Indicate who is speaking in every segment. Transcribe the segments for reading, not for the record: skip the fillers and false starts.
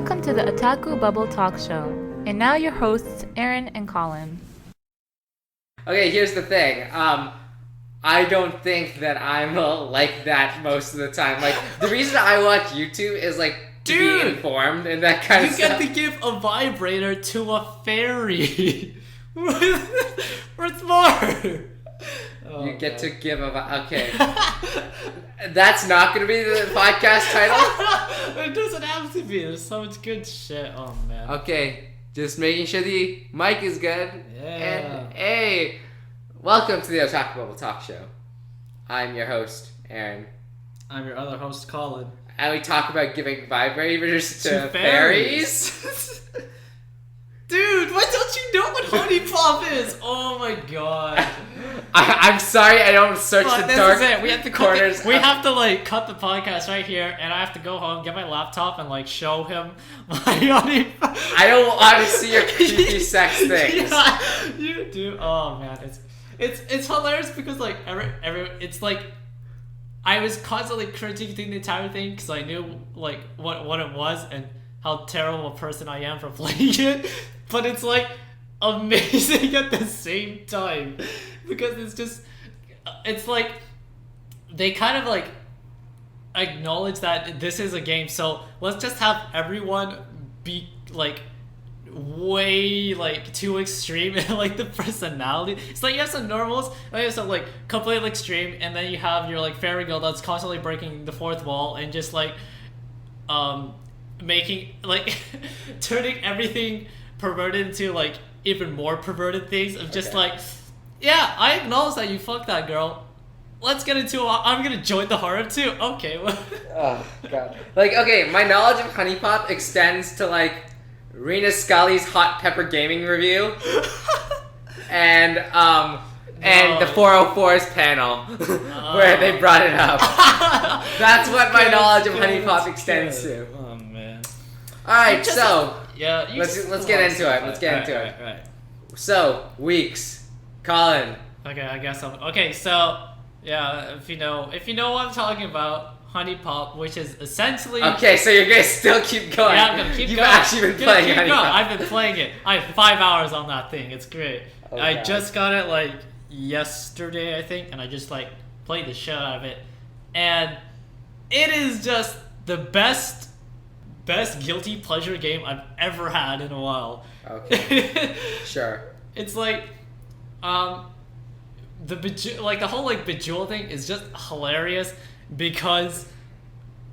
Speaker 1: Welcome to the Otaku Bubble Talk Show. And now your hosts, Aaron and Colin.
Speaker 2: Okay, here's the thing. I don't think that I'm like that most of the time. Like, the reason I watch YouTube is like to be informed and that kind of stuff.
Speaker 3: You get to give a vibrator to a fairy. What's more?
Speaker 2: You get to give okay. That's not going to be the podcast title?
Speaker 3: It doesn't have to be. There's so much good shit. Oh, man.
Speaker 2: Okay, just making sure the mic is good.
Speaker 3: Yeah.
Speaker 2: And hey, welcome to the Otaku Bubble Talk Show. I'm your host, Aaron.
Speaker 3: I'm your other host, Colin.
Speaker 2: And we talk about giving vibrators to fairies.
Speaker 3: Dude, why don't you know what Honey Pop is? Oh my god.
Speaker 2: I'm sorry I don't search the dark
Speaker 3: We have to corners. We have to like cut the podcast right here, and I have to go home, get my laptop, and like show him my Honey Pop.
Speaker 2: I don't want to see your creepy sex things.
Speaker 3: Yeah, you do. Oh man, it's hilarious because like every it's like I was constantly critiquing the entire thing because I knew like what it was and how terrible a person I am for playing it, but it's like amazing at the same time because it's like they kind of like acknowledge that this is a game, so let's just have everyone be like way like too extreme in like the personality. It's like you have some normals and you have some like completely extreme, and then you have your like fairy girl that's constantly breaking the fourth wall and just like making like turning everything perverted into like even more perverted things of just like, yeah, I acknowledge that you fucked that girl. Let's get into it. I'm gonna join the horror too. Okay.
Speaker 2: Oh god. Like, okay, my knowledge of Honey Pop extends to like Rena Scully's Hot Pepper Gaming review and the 404's panel where they brought it up. That's what my knowledge of Honey Pop extends to.
Speaker 3: Oh man.
Speaker 2: Alright, so
Speaker 3: yeah,
Speaker 2: let's get into it. Let's get into it.
Speaker 3: Right.
Speaker 2: So, weeks. Colin.
Speaker 3: Okay, I guess okay, so yeah, if you know what I'm talking about, Honey Pop, which is essentially...
Speaker 2: Okay, so you're gonna still keep going.
Speaker 3: Yeah, I'm gonna keep
Speaker 2: You've
Speaker 3: going.
Speaker 2: actually been playing Honey Pop.
Speaker 3: I've been playing it. I have 5 hours on that thing. It's great.
Speaker 2: Oh,
Speaker 3: I
Speaker 2: God.
Speaker 3: just got it like yesterday, I think, and I just like played the shit out of it. And it is just the best guilty pleasure game I've ever had in a while.
Speaker 2: Okay. Sure.
Speaker 3: It's like the whole like Bejeweled thing is just hilarious because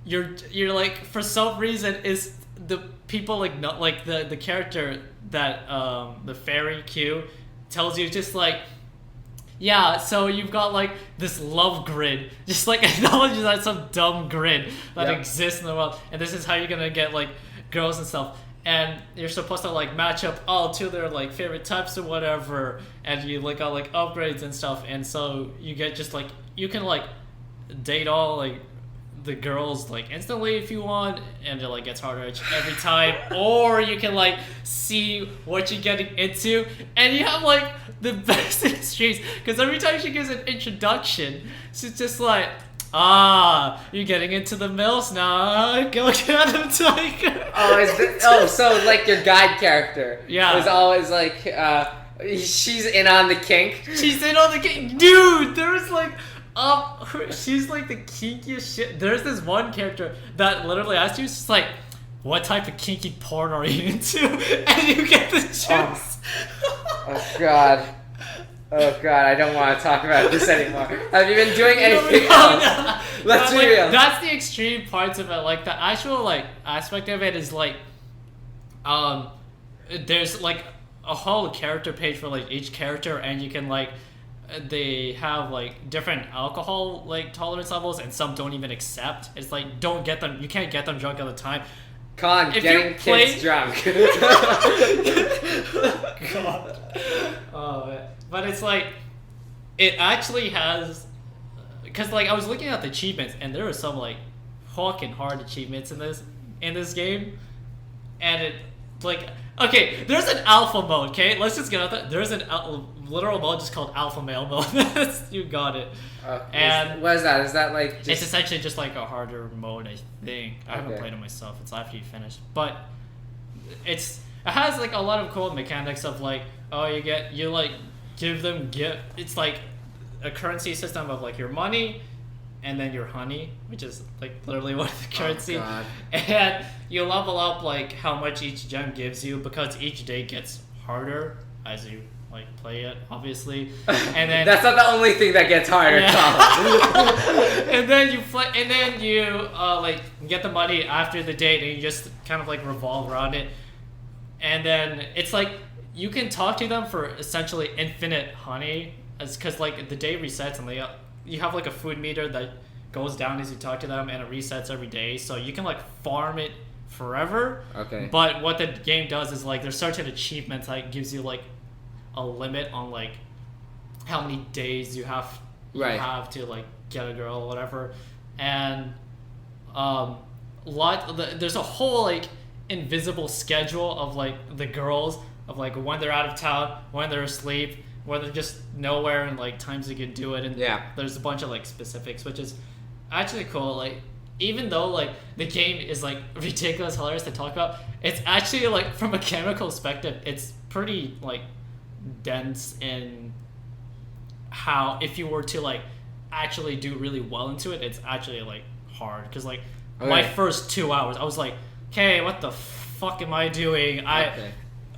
Speaker 3: you're like, for some reason is the people like not like the character that the fairy Q tells you just like, yeah, so you've got like this love grid, just like acknowledges that some dumb grid that exists in the world, and this is how you're gonna get like girls and stuff, and you're supposed to like match up all to their like favorite types or whatever, and you like got like upgrades and stuff, and so you get just like, you can like date all like the girls like instantly if you want, and it like gets harder every time, or you can like see what you're getting into, and you have like the best extremes because every time she gives an introduction, she's just like, you're getting into the mills now. Go get him, Tiger.
Speaker 2: So like your guide character is always like, she's in on the kink.
Speaker 3: She's in on the kink, dude. There's like, she's like the kinkiest shit. There's this one character that literally asks you, she's like, what type of kinky porn are you into? And you get the choice.
Speaker 2: Oh god. Oh god, I don't want to talk about this anymore. Have you been doing anything else? Let's be real.
Speaker 3: That's the extreme parts of it. Like the actual like aspect of it is like, there's like a whole character page for like each character, and you can like, they have like different alcohol like tolerance levels, and some don't even accept. It's like, you can't get them drunk all the time.
Speaker 2: Con, getting kids drunk.
Speaker 3: God. Oh man. But it's like, it actually has, because like I was looking at the achievements, and there were some like fucking hard achievements in this game, and it like, okay, there's an alpha mode. Okay, let's just get out there. There's an literal mode just called alpha male mode. You got it.
Speaker 2: And what is that? Is that like
Speaker 3: it's essentially just like a harder mode, I think. I haven't played it myself. It's after you finish. But it has like a lot of cool mechanics of like, oh, you like give them gift. It's like a currency system of like your money and then your honey, which is like literally one of the currency.
Speaker 2: God.
Speaker 3: And you level up like how much each gem gives you because each day gets harder as you like play it, obviously. And then
Speaker 2: that's not the only thing that gets harder.
Speaker 3: Yeah. And then you like get the money after the date, and you just kind of like revolve around it. And then it's like you can talk to them for essentially infinite honey, because like the day resets and you have like a food meter that goes down as you talk to them, and it resets every day, so you can like farm it forever.
Speaker 2: Okay.
Speaker 3: But what the game does is like there's certain achievements that gives you like a limit on like how many days you have to like get a girl or whatever. And there's a whole like invisible schedule of like the girls of like when they're out of town, when they're asleep, when they're just nowhere, and like times you can do it. And there's a bunch of like specifics, which is actually cool. Like even though like the game is like ridiculous, hilarious to talk about, it's actually like from a chemical perspective, it's pretty like dense in how if you were to like actually do really well into it, it's actually like hard. Because like my first 2 hours, I was like, okay, what the fuck am I doing?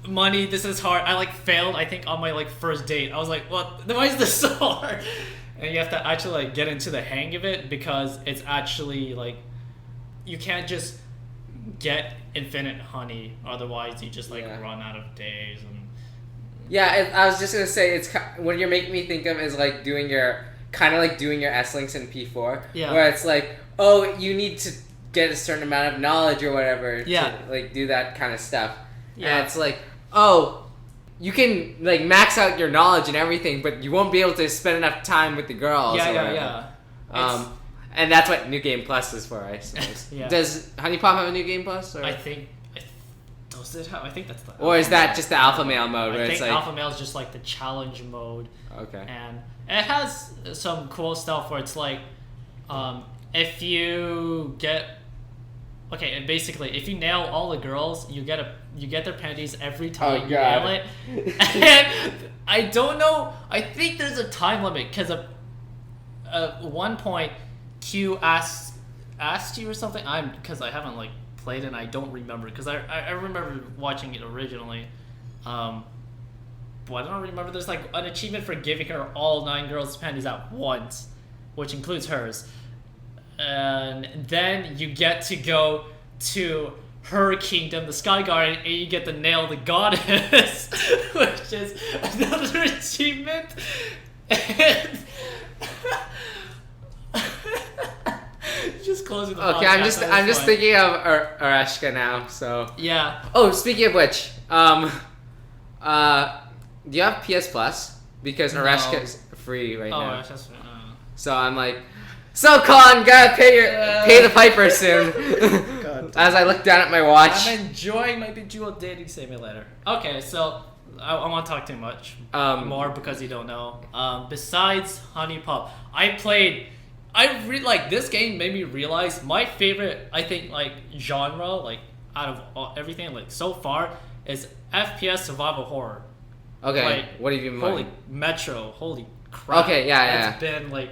Speaker 3: Money, this is hard. I like failed, I think, on my like first date. I was like, what? Why is this so hard? And you have to actually like get into the hang of it, because it's actually like you can't just get infinite honey, otherwise you just like run out of days. And
Speaker 2: I was just gonna say, it's what you're making me think of is like doing your S-links in P4, where it's like, oh, you need to get a certain amount of knowledge or whatever to like do that kind of stuff. And it's like, oh, you can like max out your knowledge and everything, but you won't be able to spend enough time with the girls. And that's what New Game Plus is for, I suppose. Does Honey Pop have a New Game Plus? Or?
Speaker 3: I think does it have? I think that's the.
Speaker 2: Or is that just the alpha male mode?
Speaker 3: I
Speaker 2: where
Speaker 3: think
Speaker 2: it's like,
Speaker 3: alpha male is just like the challenge mode.
Speaker 2: Okay.
Speaker 3: And it has some cool stuff where it's like, if you get. Okay, and basically, if you nail all the girls, you get their panties every time you nail it. And I don't know. I think there's a time limit, because at one point, Q asked you or something. Because I haven't like played it, and I don't remember, because I remember watching it originally. But I don't remember. There's like an achievement for giving her all 9 girls' panties at once, which includes hers. And then you get to go to her kingdom, the Sky Garden, and you get to nail the goddess, which is another achievement. And just closing the podcast.
Speaker 2: Okay, I'm just thinking of Areshka now. So
Speaker 3: yeah.
Speaker 2: Oh, speaking of which, do you have PS Plus? Because Areshka is free right now.
Speaker 3: That's free.
Speaker 2: So I'm like, so Colin, gotta pay the piper soon.
Speaker 3: God.
Speaker 2: As I look down at my watch.
Speaker 3: I'm enjoying my Bejeweled Dating Simulator. Okay, so I won't talk too much more, because you don't know. Besides Honey Pop, like this game made me realize my favorite, I think, like genre, like out of everything like so far, is FPS survival horror.
Speaker 2: Okay,
Speaker 3: like,
Speaker 2: what have you been
Speaker 3: Holy Metro, holy crap.
Speaker 2: Okay, yeah.
Speaker 3: It's been like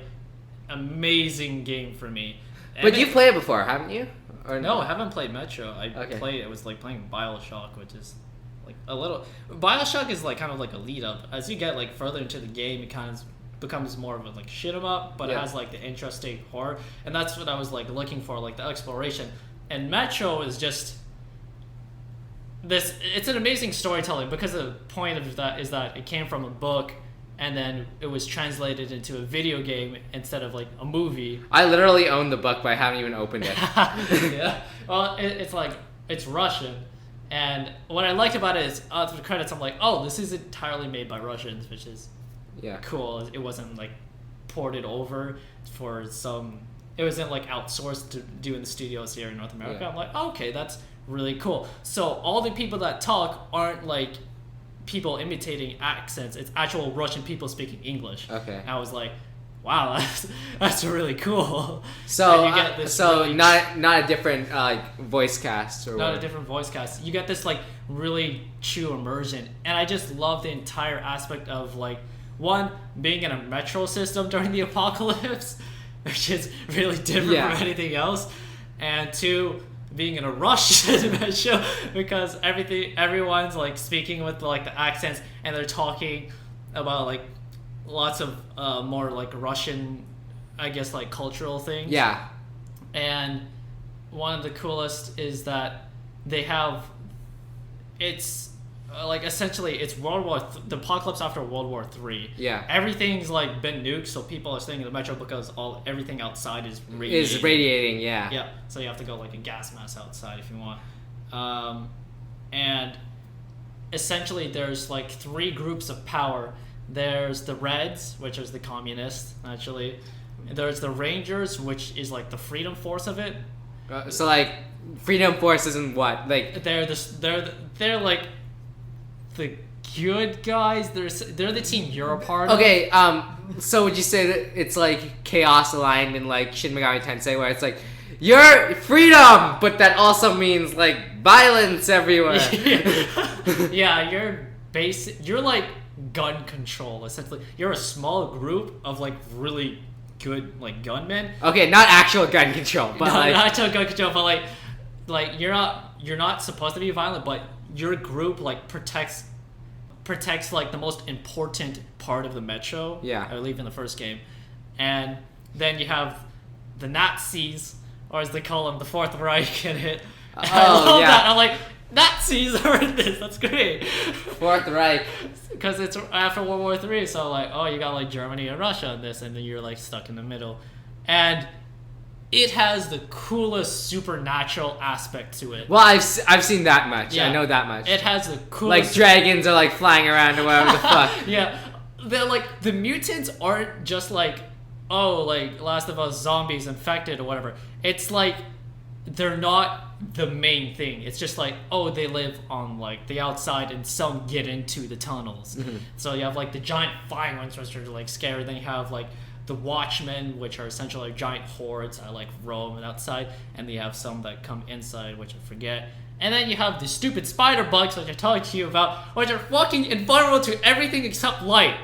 Speaker 3: amazing game for me.
Speaker 2: But you've played it before, haven't you? Or
Speaker 3: no, I haven't played Metro. It was like playing BioShock, which is like a little. BioShock is like kind of like a lead up. As you get like further into the game, it kind of becomes more of a like shoot 'em up, but it has like the interesting horror, and that's what I was like looking for, like the exploration. And Metro is just this. It's an amazing storytelling, because the point of that is that it came from a book, and then it was translated into a video game instead of like a movie.
Speaker 2: I literally own the book, but I haven't even opened it.
Speaker 3: Yeah. Well, it's Russian, and what I liked about it is after the credits, I'm like, oh, this is entirely made by Russians, which is cool. It wasn't like ported over for some. It wasn't like outsourced to do in the studios here in North America. Yeah. I'm like, oh, okay, that's really cool. So all the people that talk aren't like people imitating accents. It's actual Russian people speaking English.
Speaker 2: Okay.
Speaker 3: And I was like, wow, that's really cool.
Speaker 2: So,
Speaker 3: And you get this
Speaker 2: so
Speaker 3: really
Speaker 2: not a different voice cast or
Speaker 3: not
Speaker 2: whatever.
Speaker 3: a different voice cast. You get this like really true immersion, and I just love the entire aspect of like one being in a metro system during the apocalypse, which is really different from anything else, and two being in a Russian metro because everyone's like speaking with like the accents, and they're talking about like lots of more like Russian, I guess, like cultural things.
Speaker 2: Yeah.
Speaker 3: And one of the coolest is that they have, it's like essentially it's the apocalypse after World War III.
Speaker 2: Yeah.
Speaker 3: Everything's like been nuked, so people are staying in the metro because everything outside is radiating.
Speaker 2: Yeah.
Speaker 3: Yeah. So you have to go like a gas mask outside if you want. And essentially there's like three groups of power. There's the Reds, which is the communists, actually. There's the Rangers, which is like the freedom force of it.
Speaker 2: So like, freedom force isn't what like
Speaker 3: They're like the good guys. They're the team you're a part of.
Speaker 2: okay. So would you say that it's like chaos aligned in like Shin Megami Tensei, where it's like you're freedom, but that also means like violence everywhere.
Speaker 3: Yeah, you're like gun control essentially. You're a small group of like really good like gunmen.
Speaker 2: Okay, not actual gun control, but
Speaker 3: No,
Speaker 2: like
Speaker 3: not actual gun control, but like you're not supposed to be violent, but your group like protects like the most important part of the metro.
Speaker 2: Yeah.
Speaker 3: I believe in the first game. And then you have the Nazis, or as they call them, the Fourth Reich in it. And I love that. I'm like, Nazis are in this. That's great.
Speaker 2: Fourth Reich.
Speaker 3: Because it's after World War III, so like, oh, you got like Germany and Russia in this, and then you're like stuck in the middle. And it has the coolest supernatural aspect to it.
Speaker 2: Well, I've seen that much.
Speaker 3: Yeah.
Speaker 2: I know that much.
Speaker 3: It has the coolest...
Speaker 2: Like dragons are like flying around or whatever the fuck.
Speaker 3: Yeah. They're like, the mutants aren't just like, oh, like Last of Us zombies infected or whatever. It's like, they're not the main thing. It's just like, oh, they live on like the outside and some get into the tunnels. Mm-hmm. So you have like the giant flying ones which are like scary. Then you have like the Watchmen, which are essentially like giant hordes that like roam outside, and they have some that come inside, which I forget. And then you have the stupid spider bugs, which I talked to you about, which are fucking invulnerable to everything except light.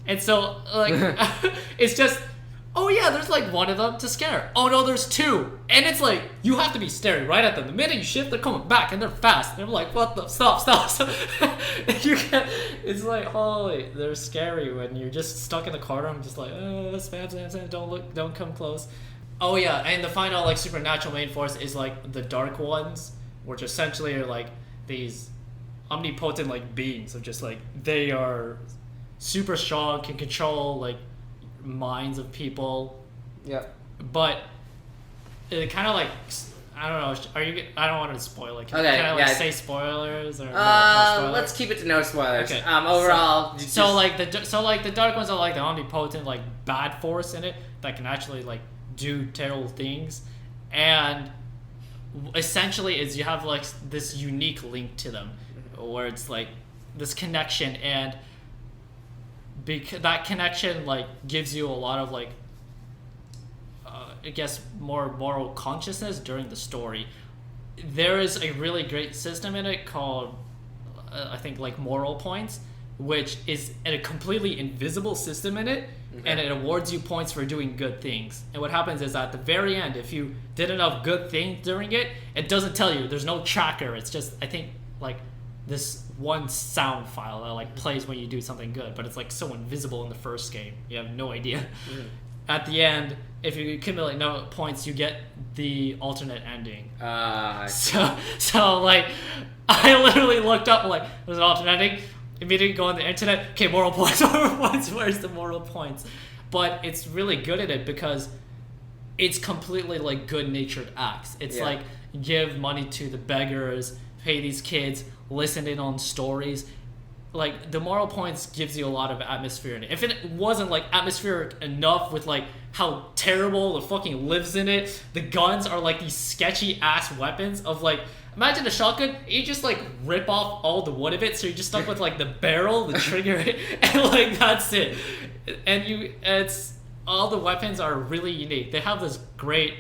Speaker 3: And so like it's just, oh yeah, there's like one of them to scare. Oh no, there's two. And it's like, you have to be staring right at them. The minute you shift, they're coming back and they're fast. They're like, what the, stop. You can't, it's like, holy, they're scary when you're just stuck in the corner. I'm just like, spam, don't look, don't come close. Oh yeah, and the final like supernatural main force is like the Dark Ones, which essentially are like these omnipotent like beings of just like, they are super strong, can control like minds of people.
Speaker 2: Yeah.
Speaker 3: But it kind of like, I don't know. I don't want to spoil it. Can I like say spoilers or no spoilers?
Speaker 2: Let's keep it to no spoilers.
Speaker 3: Okay.
Speaker 2: Overall,
Speaker 3: so the Dark Ones are like the omnipotent like bad force in it that can actually like do terrible things, and essentially is you have like this unique link to them, where it's like this connection, and because that connection like gives you a lot of like I guess more moral consciousness during the story. There is a really great system in it called I think like moral points, which is a completely invisible system in it. Okay. And it awards you points for doing good things. And what happens is at the very end, if you did enough good things during it, it doesn't tell you. There's no tracker. It's just, I think, like this one sound file that like plays when you do something good, but it's like so invisible in the first game. You have no idea. At the end, if you accumulate enough points, you get the alternate ending. So like, I literally looked up like, there's an alternate ending. Immediately go on the internet. Okay, moral points. Where's the moral points? But it's really good at it because it's completely like good-natured acts. It's like give money to the beggars, pay these kids, listen in on stories. Like the moral points gives you a lot of atmosphere in it. If it wasn't like atmospheric enough with like how terrible the fucking lives in it, the guns are like these sketchy ass weapons of like, imagine a shotgun, you just like rip off all the wood of it, so you're just stuck with like the barrel, the trigger, and like that's it. And it's all the weapons are really unique. They have this great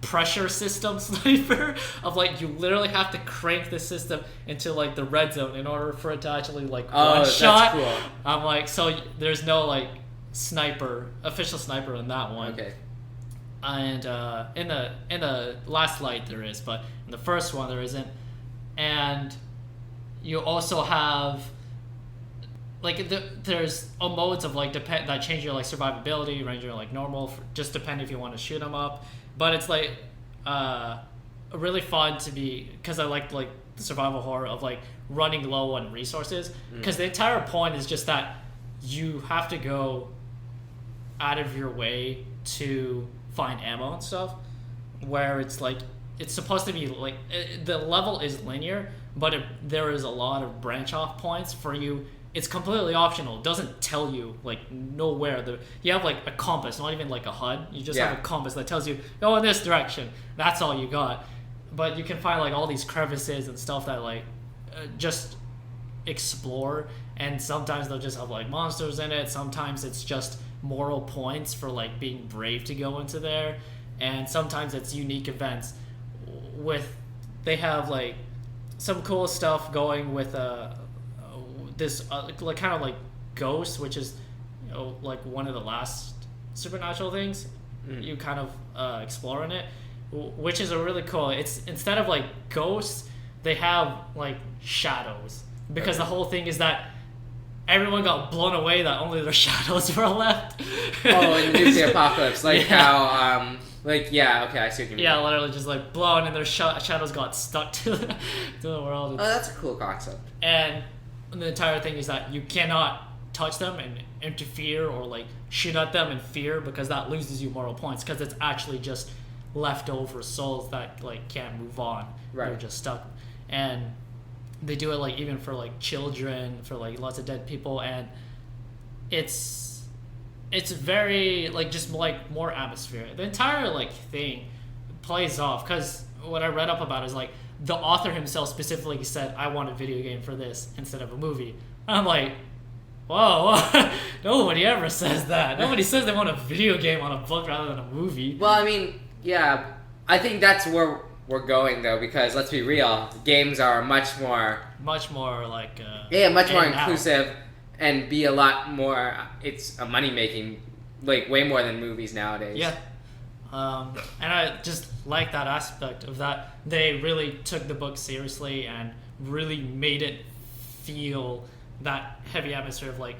Speaker 3: pressure system sniper of like you literally have to crank the system into like the red zone in order for it to actually like one shot.
Speaker 2: Cool.
Speaker 3: I'm like, so there's no like official sniper in that one.
Speaker 2: Okay.
Speaker 3: And in the last light there is, but in the first one there isn't. And you also have like there's modes of like that change your like survivability, range your like normal, just depending if you want to shoot them up. But it's like really fun to be, because I like the survival horror of like running low on resources, because the entire point is just that you have to go out of your way to find ammo and stuff, where it's like it's supposed to be like the level is linear, but there is a lot of branch off points for you. It's completely optional. It doesn't tell you like nowhere. You have like a compass, not even like a HUD. You just have a compass that tells you go in this direction. That's all you got. But you can find like all these crevices and stuff that like just explore. And sometimes they'll just have like monsters in it. Sometimes it's just moral points for like being brave to go into there. And sometimes it's unique events. They have like some cool stuff going with this like kind of like ghost, which is like one of the last supernatural things you kind of explore in it, which is a really cool. It's instead of like ghosts, they have like shadows, because the whole thing is that everyone got blown away, that only their shadows were left.
Speaker 2: Oh, in the nuclear apocalypse, like how like okay, I see what you mean.
Speaker 3: Yeah, literally just like blown, and their shadows got stuck to the world.
Speaker 2: Oh, that's a cool concept.
Speaker 3: And the entire thing is that you cannot touch them and interfere or like shoot at them in fear, because that loses you moral points, because it's actually just leftover souls that like can't move on.
Speaker 2: Right.
Speaker 3: They're just stuck. And they do it like even for like children, for like lots of dead people, and it's very like just like more atmosphere. The entire like thing plays off, because what I read up about is like the author himself specifically said, I want a video game for this instead of a movie. And I'm like, whoa, nobody ever says that. Nobody says they want a video game on a book rather than a movie.
Speaker 2: Well, I mean, yeah, I think that's where we're going though, because let's be real, games are much more
Speaker 3: like
Speaker 2: much more inclusive and be a lot more. It's a money making, like way more than movies nowadays.
Speaker 3: Yeah. And I just like that aspect of that they really took the book seriously and really made it feel that heavy atmosphere of like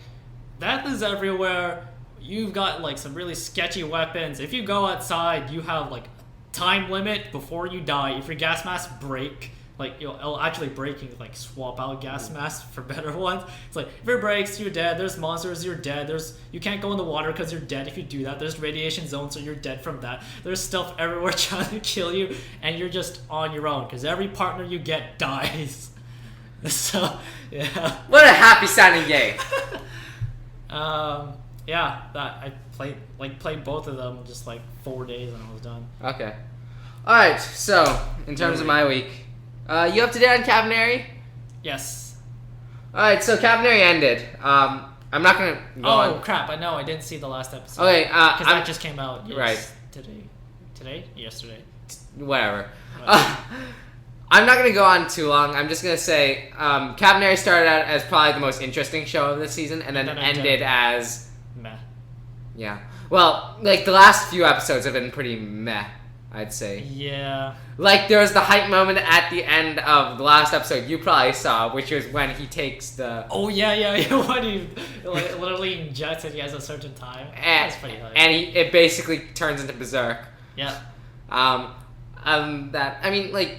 Speaker 3: death is everywhere. You've got like some really sketchy weapons. If you go outside, you have like a time limit before you die. If your gas masks break, like it'll actually break, you like swap out gas masks for better ones. It's like if it breaks, you're dead. There's monsters, you're dead. You can't go in the water because you're dead if you do that. There's radiation zones, so you're dead from that. There's stuff everywhere trying to kill you, and you're just on your own because every partner you get dies. So yeah.
Speaker 2: What a happy sounding game.
Speaker 3: Yeah, that I played both of them just like 4 days and I was done.
Speaker 2: Okay. All right. So in terms of my week. You up to date on Cavenary?
Speaker 3: Yes.
Speaker 2: Alright, so Cavenary ended. I'm not gonna go on.
Speaker 3: Oh crap, I know, I didn't see the last episode.
Speaker 2: Okay,
Speaker 3: because that just came out yesterday.
Speaker 2: Whatever. I'm not gonna go on too long. I'm just gonna say, Cavenary started out as probably the most interesting show of the season, and then ended as...
Speaker 3: meh.
Speaker 2: Yeah. Well, like, the last few episodes have been pretty meh, I'd say.
Speaker 3: Yeah.
Speaker 2: Like, there was the hype moment at the end of the last episode you probably saw, which was when he takes the...
Speaker 3: Oh, yeah. When he like, literally injects and he has a certain time. That's pretty hype.
Speaker 2: And it basically turns into Berserk.
Speaker 3: Yeah.
Speaker 2: I mean, like...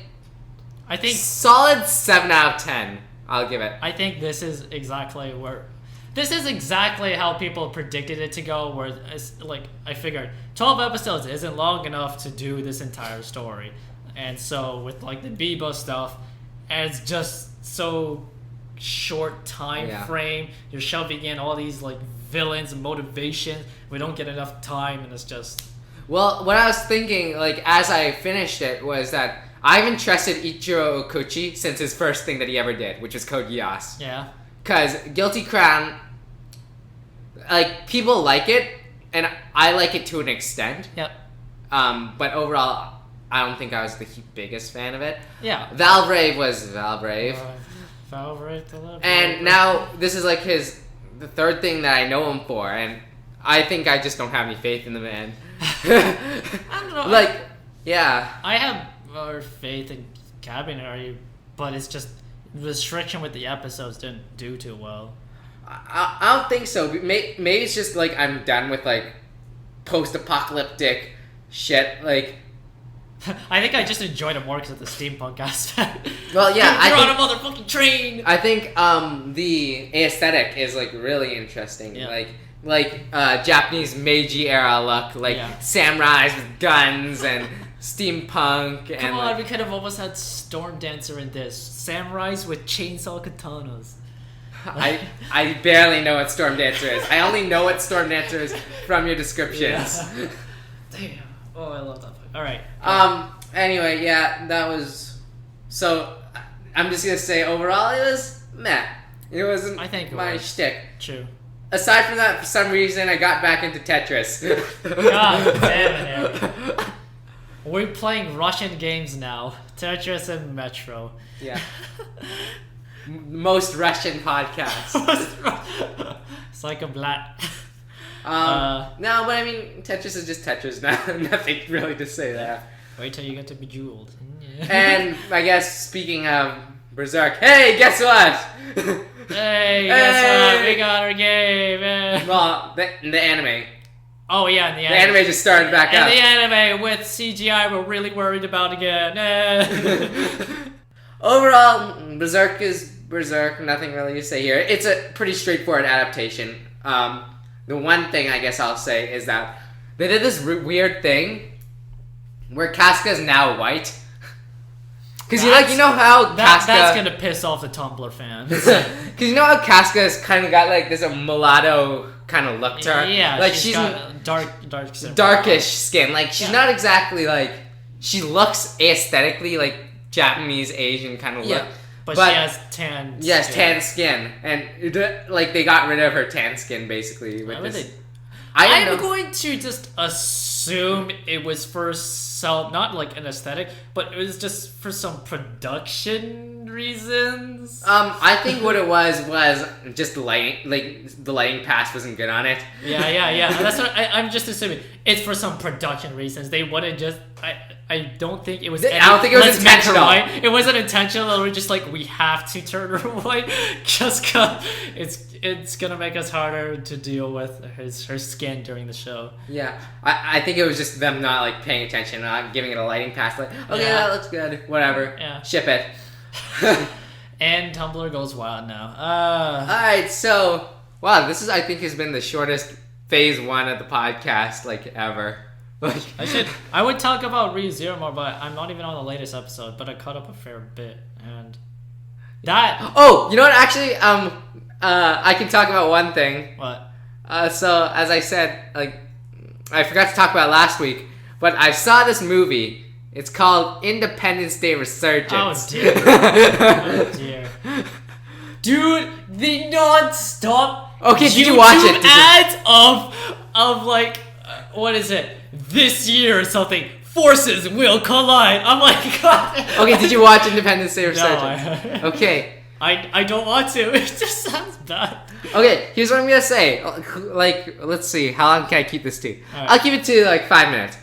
Speaker 3: I think...
Speaker 2: Solid 7 out of 10, I'll give it.
Speaker 3: I think this is exactly how people predicted it to go, where it's like, I figured 12 episodes isn't long enough to do this entire story. And so with like the Bebo stuff, and it's just so short time frame, you're shoving in all these like villains and motivations. We don't get enough time, and it's just...
Speaker 2: Well, what I was thinking, like, as I finished it, was that I haven't trusted Ichiro Okuchi since his first thing that he ever did, which was Code Geass.
Speaker 3: Yeah.
Speaker 2: Because Guilty Crown... like people like it, and I like it to an extent.
Speaker 3: Yep.
Speaker 2: But overall, I don't think I was the biggest fan of it.
Speaker 3: Yeah.
Speaker 2: Valbrave was Valbrave.
Speaker 3: Valbrave to love.
Speaker 2: And now this is like the third thing that I know him for, and I think I just don't have any faith in the man.
Speaker 3: I don't know.
Speaker 2: Like, yeah.
Speaker 3: I have more faith in Cabinet, but it's just restriction with the episodes didn't do too well.
Speaker 2: I don't think so. Maybe it's just like I'm done with like post-apocalyptic shit. Like,
Speaker 3: I think I just enjoyed it more because of the steampunk aspect.
Speaker 2: well, yeah,
Speaker 3: You're on a motherfucking train.
Speaker 2: I think the aesthetic is like really interesting.
Speaker 3: Yeah.
Speaker 2: Like Japanese Meiji era look, like samurais with guns and steampunk.
Speaker 3: Come
Speaker 2: and
Speaker 3: on,
Speaker 2: like,
Speaker 3: we could have almost had Storm Dancer in this. Samurais with chainsaw katanas.
Speaker 2: I barely know what Storm Dancer is. I only know what Storm Dancer is from your descriptions.
Speaker 3: Yeah. Damn. Oh, I love that. All right.
Speaker 2: Anyway, yeah, that was. So, I'm just gonna say overall it was meh. It wasn't my shtick.
Speaker 3: True.
Speaker 2: Aside from that, for some reason, I got back into Tetris.
Speaker 3: God damn it, Eric. We're playing Russian games now. Tetris and Metro.
Speaker 2: Yeah. Most Russian podcast.
Speaker 3: Psycho Black.
Speaker 2: No, but I mean, Tetris is just Tetris now. Nothing really to say there.
Speaker 3: Wait till you get to Bejeweled.
Speaker 2: And I guess speaking of Berserk, hey, guess what?
Speaker 3: Hey, guess what? We got our game.
Speaker 2: Well, the anime.
Speaker 3: Oh yeah, in the anime.
Speaker 2: The anime just started back up.
Speaker 3: And the anime with CGI we're really worried about again.
Speaker 2: Overall, Berserk is Berserk. Nothing really to say here. It's a pretty straightforward adaptation. The one thing I guess I'll say is that they did this weird thing where Casca is now white. Because you know how Casca...
Speaker 3: That's gonna piss off the Tumblr fans.
Speaker 2: Because you know how Casca has kind of got like this mulatto kind of look to her?
Speaker 3: Yeah,
Speaker 2: like
Speaker 3: she's got
Speaker 2: darkish skin. Like she's not exactly like... She looks aesthetically like Japanese Asian kind of look.
Speaker 3: But she has tan skin.
Speaker 2: Yes, tan skin. And like they got rid of her tan skin basically with this.
Speaker 3: I'm going to just assume it was for not like an aesthetic, but it was just for some production reasons.
Speaker 2: I think what it was just the lighting. Like the lighting pass wasn't good on it.
Speaker 3: Yeah. That's what I'm just assuming. It's for some production reasons. They wouldn't just. I don't think it was.
Speaker 2: I don't think it was intentional.
Speaker 3: It wasn't intentional. They were just like, we have to turn her white, just cause it's gonna make us harder to deal with her skin during the show.
Speaker 2: Yeah, I think it was just them not like paying attention, not giving it a lighting pass. Like, okay, that looks good. Whatever.
Speaker 3: Yeah.
Speaker 2: Ship it.
Speaker 3: And Tumblr goes wild now.
Speaker 2: All right, so wow, this I think has been the shortest phase 1 of the podcast like ever. Like
Speaker 3: I would talk about ReZero more, but I'm not even on the latest episode. But I caught up a fair bit, and that.
Speaker 2: Oh, you know what? Actually, I can talk about one thing.
Speaker 3: What?
Speaker 2: So as I said, like I forgot to talk about it last week, but I saw this movie. It's called Independence Day Resurgence.
Speaker 3: Oh dear. Oh dear. Dude, the non-stop.
Speaker 2: Okay, did you watch it?
Speaker 3: Ads of like what is it? This year or something. Forces will collide. I'm like, God.
Speaker 2: Okay, did you watch Independence Day Resurgence?
Speaker 3: No,
Speaker 2: okay.
Speaker 3: I don't want to. It just sounds bad.
Speaker 2: Okay, here's what I'm gonna say. Like, let's see, how long can I keep this to?
Speaker 3: Right.
Speaker 2: I'll keep it to like 5 minutes.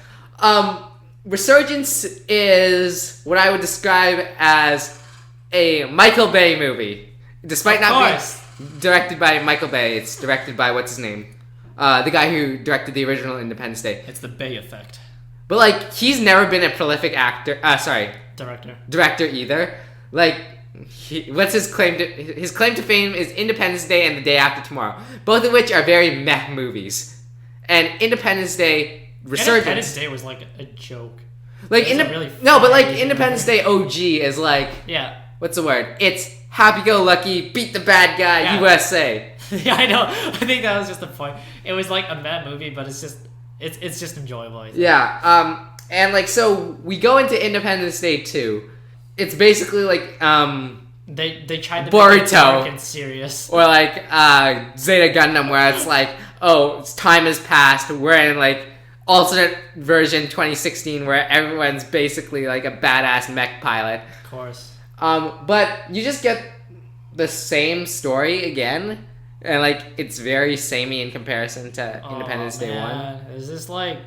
Speaker 2: Resurgence is what I would describe as a Michael Bay movie. Despite not being directed by Michael Bay, it's directed by what's his name? The guy who directed the original Independence Day.
Speaker 3: It's the Bay effect.
Speaker 2: But like, he's never been a prolific director either. Like, what's his claim to? His claim to fame is Independence Day and The Day After Tomorrow, both of which are very meh movies. And Independence Day Resurgence.
Speaker 3: Independence Day was like a joke.
Speaker 2: Like Independence Day OG is like, what's the word? It's happy-go-lucky, beat the bad guy, USA.
Speaker 3: Yeah, I know. I think that was just the point. It was like a mad movie, but it's just enjoyable. I think.
Speaker 2: Yeah. And like, so we go into Independence Day 2. It's basically like
Speaker 3: they tried to
Speaker 2: Boruto
Speaker 3: make it dark and serious,
Speaker 2: or like Zeta Gundam, where it's like, time has passed. We're in like alternate version 2016 where everyone's basically like a badass mech pilot.
Speaker 3: Of course.
Speaker 2: But you just get the same story again, and like it's very samey in comparison to Independence Day 1.
Speaker 3: Is this like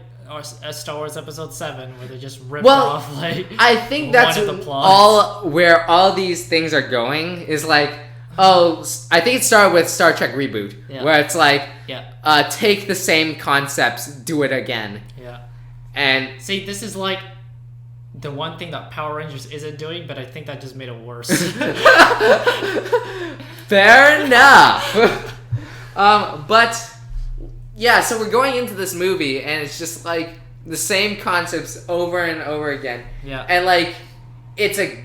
Speaker 3: Star Wars Episode 7 where they just ripped
Speaker 2: Well,
Speaker 3: off like
Speaker 2: I think that's
Speaker 3: one of the plots?
Speaker 2: all where all these things are going is like, I think it started with Star Trek Reboot, where it's like, take the same concepts, do it again.
Speaker 3: Yeah.
Speaker 2: And
Speaker 3: see, this is like the one thing that Power Rangers isn't doing, but I think that just made it worse.
Speaker 2: Fair enough. But yeah, so we're going into this movie, and it's just like the same concepts over and over again.
Speaker 3: Yeah.
Speaker 2: And like, it's a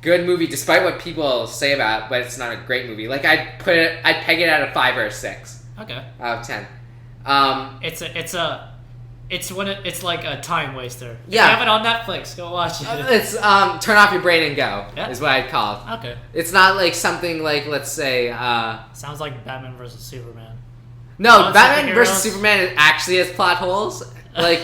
Speaker 2: good movie, despite what people say about it, but it's not a great movie. Like, I'd peg it at a 5 or a 6.
Speaker 3: Okay.
Speaker 2: Out of 10.
Speaker 3: It's like a time waster.
Speaker 2: Yeah.
Speaker 3: If you have it on Netflix, go watch it.
Speaker 2: It's turn off your brain and go.
Speaker 3: Yeah.
Speaker 2: Is what I'd call it.
Speaker 3: Okay.
Speaker 2: It's not like something like, let's say,
Speaker 3: sounds like Batman versus Superman.
Speaker 2: No, Batman versus Superman actually has plot holes. Like,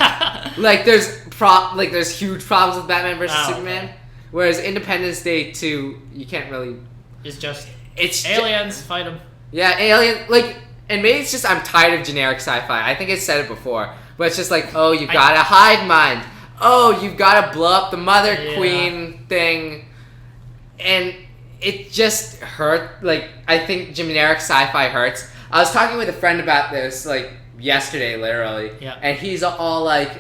Speaker 2: there's huge problems with Batman versus Superman.
Speaker 3: Okay.
Speaker 2: Whereas Independence Day 2, you can't really.
Speaker 3: It's aliens fight them.
Speaker 2: Yeah, alien. Like, and maybe it's just I'm tired of generic sci-fi. I think I said it before, but it's just like, oh, you've got a hive mind. Oh, you've got to blow up the Mother Queen thing, and it just hurt. Like, I think generic sci-fi hurts. I was talking with a friend about this like yesterday, literally, and he's all like,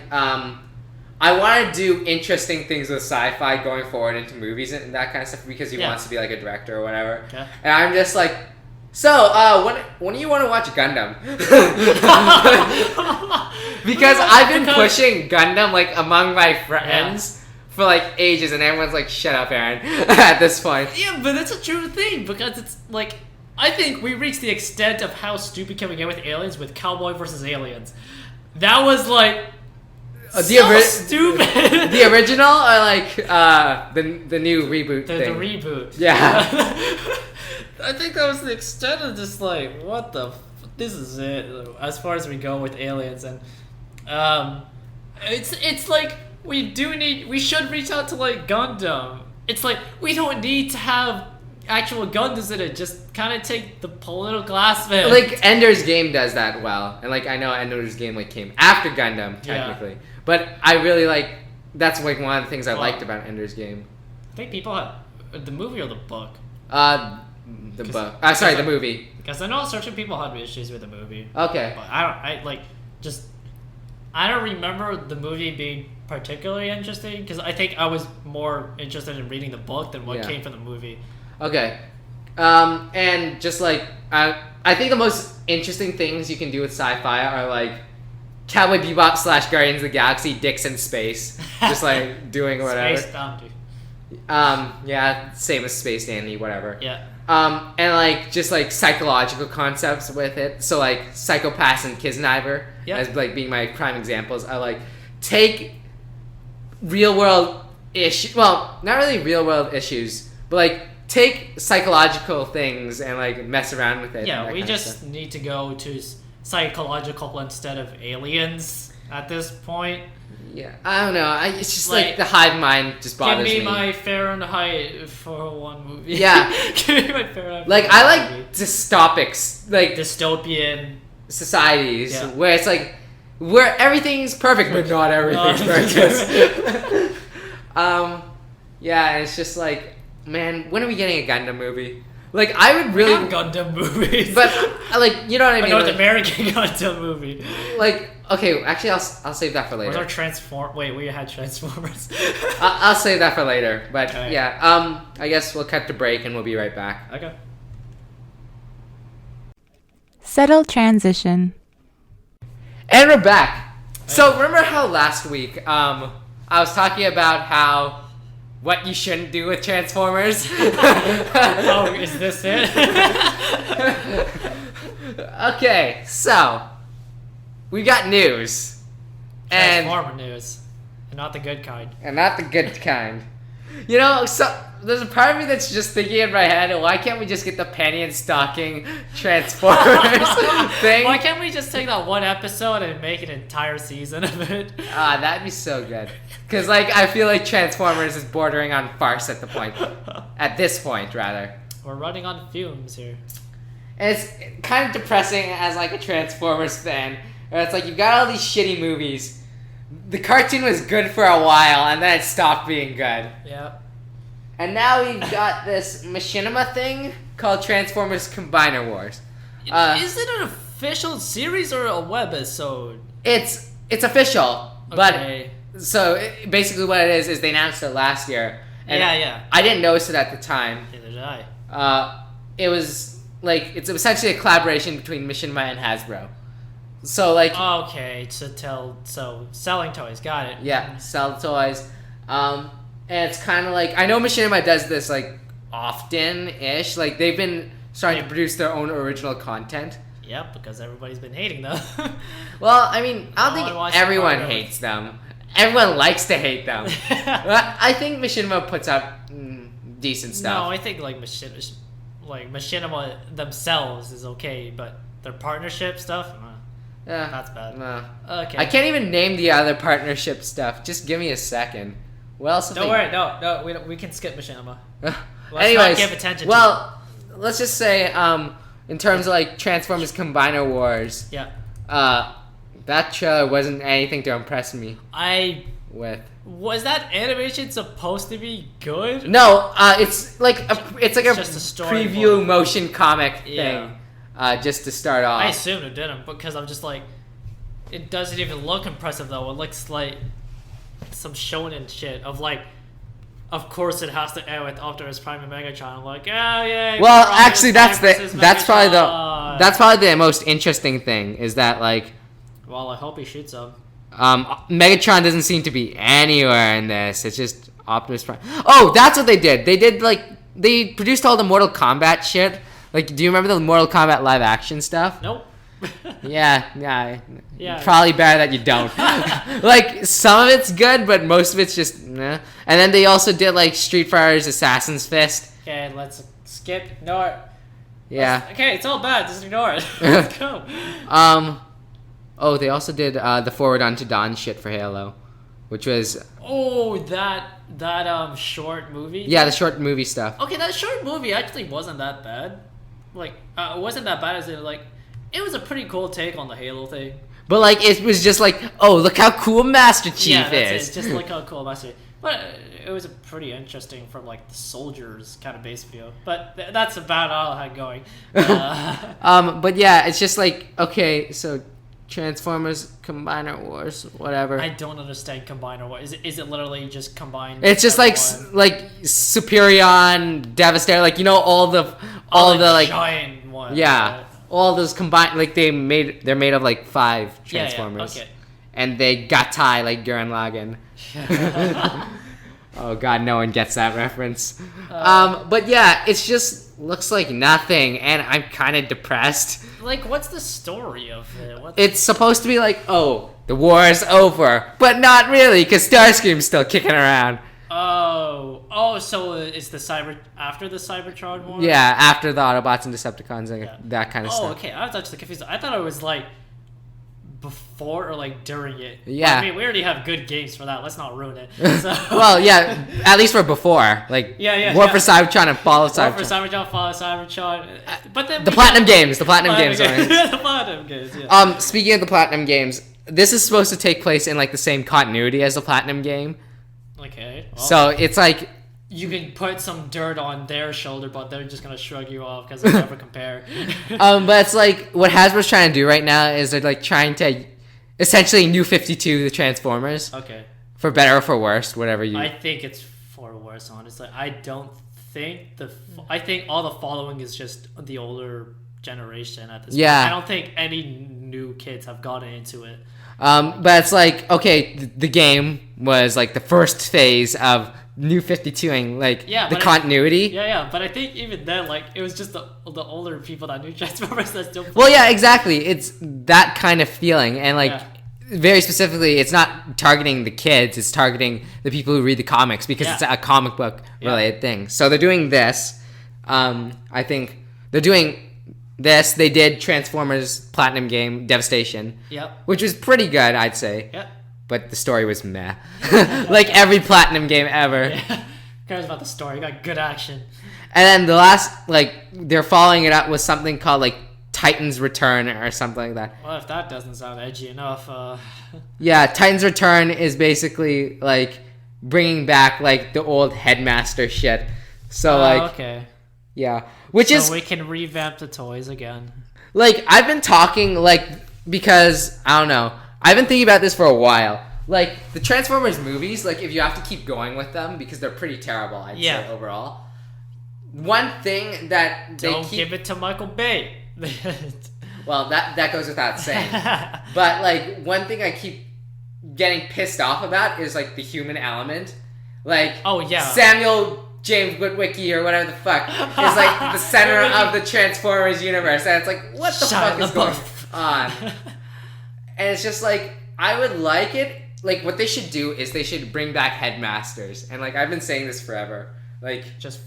Speaker 2: I want to do interesting things with sci-fi going forward into movies and that kind of stuff because he wants to be like a director or whatever. Okay. And I'm just like, so when do you want to watch Gundam? Because I've been pushing Gundam like among my friends for like ages, and everyone's like, "Shut up, Aaron." At this point.
Speaker 3: Yeah, but that's a true thing because it's like, I think we reached the extent of how stupid can we get with aliens with Cowboy versus Aliens. That was like stupid.
Speaker 2: The original or like the new reboot thing?
Speaker 3: The reboot.
Speaker 2: Yeah.
Speaker 3: I think that was the extent of just like, what the this is it as far as we go with aliens, and it's like we should reach out to like Gundam. It's like we don't need to have actual Gundams in it, just kind of take the political aspect.
Speaker 2: Like Ender's Game does that well, and like I know Ender's Game like came after Gundam technically, but I really like that's like one of the things I liked about Ender's Game.
Speaker 3: I think people had the movie or the book.
Speaker 2: The book. Sorry, the movie.
Speaker 3: Because I know certain people had issues with the movie.
Speaker 2: Okay.
Speaker 3: But I don't remember the movie being particularly interesting because I think I was more interested in reading the book than what came from the movie.
Speaker 2: Okay. And just like I think the most interesting things you can do with sci-fi are like Cowboy Bebop / Guardians of the Galaxy, dicks in space, just like doing whatever.
Speaker 3: Space Dandy.
Speaker 2: Yeah, same as Space Dandy, whatever.
Speaker 3: Yeah.
Speaker 2: And like just like psychological concepts with it. So like Psychopaths and Kisniver as like being my prime examples. I like take real world well, not really real world issues, but like take psychological things and like mess around with it.
Speaker 3: Yeah, we just need to go to psychological instead of aliens at this point.
Speaker 2: Yeah, I don't know. It's just like the hive mind just bothers me.
Speaker 3: Give me my Fahrenheit for one movie.
Speaker 2: Yeah.
Speaker 3: Give me my Fahrenheit.
Speaker 2: Like I like dystopics, like
Speaker 3: dystopian
Speaker 2: societies where it's like where everything's perfect, but not everything's perfect. Yeah, it's just like, man, when are we getting a Gundam movie? Like I would really
Speaker 3: have Gundam movies,
Speaker 2: but like you know what I mean.
Speaker 3: North American Gundam movie.
Speaker 2: Like okay, actually I'll save that for later.
Speaker 3: Wait, we had Transformers.
Speaker 2: I'll save that for later. But yeah, I guess we'll cut the break and we'll be right back.
Speaker 3: Okay.
Speaker 1: Settle transition.
Speaker 2: And we're back. So remember how last week I was talking about what you shouldn't do with Transformers?
Speaker 3: Oh, is this it?
Speaker 2: Okay, so we got news.
Speaker 3: Transformer news. And not the good kind.
Speaker 2: And not the good kind. You know, so there's a part of me that's just thinking in my head, why can't we just get the penny and stocking Transformers thing?
Speaker 3: Why can't we just take that one episode and make an entire season of it?
Speaker 2: That'd be so good. Because, like, I feel like Transformers is bordering on farce at this point, rather.
Speaker 3: We're running on fumes here.
Speaker 2: And it's kind of depressing as, like, a Transformers fan. Where it's like, you've got all these shitty movies. The cartoon was good for a while, and then it stopped being good.
Speaker 3: Yep.
Speaker 2: And now we've got this machinima thing called Transformers Combiner Wars.
Speaker 3: Is it an official series or a webisode?
Speaker 2: It's official,
Speaker 3: Okay.
Speaker 2: but so basically what it is they announced it last year. And
Speaker 3: Yeah.
Speaker 2: I didn't notice it at the time.
Speaker 3: Neither did I.
Speaker 2: It was like it's essentially a collaboration between Machinima and Hasbro. So like
Speaker 3: Okay, selling toys, got it.
Speaker 2: yeah, sell toys. And it's kind of like I know Machinima does this like often-ish. Like they've been starting to produce their own original content.
Speaker 3: Yep, because everybody's been hating them.
Speaker 2: Well, I mean, I don't
Speaker 3: wanna watch
Speaker 2: think everyone
Speaker 3: the
Speaker 2: hates them. Everyone likes to hate them. I think Machinima puts out decent stuff.
Speaker 3: No, I think like Machinima themselves is okay, but their partnership stuff, that's bad.
Speaker 2: No.
Speaker 3: Okay.
Speaker 2: I can't even name the other partnership stuff. Just give me a second. What else?
Speaker 3: Don't worry, no, we can skip Machinima.
Speaker 2: Anyways,
Speaker 3: not give attention
Speaker 2: well, let's just say, in terms of like Transformers Combiner Wars,
Speaker 3: yeah.
Speaker 2: that trailer wasn't anything to impress me with.
Speaker 3: Was that animation supposed to be good?
Speaker 2: No, it's like a
Speaker 3: just a story
Speaker 2: preview
Speaker 3: for-
Speaker 2: motion comic
Speaker 3: Yeah.
Speaker 2: thing, just to start off.
Speaker 3: I assumed it didn't, because I'm just like, it doesn't even look impressive though. It looks like some shonen shit of like, of course it has to end with Optimus Prime and Megatron. I'm like, oh yeah.
Speaker 2: Well, actually, that's probably
Speaker 3: Megatron.
Speaker 2: that's probably the most interesting thing is that like.
Speaker 3: Well, I hope he shoots him.
Speaker 2: Megatron doesn't seem to be anywhere in this. It's just Optimus Prime. Oh, that's what they did. They produced all the Mortal Kombat shit. Like, do you remember the Mortal Kombat live action stuff?
Speaker 3: Nope.
Speaker 2: Yeah.
Speaker 3: Yeah.
Speaker 2: Probably better that you don't. Like, some of it's good, but most of it's just nah. And then they also did like Street Fighter's Assassin's Fist.
Speaker 3: Okay, let's skip. Ignore it.
Speaker 2: Yeah.
Speaker 3: Okay, it's all bad. Just ignore it. Let's go.
Speaker 2: Oh, they also did the Forward Unto Dawn shit for Halo, which was
Speaker 3: Oh, that short movie.
Speaker 2: yeah, the short movie stuff.
Speaker 3: Okay, that short movie actually wasn't that bad. Like, it wasn't that bad as it like. It was a pretty cool take on the Halo thing.
Speaker 2: But like it was just like, oh, look how cool Master Chief
Speaker 3: Yeah, that's
Speaker 2: is.
Speaker 3: it. Just like how cool Master. But it was a pretty interesting from like the soldiers kind of base view. But that's about all I had going.
Speaker 2: But yeah, it's just like okay, so Transformers Combiner Wars, whatever.
Speaker 3: I don't understand Combiner. What is it? Is it literally just combined?
Speaker 2: It's just like Superion, Devastator, like you know all the like
Speaker 3: giant ones.
Speaker 2: yeah,
Speaker 3: right?
Speaker 2: all those combined. Like they're made of like 5
Speaker 3: Yeah,
Speaker 2: Transformers.
Speaker 3: okay.
Speaker 2: And they got tie like Gurren Lagann. Oh god, no one gets that reference. But yeah, it's just looks like nothing, and I'm kind of depressed.
Speaker 3: Like, what's the story of it?
Speaker 2: It's supposed to be like, oh, the war is over, but not really, because Starscream's still kicking around.
Speaker 3: Oh, so it's after the Cybertron war?
Speaker 2: Yeah, after the Autobots and Decepticons and that kind of stuff.
Speaker 3: Oh, okay. I was actually confused. I thought it was like before or like during it.
Speaker 2: Yeah.
Speaker 3: Well, I mean, we already have good games for that. Let's not ruin it. So.
Speaker 2: Well, yeah, at least for before. Like, War for Cybertron and Fall of Cybertron.
Speaker 3: War for Cybertron, Fall of Cybertron. But then
Speaker 2: the Platinum Games.
Speaker 3: The Platinum games, yeah.
Speaker 2: Speaking of the Platinum Games, this is supposed to take place in like the same continuity as the Platinum game.
Speaker 3: Okay. Well,
Speaker 2: So it's like
Speaker 3: you can put some dirt on their shoulder, but they're just gonna shrug you off because they never compare.
Speaker 2: but it's like what Hasbro's trying to do right now is they're like trying to essentially New 52 the Transformers.
Speaker 3: Okay.
Speaker 2: For better or for worse, whatever you.
Speaker 3: I think it's for worse, honestly. I think all the following is just the older generation at this point. I don't think any new kids have gotten into it.
Speaker 2: But it's like, okay, the game was like the first phase of New 52ing, like the continuity.
Speaker 3: But I think even then, like, it was just the older people that knew Transformers that still played.
Speaker 2: Well, yeah, exactly. It's that kind of feeling. And like, very specifically, it's not targeting the kids. It's targeting the people who read the comics because it's a comic book related thing. So they're doing this. I think they're doing this. They did Transformers Platinum game Devastation.
Speaker 3: Yep.
Speaker 2: Which was pretty good, I'd say.
Speaker 3: Yep.
Speaker 2: But the story was meh. Like every Platinum game ever.
Speaker 3: Yeah. Who cares about the story? You got good action.
Speaker 2: And then the last, like, they're following it up with something called, like, Titan's Return or something like that.
Speaker 3: Well, if that doesn't sound edgy enough,
Speaker 2: Yeah, Titan's Return is basically, like, bringing back, like, the old Headmaster shit. So,
Speaker 3: okay.
Speaker 2: Yeah. Which is...
Speaker 3: So we can revamp the toys again.
Speaker 2: Like, I've been talking, like, because, I don't know, I've been thinking about this for a while. Like, the Transformers movies, like, if you have to keep going with them, because they're pretty terrible, I'd say, overall. One thing that they
Speaker 3: Don't give it to Michael Bay.
Speaker 2: Well, that goes without saying. But, like, one thing I keep getting pissed off about is, like, the human element. Like, Samuel James Witwicky or whatever the fuck is, like, the center of the Transformers universe. And it's like, what the fuck is going on? And it's just, like, I would like it. Like, what they should do is they should bring back Headmasters. And, like, I've been saying this forever. Like,
Speaker 3: just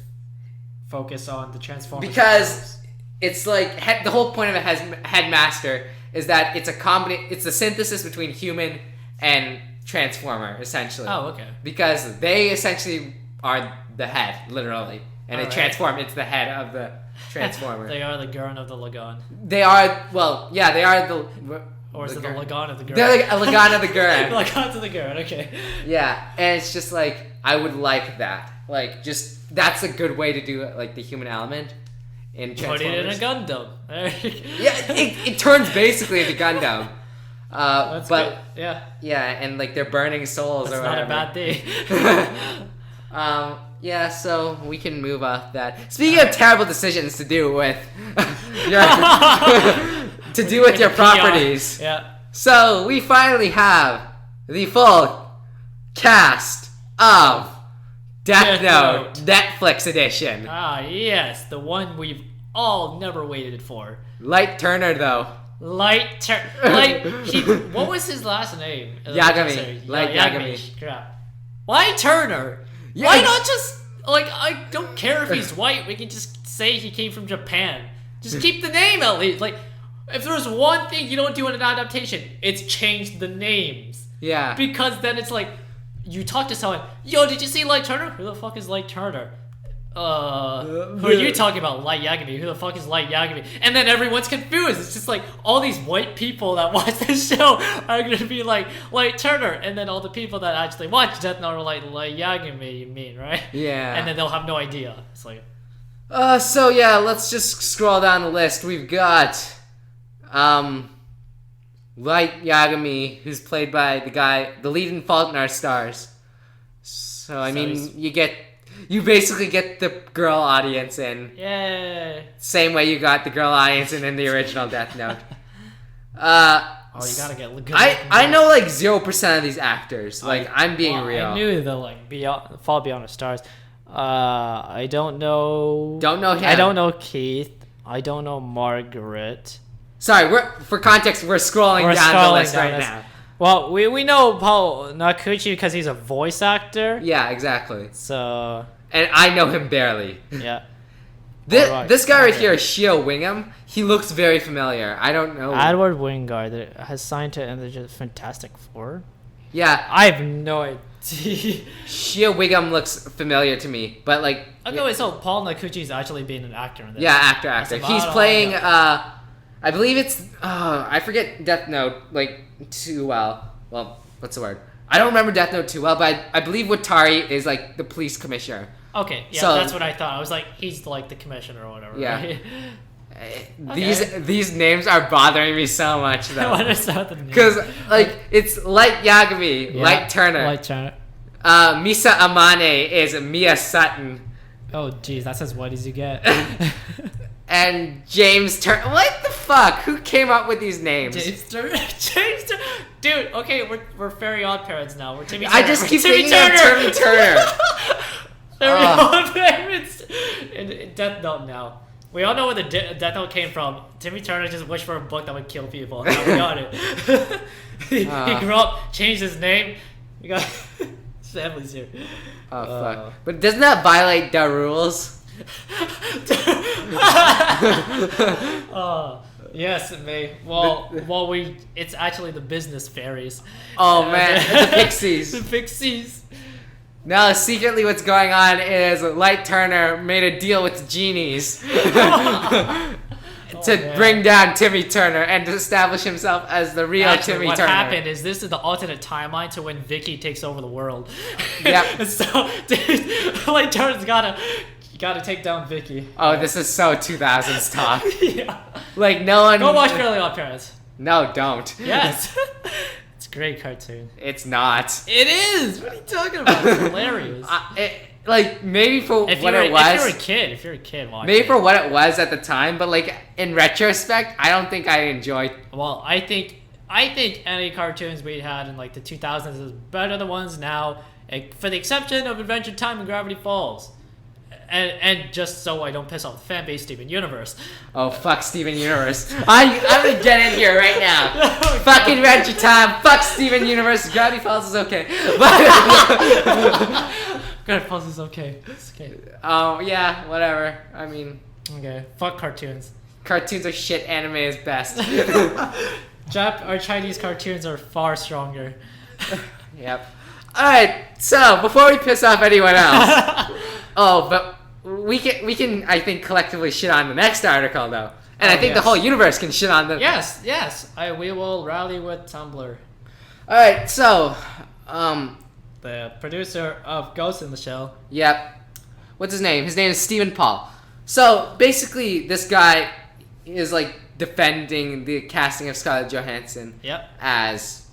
Speaker 3: focus on the Transformers.
Speaker 2: Because it's like the whole point of a Headmaster is that it's it's a synthesis between human and Transformer, essentially.
Speaker 3: Oh, okay.
Speaker 2: Because they essentially are the head, literally, and they transform into the head of the Transformer.
Speaker 3: They are the Gurren of the Lagan.
Speaker 2: They are they are the.
Speaker 3: Or is it the Lagan of the Gurren?
Speaker 2: They're like a Lagan of the Gurren.
Speaker 3: Lagan of the Gurren, okay.
Speaker 2: Yeah, and it's just like I would like that. Like, just that's a good way to do it, like the human element in Transformers.
Speaker 3: Put it in a Gundam.
Speaker 2: Yeah, it turns basically into Gundam.
Speaker 3: That's
Speaker 2: but
Speaker 3: good. Yeah.
Speaker 2: Yeah, and like they're burning souls.
Speaker 3: That's
Speaker 2: or whatever.
Speaker 3: not a bad thing.
Speaker 2: Yeah, so we can move off that. Speaking of terrible decisions to do with your properties.
Speaker 3: Yeah.
Speaker 2: So we finally have the full cast of Death Note Netflix edition.
Speaker 3: Ah, yes, the one we've all never waited for.
Speaker 2: Light Turner, though.
Speaker 3: What was his last name?
Speaker 2: Yagami. Light Yagami.
Speaker 3: Crap. Why Turner?
Speaker 2: Yeah,
Speaker 3: Why not just, like, I don't care if he's white. We can just say he came from Japan. Just keep the name at least. Like, if there's one thing you don't do in an adaptation, it's change the names.
Speaker 2: Yeah.
Speaker 3: Because then it's like, you talk to someone, yo, did you see Light Turner? Who the fuck is Light Turner? Who are you talking about? Light Yagami. Who the fuck is Light Yagami? And then everyone's confused. It's just like, all these white people that watch this show are going to be like, Light Turner. And then all the people that actually watch Death Note are like, Light Yagami, you mean, right?
Speaker 2: Yeah.
Speaker 3: And then they'll have no idea. It's like...
Speaker 2: So yeah, let's just scroll down the list. We've got... Light Yagami, who's played by the lead in Fault in Our Stars. So, I mean, you basically get the girl audience in.
Speaker 3: Yay.
Speaker 2: Same way you got the girl audience in the original Death Note.
Speaker 3: You gotta get good.
Speaker 2: I know like 0% of these actors. Like, I'm being real.
Speaker 3: I knew the Fall Beyond the Stars. I don't know.
Speaker 2: Don't know him.
Speaker 3: I don't know Keith. I don't know Margaret.
Speaker 2: Sorry, for context, we're scrolling down the list right now.
Speaker 3: Well, we know Paul Nakuchi because he's a voice actor.
Speaker 2: Yeah, exactly.
Speaker 3: So...
Speaker 2: And I know him barely.
Speaker 3: Yeah.
Speaker 2: This guy right here, Shio Wingham, he looks very familiar. I don't know.
Speaker 3: Edward Wingard has signed to the Fantastic Four.
Speaker 2: Yeah.
Speaker 3: I have no idea.
Speaker 2: Shio Wingham looks familiar to me, but like...
Speaker 3: Okay, wait, so Paul Nakuchi's actually being an actor in this.
Speaker 2: Yeah, actor. He's playing... I believe it's... I forget Death Note, like, too well. Well, what's the word? I don't remember Death Note too well, but I believe Watari is, like, the police commissioner.
Speaker 3: Okay, yeah,
Speaker 2: so,
Speaker 3: that's what I thought. I was like, he's, like, the commissioner or whatever.
Speaker 2: Yeah.
Speaker 3: Right?
Speaker 2: These names are bothering me so much, though.
Speaker 3: What is that?
Speaker 2: Because, like, it's Light Yagami, Light Turner.
Speaker 3: Light Turner.
Speaker 2: Misa Amane is Mia Sutton.
Speaker 3: Oh, jeez, that's as white as you get.
Speaker 2: And James Turner. What the fuck? Who came up with these names?
Speaker 3: James Turner. Dude, okay, we're Fairy Odd Parents now. We're Timmy Turner.
Speaker 2: I just keep thinking of Timmy Turner.
Speaker 3: Fairy Odd Parents in Death Note now. We all know where the Death Note came from. Timmy Turner just wished for a book that would kill people. Now we got it. he grew up, changed his name. We got his family's here.
Speaker 2: Oh fuck! But doesn't that violate the rules?
Speaker 3: Yes, it may. It's actually the business fairies.
Speaker 2: Oh man, the pixies.
Speaker 3: The pixies.
Speaker 2: No, secretly what's going on is Light Turner made a deal with genies to bring down Timmy Turner and to establish himself as the real Timmy
Speaker 3: what
Speaker 2: Turner.
Speaker 3: What happened is this is the alternate timeline to when Vicky takes over the world.
Speaker 2: Yep.
Speaker 3: So, dude, Light Turner's gotta take down Vicky.
Speaker 2: Oh, this is so 2000s talk.
Speaker 3: Yeah.
Speaker 2: Like no one.
Speaker 3: Go watch Fairly Odd Parents.
Speaker 2: No, don't.
Speaker 3: Yes. It's a great cartoon.
Speaker 2: It's not.
Speaker 3: It is. What are you talking about? It's hilarious.
Speaker 2: Like maybe for what it was.
Speaker 3: If you're a kid, watch
Speaker 2: maybe
Speaker 3: it.
Speaker 2: for what it was at the time, but like in retrospect, I don't think I enjoyed.
Speaker 3: Well, I think any cartoons we had in like the 2000s is better than ones now, for the exception of Adventure Time and Gravity Falls. And just so I don't piss off the fan base, Steven Universe.
Speaker 2: Oh fuck Steven Universe! I'm gonna get in here right now. Fucking Adventure Time. Fuck Steven Universe. Gravity Falls is okay.
Speaker 3: Gravity Falls is okay. It's okay.
Speaker 2: Oh yeah, whatever. I mean,
Speaker 3: okay. Fuck cartoons.
Speaker 2: Cartoons are shit. Anime is best.
Speaker 3: Our Chinese cartoons are far stronger.
Speaker 2: Yep. All right. So before we piss off anyone else, but. We can I think collectively shit on the next article though, and I think the whole universe can shit on them.
Speaker 3: Yes. We will rally with Tumblr.
Speaker 2: All right, so
Speaker 3: the producer of Ghost in the Shell.
Speaker 2: Yep. What's his name? His name is Stephen Paul. So basically, this guy is like defending the casting of Scarlett Johansson.
Speaker 3: Yep.
Speaker 2: As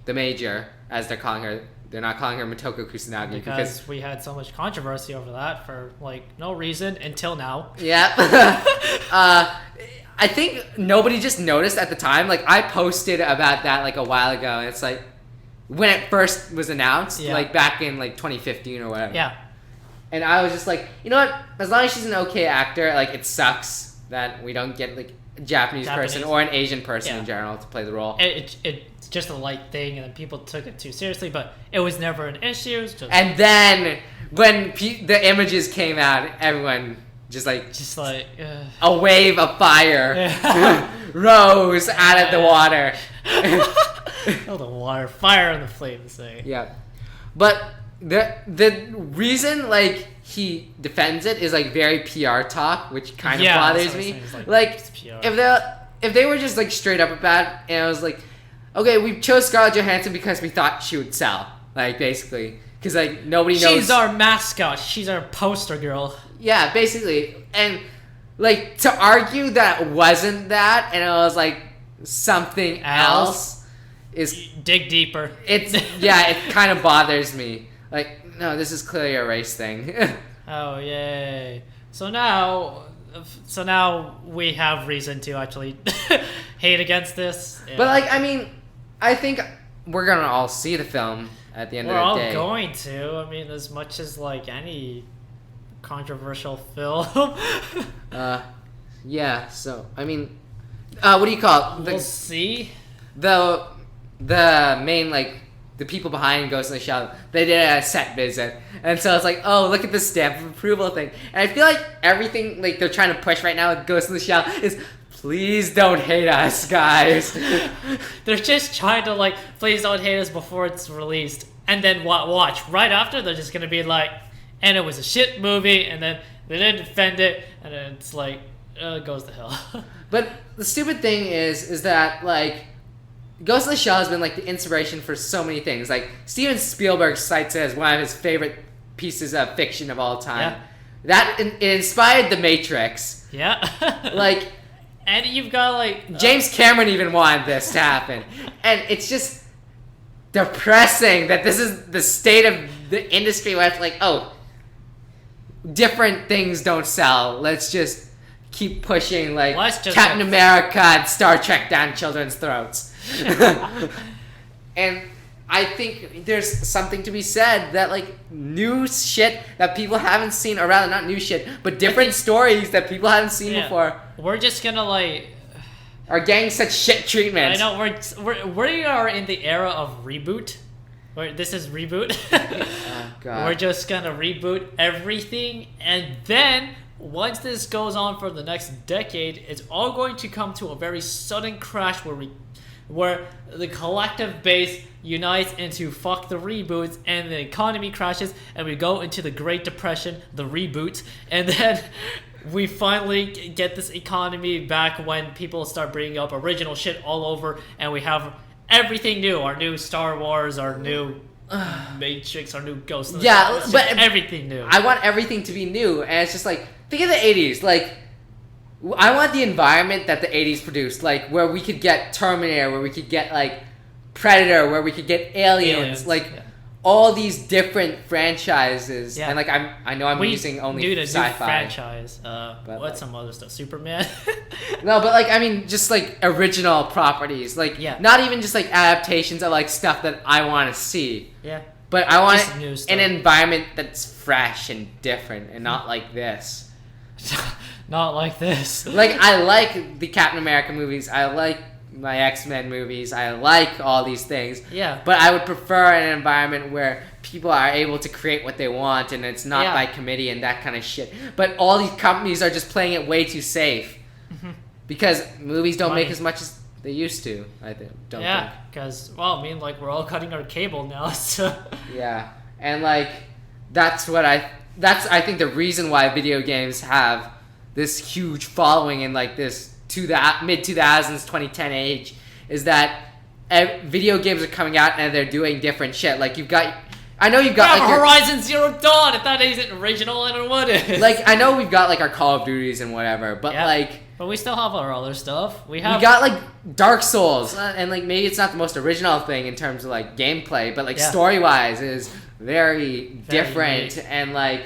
Speaker 2: the Major, as they're calling her. They're not calling her Motoko Kusanagi
Speaker 3: because we had so much controversy over that for like no reason until now.
Speaker 2: Yeah. I think nobody just noticed at the time. Like I posted about that like a while ago, and it's like when it first was announced, like back in like 2015 or whatever.
Speaker 3: Yeah.
Speaker 2: And I was just like, you know what? As long as she's an okay actor, like it sucks that we don't get like a Japanese person or an Asian person in general to play the role.
Speaker 3: It's just a light thing, and then people took it too seriously, but it was never an issue.
Speaker 2: And then when the images came out, everyone just like a wave of fire rose out of the water.
Speaker 3: Oh, the water, fire and the flames.
Speaker 2: Yeah, but the reason like he defends it is like very PR talk, which kind of bothers me. Like if they were just like straight up about it, and I was like, okay, we chose Scarlett Johansson because we thought she would sell, like basically, because like nobody knows.
Speaker 3: She's our mascot. She's our poster girl.
Speaker 2: Yeah, basically, and like to argue that wasn't that, and it was like something else is
Speaker 3: dig deeper.
Speaker 2: It's it kind of bothers me. Like, no, this is clearly a race thing.
Speaker 3: Oh yay! So now we have reason to actually hate against this. Yeah.
Speaker 2: But like, I mean, I think we're gonna all see the film at the end of the day.
Speaker 3: We're all going to. I mean, as much as like any controversial film.
Speaker 2: Yeah. So I mean, what do you call it?
Speaker 3: We'll see.
Speaker 2: The main like. The people behind Ghost in the Shell, they did a set visit. And so it's like, oh, look at the stamp of approval thing. And I feel like everything like they're trying to push right now with Ghost in the Shell is, please don't hate us, guys.
Speaker 3: They're just trying to like, please don't hate us before it's released. And then watch, right after, they're just going to be like, and it was a shit movie, and then they didn't defend it, and then it's like, it goes to hell.
Speaker 2: But the stupid thing is that, like, Ghost in the Shell has been like the inspiration for so many things. Like Steven Spielberg cites it as one of his favorite pieces of fiction of all time.
Speaker 3: Yeah.
Speaker 2: That it inspired The Matrix.
Speaker 3: Yeah.
Speaker 2: Like,
Speaker 3: and you've got like
Speaker 2: James Cameron even wanted this to happen, and it's just depressing that this is the state of the industry where it's like, oh, different things don't sell. Let's just keep pushing like Captain America and Star Trek down children's throats. And I think there's something to be said that like new shit that people haven't seen, or rather not new shit, but different stories that people haven't seen before.
Speaker 3: We're just gonna like
Speaker 2: are getting such shit treatment.
Speaker 3: I know we are in the era of reboot. This is reboot.
Speaker 2: Oh, God.
Speaker 3: We're just gonna reboot everything, and then once this goes on for the next decade, it's all going to come to a very sudden crash where the collective base unites into fuck the reboots, and the economy crashes, and we go into the Great Depression, the reboot, and then we finally get this economy back when people start bringing up original shit all over, and we have everything new, our new Star Wars, our new Matrix, our new Ghost.
Speaker 2: Yeah, but
Speaker 3: everything new.
Speaker 2: I want everything to be new, and it's just like, think of the 80s, like, I want the environment that the 80s produced, like, where we could get Terminator, where we could get, like, Predator, where we could get Aliens, like, all these different franchises, and, like, I know I'm using only sci-fi. New
Speaker 3: franchise, what's
Speaker 2: like,
Speaker 3: some other stuff, Superman?
Speaker 2: No, but, like, I mean, just, like, original properties, like, not even just, like, adaptations of, like, stuff that I want to see.
Speaker 3: Yeah.
Speaker 2: But I want an environment that's fresh and different, and not like this.
Speaker 3: Not like this.
Speaker 2: Like, I like the Captain America movies. I like my X-Men movies. I like all these things.
Speaker 3: Yeah.
Speaker 2: But I would prefer an environment where people are able to create what they want, and it's not by committee and that kind of shit. But all these companies are just playing it way too safe. Because movies don't make as much as they used to, I think.
Speaker 3: Yeah, because, well, I mean, like, we're all cutting our cable now, so...
Speaker 2: Yeah, and, like, that's I think the reason why video games have this huge following in, like, this mid-2000s, 2010 age, is that video games are coming out and they're doing different shit. Like, you've got... I know you've got, like,
Speaker 3: Horizon Zero Dawn, if that isn't original, I don't know what is.
Speaker 2: Like, I know we've got, like, our Call of Duties and whatever, but, like...
Speaker 3: But we still have our other stuff. We
Speaker 2: got, like, Dark Souls, and, like, maybe it's not the most original thing in terms of, like, gameplay, but, like, story-wise is very different, unique. And, like,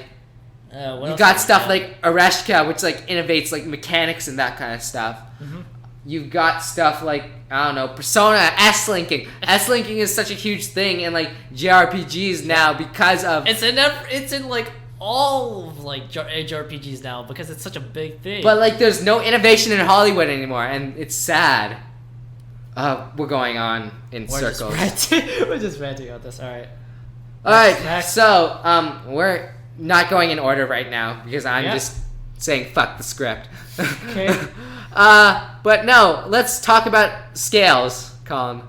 Speaker 2: you got stuff like Ereshka, which, like, innovates, like, mechanics and that kind of stuff. You've got stuff like, I don't know, Persona, S-linking. S-linking is such a huge thing in, like, JRPGs now because of...
Speaker 3: It's in, like, all of, like, JRPGs now because it's such a big thing.
Speaker 2: But, like, there's no innovation in Hollywood anymore, and it's sad. We're going on in circles.
Speaker 3: We're just ranting about this, alright.
Speaker 2: Alright, so, we're not going in order right now because I'm just saying fuck the script.
Speaker 3: Okay.
Speaker 2: But no, let's talk about scales, Colin.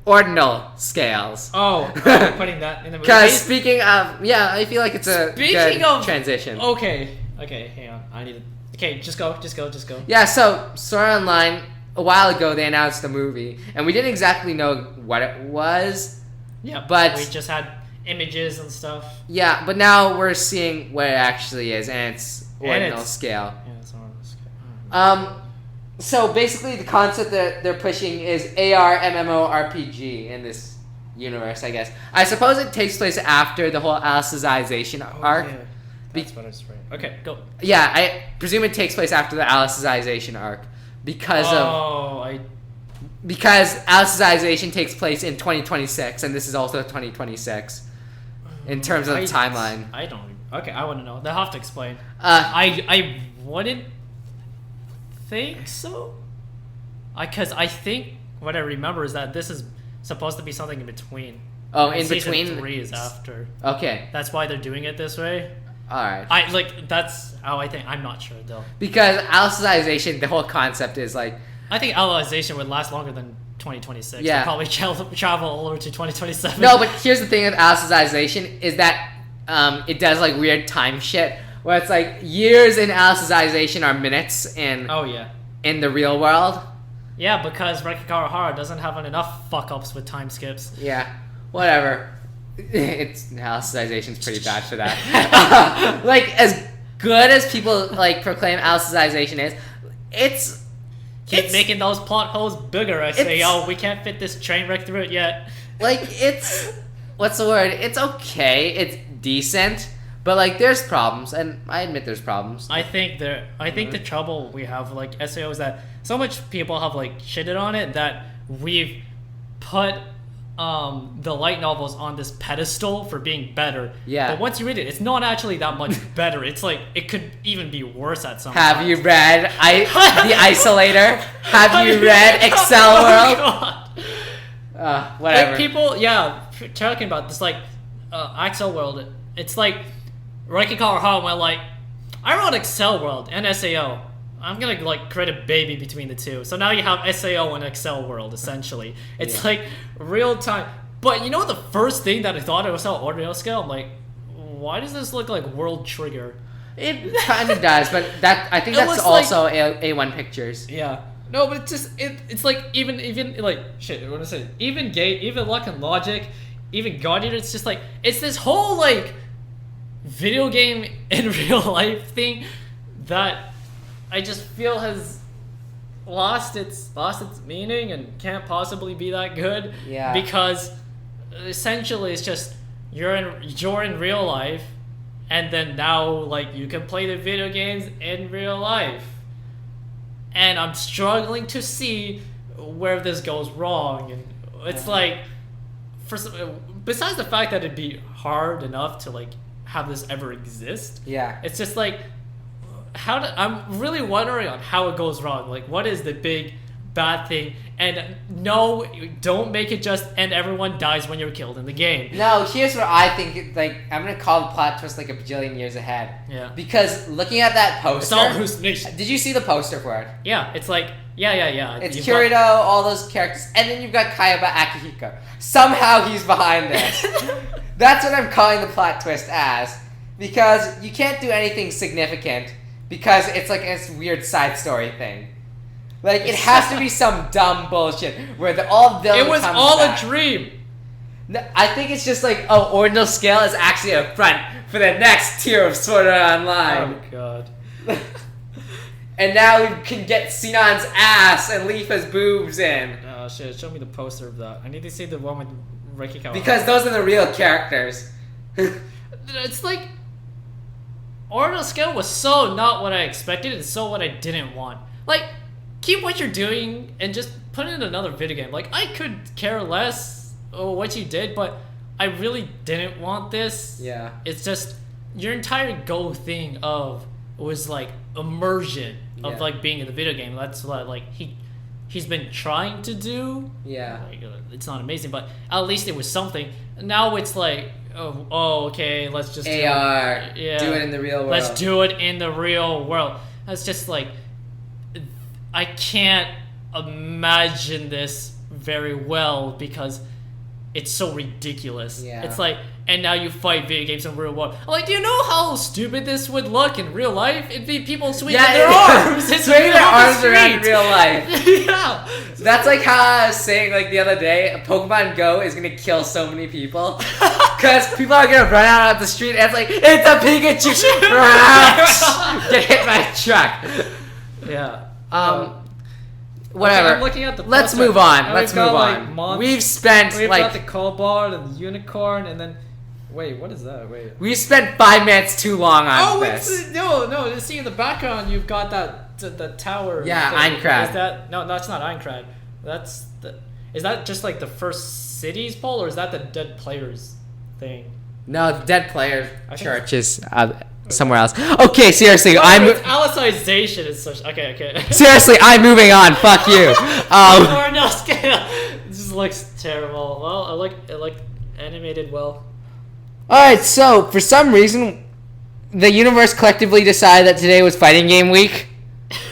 Speaker 2: Ordinal scales.
Speaker 3: Oh, putting that in the movie.
Speaker 2: Because speaking of, I feel like it's a good transition.
Speaker 3: Okay, hang on. I need to... Okay, just go.
Speaker 2: Yeah, so Sword Art Online, a while ago, they announced a movie, and we didn't exactly know what it was.
Speaker 3: Yeah,
Speaker 2: but
Speaker 3: we just had images and stuff.
Speaker 2: Yeah, but now we're seeing what it actually is, and it's ordinal scale.
Speaker 3: Yeah, it's ordinal scale.
Speaker 2: So basically the concept that they're pushing is AR MMORPG in this universe, I guess. I suppose it takes place after the whole Alicization arc. Yeah.
Speaker 3: That's what it's right. Okay, go.
Speaker 2: Yeah, I presume it takes place after the Alicization arc because because Alicization takes place in 2026, and this is also 2026 in terms of the timeline.
Speaker 3: I don't. Okay, I want to know. They'll have to explain. I wouldn't think so. Because I think what I remember is that this is supposed to be something in between.
Speaker 2: Oh,
Speaker 3: and
Speaker 2: in between?
Speaker 3: Season 3 is after.
Speaker 2: Okay.
Speaker 3: That's why they're doing it this way.
Speaker 2: Alright.
Speaker 3: That's how I think. I'm not sure, though.
Speaker 2: Because Alicization, the whole concept is, like...
Speaker 3: I think Alicization would last longer than 2026. Yeah. They'll probably travel all over to 2027.
Speaker 2: No, but here's the thing with Alicization is that it does, like, weird time shit. Where it's like years in Alicization are minutes in in the real world.
Speaker 3: Yeah, because Harada doesn't have enough fuck-ups with time skips.
Speaker 2: Yeah, whatever. Alicization's pretty bad for that. Like, as good as people, like, proclaim Alicization is, it's...
Speaker 3: Keep making those plot holes bigger. I say, we can't fit this train wreck through it yet.
Speaker 2: Like, it's... What's the word? It's okay. It's decent. But, like, there's problems, and I admit there's problems.
Speaker 3: I think the trouble we have, like, SAO is that so much people have, like, shitted on it that we've put the light novels on this pedestal for being better.
Speaker 2: Yeah.
Speaker 3: But once you read it, it's not actually that much better. It's like it could even be worse at some
Speaker 2: Have
Speaker 3: times.
Speaker 2: you read The Isolator? Have you read Excel World? Whatever.
Speaker 3: Like people, talking about this like Excel World. It's like Reiki Harada went like, I wrote Excel World and SAO. I'm gonna like create a baby between the two. So now you have SAO and Excel World essentially. It's like real time. But you know the first thing that I thought it was on ordinal scale? I'm like, why does this look like World Trigger?
Speaker 2: It kind of does, but I think
Speaker 3: It
Speaker 2: that's
Speaker 3: looks
Speaker 2: also A1 Pictures.
Speaker 3: Yeah. No, but it's just it's like even like shit. What am I saying? Even Gate, even Luck and Logic, even Guardian. It's just like it's this whole like video game in real life thing that I just feel has lost its meaning and can't possibly be that good.
Speaker 2: Yeah.
Speaker 3: Because essentially it's just you're in real life, and then now like you can play the video games in real life. And I'm struggling to see where this goes wrong, and it's like besides the fact that it'd be hard enough to like have this ever exist.
Speaker 2: Yeah.
Speaker 3: It's just like I'm really wondering on how it goes wrong. Like, what is the big bad thing? And no, don't make it just and everyone dies when you're killed in the game.
Speaker 2: No, here's what I think. Like, I'm gonna call the plot twist like a bajillion years ahead.
Speaker 3: Yeah.
Speaker 2: Because looking at that poster,
Speaker 3: It's all hallucination.
Speaker 2: did you see the poster for it?
Speaker 3: Yeah, it's like yeah.
Speaker 2: It's
Speaker 3: You've
Speaker 2: Kirito, all those characters, and then you've got Kayaba Akihiko. Somehow he's behind this. That's what I'm calling the plot twist as, because you can't do anything significant because it's like this weird side story thing. Like, it has to be some dumb bullshit where all villain
Speaker 3: It was
Speaker 2: comes
Speaker 3: all
Speaker 2: back.
Speaker 3: a dream.
Speaker 2: No, I think it's just like, oh, ordinal scale is actually a front for the next tier of Sword Art Online.
Speaker 3: Oh god.
Speaker 2: And now we can get Sinan's ass and Leafa's boobs in.
Speaker 3: Oh shit! Show me the poster of that. I need to see the one with Reiki Kawa.
Speaker 2: Because those are the real characters.
Speaker 3: It's like ordinal scale was so not what I expected and so what I didn't want. Like, keep what you're doing and just put it in another video game. Like, I could care less what you did, but I really didn't want this.
Speaker 2: Yeah.
Speaker 3: It's just your entire Go thing was like immersion of
Speaker 2: Yeah.
Speaker 3: like being in the video game. That's what like he's been trying to do.
Speaker 2: Yeah.
Speaker 3: Like, it's not amazing, but at least it was something. Now it's like, oh okay, let's just
Speaker 2: AR.
Speaker 3: do it.
Speaker 2: Do it in the real world.
Speaker 3: Let's do it in the real world. That's just like, I can't imagine this very well because it's so ridiculous.
Speaker 2: Yeah.
Speaker 3: It's like, and now you fight video games in real world. I'm like, do you know how stupid this would look in real life? It'd be people swinging their arms. It's
Speaker 2: swinging their
Speaker 3: on the
Speaker 2: arms around in
Speaker 3: street.
Speaker 2: real life.
Speaker 3: Yeah.
Speaker 2: That's like how I was saying like the other day, Pokemon Go is gonna kill so many people. Because people are gonna run out of the street and it's like, it's a Pikachu! Get hit by a truck.
Speaker 3: Yeah.
Speaker 2: Whatever.
Speaker 3: Okay, I'm looking at the
Speaker 2: Let's
Speaker 3: poster.
Speaker 2: move on.
Speaker 3: And
Speaker 2: Let's
Speaker 3: we've got,
Speaker 2: move
Speaker 3: like,
Speaker 2: on. We've spent
Speaker 3: We've
Speaker 2: like
Speaker 3: got the Cobalt and the Unicorn, and then wait, what is that? Wait.
Speaker 2: we spent 5 minutes too long on this.
Speaker 3: It's no. See in the background, you've got the tower.
Speaker 2: Yeah,
Speaker 3: thing.
Speaker 2: Aincrad.
Speaker 3: Is that no? That's not Aincrad. Is that just like the first cities poll, or is that the dead players thing?
Speaker 2: No, the dead player
Speaker 3: I think
Speaker 2: church is somewhere else. Okay, seriously,
Speaker 3: No,
Speaker 2: I'm
Speaker 3: it's Alicization is such. Okay.
Speaker 2: seriously, I'm moving on. Fuck you.
Speaker 3: Or no scale. It just looks terrible. Well, it like animated well.
Speaker 2: Alright, so for some reason, the universe collectively decided that today was fighting game week.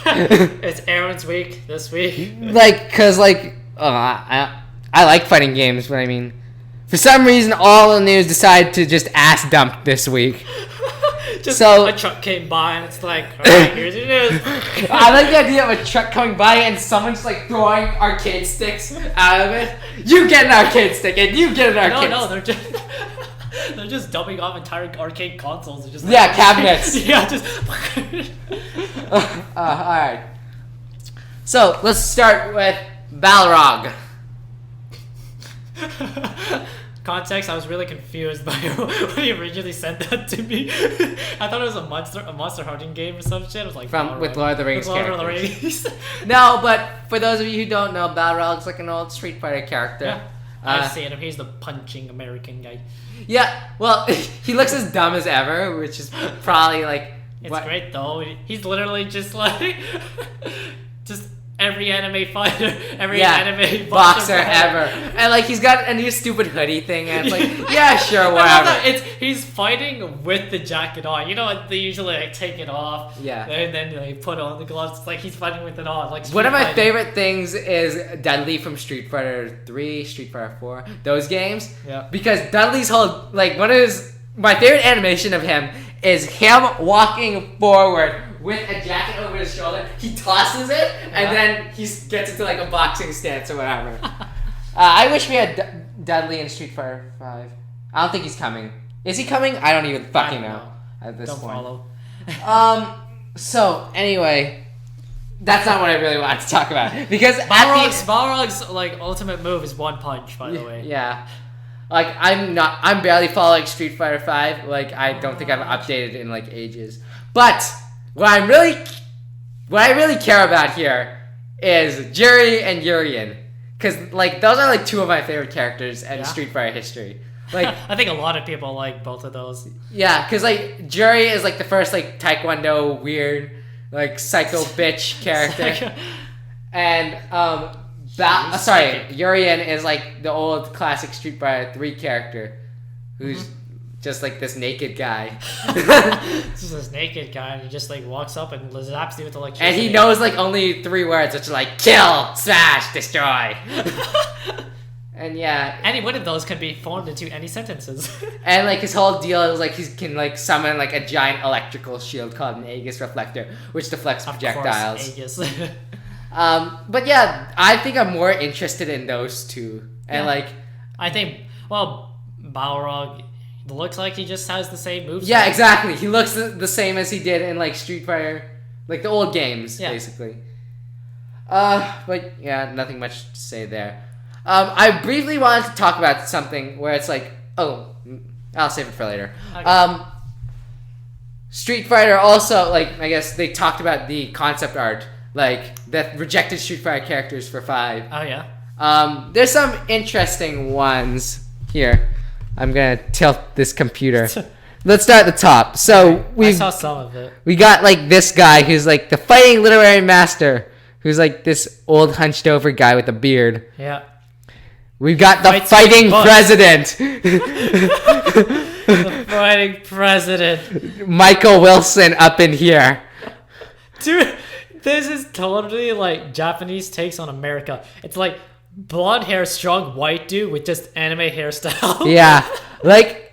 Speaker 3: It's Aaron's week this week.
Speaker 2: Like, cause like, I like fighting games, but I mean, for some reason, all the news decided to just ass dump this week.
Speaker 3: Just
Speaker 2: So-
Speaker 3: a truck came by and it's like, alright, here's your news.
Speaker 2: I like the idea of a truck coming by and someone's like throwing arcade sticks out of it. You get an arcade stick and you get an arcade stick.
Speaker 3: They're just dumping off entire arcade consoles. They're just
Speaker 2: Yeah, cabinets.
Speaker 3: Yeah, just.
Speaker 2: Alright. So, let's start with Balrog.
Speaker 3: Context: I was really confused by when he originally sent that to me. I thought it was a monster hunting game or some shit. I was like,
Speaker 2: With Lord of the Rings
Speaker 3: With Lord of the
Speaker 2: characters.
Speaker 3: Rings.
Speaker 2: No, but for those of you who don't know, Balrog's like an old Street Fighter character.
Speaker 3: Yeah. I've seen him. He's the punching American guy.
Speaker 2: Yeah, well, he looks as dumb as ever, which is probably like...
Speaker 3: It's great though. He's literally just like... just every anime fighter, every anime
Speaker 2: boxer ever. And like he's got a new stupid hoodie thing and it's like, yeah, sure, whatever.
Speaker 3: He's fighting with the jacket on. You know, they usually like take it off.
Speaker 2: Yeah.
Speaker 3: And then they put on the gloves. It's like he's fighting with it on. Like
Speaker 2: one of my favorite things is Dudley from Street Fighter 3, Street Fighter 4, those games.
Speaker 3: Yeah.
Speaker 2: Because Dudley's whole, like my favorite animation of him is him walking forward with a jacket over his shoulder. He tosses it, and then he gets into like a boxing stance or whatever. I wish we had Dudley in Street Fighter 5. I don't think he's coming. Is he coming? I don't even fucking know at this point. Follow. So anyway, that's not what I really wanted to talk about because
Speaker 3: Balrog's like ultimate move is one punch. By the way.
Speaker 2: Yeah. Like I'm barely following Street Fighter 5. Like I don't think I've updated in like ages. But what I really care about here is Juri and Urien, because like those are like two of my favorite characters in Street Fighter history. Like
Speaker 3: I think a lot of people like both of those.
Speaker 2: Yeah, because like Juri is like the first like Taekwondo weird like psycho bitch character, and Urien is like the old classic Street Fighter 3 character, who's just like this naked guy.
Speaker 3: Just this naked guy, and he just like walks up and zaps you with electricity.
Speaker 2: And he knows like only 3 words, which are like kill, smash, destroy. And yeah,
Speaker 3: any one of those can be formed into any sentences.
Speaker 2: And like his whole deal is like he can like summon like a giant electrical shield called an Aegis reflector, which deflects projectiles.
Speaker 3: Of course, Aegis.
Speaker 2: But yeah, I think I'm more interested in those two. And like
Speaker 3: I think Balrog looks like he just has the same moves.
Speaker 2: Yeah, exactly. He looks the same as he did in like Street Fighter, like the old games, basically. But yeah, nothing much to say there. I briefly wanted to talk about something where it's like, I'll save it for later. Okay. Street Fighter also, like, I guess they talked about the concept art, like that rejected Street Fighter characters for 5.
Speaker 3: Oh yeah.
Speaker 2: There's some interesting ones here. I'm gonna tilt this computer. Let's start at the top. So I
Speaker 3: saw some of it. We
Speaker 2: got like this guy who's like the fighting literary master, who's like this old hunched over guy with a beard.
Speaker 3: Yeah.
Speaker 2: We've got the fighting president.
Speaker 3: The fighting president.
Speaker 2: Michael Wilson up in here.
Speaker 3: Dude, this is totally like Japanese takes on America. It's like blonde hair, strong white dude with just anime hairstyle.
Speaker 2: Yeah. Like,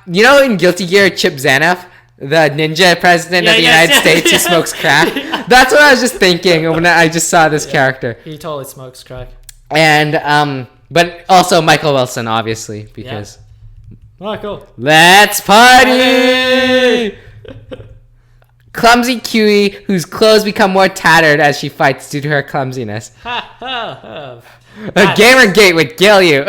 Speaker 2: you know in Guilty Gear, Chip Zanoff, the ninja president of the United States who smokes crack? Yeah. That's what I was just thinking when I just saw this character.
Speaker 3: He totally smokes crack.
Speaker 2: And, but also Michael Wilson, obviously, because...
Speaker 3: Yeah. Oh, cool.
Speaker 2: Let's party! Clumsy Kiwi, whose clothes become more tattered as she fights due to her clumsiness. A Gamergate would kill you.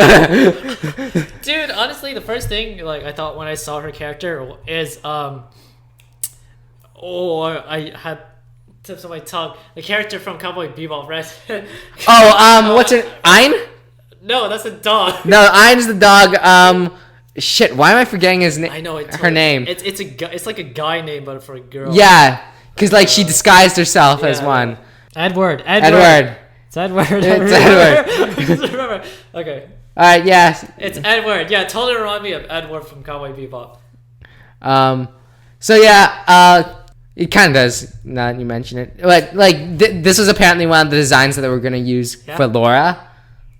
Speaker 3: Dude, honestly, the first thing like I thought when I saw her character is I had tips on my tongue. The character from Cowboy Bebop, right?
Speaker 2: What's it? Ein?
Speaker 3: No, that's a dog.
Speaker 2: No, Ein's the dog. Shit, why am I forgetting his name?
Speaker 3: I know it.
Speaker 2: Her name.
Speaker 3: It's like a guy name, but for a girl.
Speaker 2: Yeah, because like she disguised herself as one.
Speaker 3: Edward. It's Edward.
Speaker 2: It's Edward.
Speaker 3: Okay.
Speaker 2: All right. Yeah.
Speaker 3: It's Edward. Yeah, totally remind me of Edward from Cowboy Bebop.
Speaker 2: So yeah. It kind of does. Now that you mention it, but like this was apparently one of the designs that they were gonna use for Laura,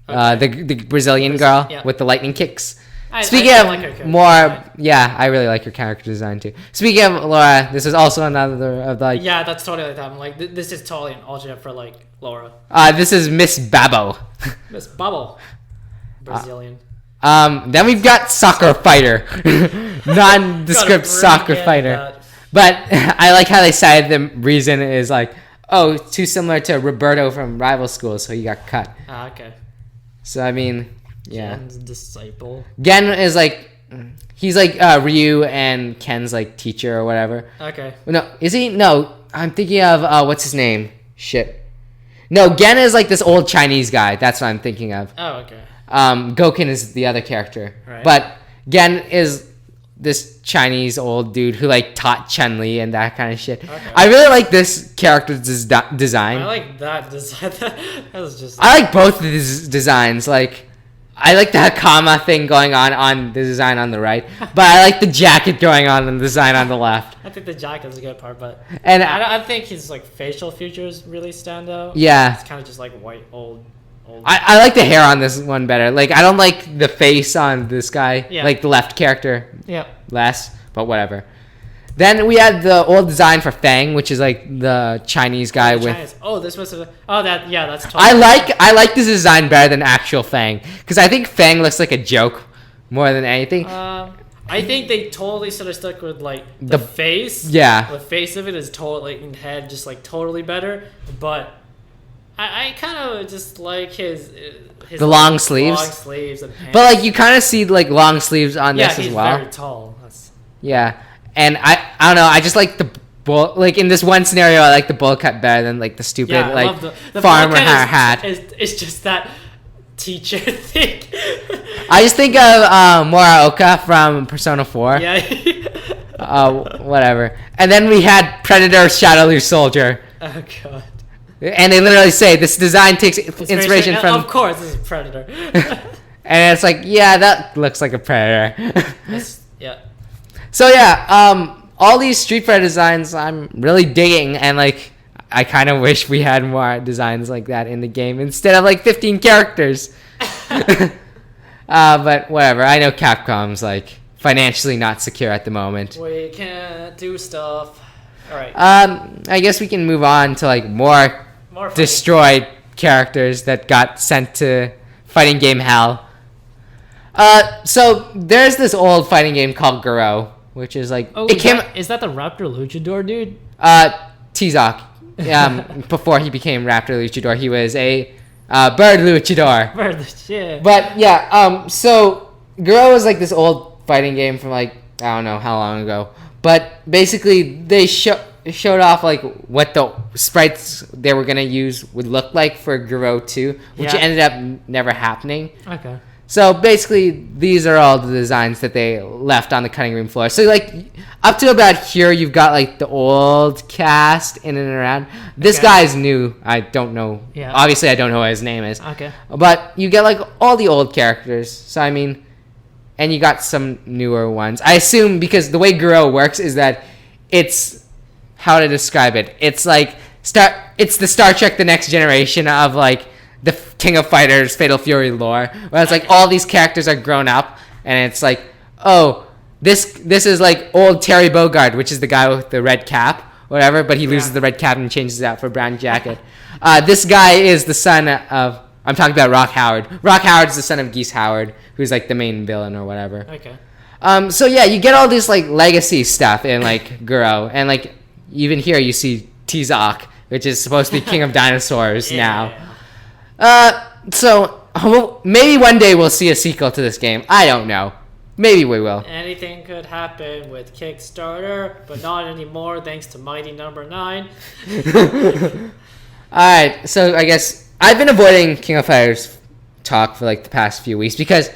Speaker 2: the Brazilian girl with the lightning kicks. Speaking of like more, I really like her character design too. Speaking of Laura, this is also another of like.
Speaker 3: Yeah, that's totally like that. I'm like, this is totally an alternate for like Laura.
Speaker 2: This is Miss Babbo.
Speaker 3: Miss Babbo, Brazilian.
Speaker 2: Then we've got soccer fighter, nondescript soccer fighter.
Speaker 3: That.
Speaker 2: But I like how they cited the reason is like, too similar to Roberto from Rival Schools, so he got cut.
Speaker 3: Okay.
Speaker 2: So I mean. Yeah.
Speaker 3: Gen's disciple.
Speaker 2: Gen is like, he's like Ryu and Ken's like teacher or whatever.
Speaker 3: Okay.
Speaker 2: No, is he? No, I'm thinking of what's his name? Shit. No, Gen is like this old Chinese guy. That's what I'm thinking of.
Speaker 3: Oh, okay.
Speaker 2: Gouken is the other character.
Speaker 3: Right.
Speaker 2: But Gen is this Chinese old dude who like taught Chun-Li and that kind of shit. Okay. I really like this character's design.
Speaker 3: I like that design. That was just.
Speaker 2: I like both of these designs. Like, I like the Hakama thing going on the design on the right, but I like the jacket going on the design on the left.
Speaker 3: I think the jacket is a good part, but
Speaker 2: and
Speaker 3: I think his like facial features really stand out.
Speaker 2: Yeah,
Speaker 3: it's kind of just like white old.
Speaker 2: I like the hair on this one better. Like, I don't like the face on this guy. Yeah. Like the left character.
Speaker 3: Yeah.
Speaker 2: Less, but whatever. Then we had the old design for Fang, which is like the Chinese guy with.
Speaker 3: Chinese. Oh, this was. That's. Totally
Speaker 2: I like this design better than actual Fang because I think Fang looks like a joke more than anything.
Speaker 3: I think they totally sort of stuck with like the face.
Speaker 2: Yeah.
Speaker 3: The face of it is totally in head, just like totally better, but. I kind of just like his
Speaker 2: the long sleeves.
Speaker 3: Long sleeves and pants.
Speaker 2: But like you kind of see like long sleeves on this as well.
Speaker 3: Yeah, he's very tall.
Speaker 2: Yeah, and I don't know. I just like the bull. Like in this one scenario, I like the bowl cut better than like the stupid like the farmer hat.
Speaker 3: It's just that teacher thing.
Speaker 2: I just think of Moraoka from Persona 4.
Speaker 3: Yeah.
Speaker 2: Whatever. And then we had Predator Shadowloo Soldier.
Speaker 3: Oh god.
Speaker 2: And they literally say this design takes inspiration from.
Speaker 3: Of course, this is Predator.
Speaker 2: And it's like, yeah, that looks like a Predator.
Speaker 3: Yeah.
Speaker 2: So yeah, all these Street Fighter designs I'm really digging, and like I kind of wish we had more designs like that in the game instead of like 15 characters. But whatever. I know Capcom's like financially not secure at the moment.
Speaker 3: We can't do stuff. All right.
Speaker 2: I guess we can move on to like more destroyed characters that got sent to fighting game hell. So there's this old fighting game called Garou, which is like
Speaker 3: is that the Raptor Luchador dude?
Speaker 2: Tizok. Before he became Raptor Luchador, he was a bird luchador.
Speaker 3: Yeah.
Speaker 2: But yeah, so Garou is like this old fighting game from like I don't know how long ago. But basically, they showed off like what the sprites they were gonna use would look like for Garou 2, which ended up never happening.
Speaker 3: Okay.
Speaker 2: So basically, these are all the designs that they left on the cutting room floor. So like up to about here, you've got like the old cast in and around. This guy's new. I don't know.
Speaker 3: Yeah.
Speaker 2: Obviously, I don't know what his name is.
Speaker 3: Okay.
Speaker 2: But you get like all the old characters. So I mean. And you got some newer ones. I assume because the way Garou works is that it's how to describe it. It's like it's the Star Trek: The Next Generation of like the King of Fighters Fatal Fury lore, where it's like all these characters are grown up, and it's like, oh, this is like old Terry Bogard, which is the guy with the red cap, whatever. But he loses the red cap and changes it out for a brown jacket. This guy is the son of. I'm talking about Rock Howard. Rock Howard's the son of Geese Howard, who's like the main villain or whatever.
Speaker 3: Okay.
Speaker 2: So yeah, you get all this like legacy stuff in like Garou, and like even here you see Tizok, which is supposed to be King of Dinosaurs now. So maybe one day we'll see a sequel to this game. I don't know. Maybe we will.
Speaker 3: Anything could happen with Kickstarter, but not anymore thanks to Mighty Number 9.
Speaker 2: Alright, so I guess I've been avoiding King of Fighters talk for like the past few weeks because,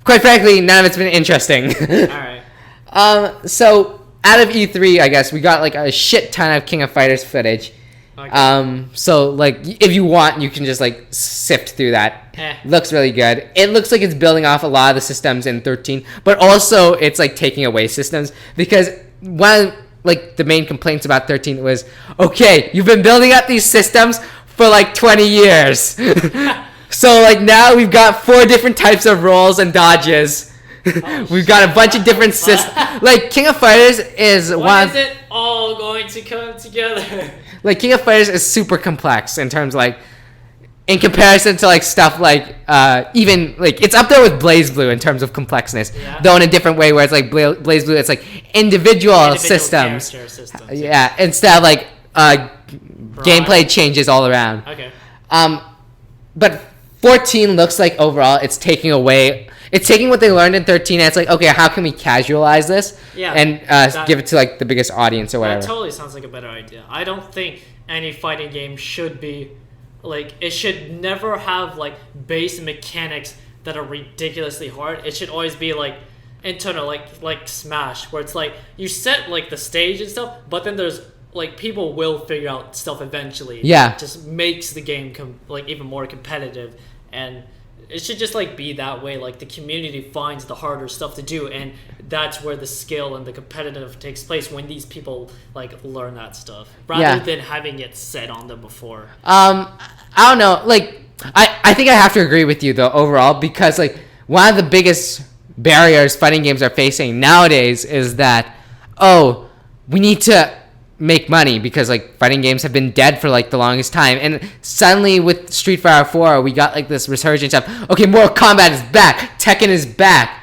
Speaker 2: quite frankly, none of it's been interesting.
Speaker 3: Alright.
Speaker 2: So out of E3, I guess we got like a shit ton of King of Fighters footage. Okay. So like if you want, you can just like sift through that. Looks really good. It looks like it's building off a lot of the systems in 13, but also it's like taking away systems because one like the main complaints about 13 was, okay, you've been building up these systems for like 20 years. So like now we've got 4 different types of rolls and dodges. We've got a bunch of different systems. Like King of Fighters is
Speaker 3: when is it all going to come together?
Speaker 2: Like King of Fighters is super complex in terms like in comparison to like stuff like even like it's up there with Blaze Blue in terms of complexness, though in a different way where it's like Blaze Blue it's like individual systems. Yeah, instead of like gameplay changes all around.
Speaker 3: Okay.
Speaker 2: But 14 looks like overall it's taking what they learned in 13 and it's like, okay, how can we casualize this and give it to like the biggest audience or whatever.
Speaker 3: That totally sounds like a better idea. I don't think any fighting game should be like, it should never have like base mechanics that are ridiculously hard. It should always be like internal, like Smash, where it's like you set like the stage and stuff, but then there's like people will figure out stuff eventually.
Speaker 4: Yeah.
Speaker 3: It just makes the game like even more competitive, and it should just like be that way. Like the community finds the harder stuff to do, and that's where the skill and the competitive takes place when these people like learn that stuff rather than having it set on them before.
Speaker 4: I don't know. Like I think I have to agree with you though overall, because like one of the biggest barriers fighting games are facing nowadays is that we need to make money, because like fighting games have been dead for like the longest time, and suddenly with Street Fighter 4 we got like this resurgence of Mortal Kombat is back, Tekken is back,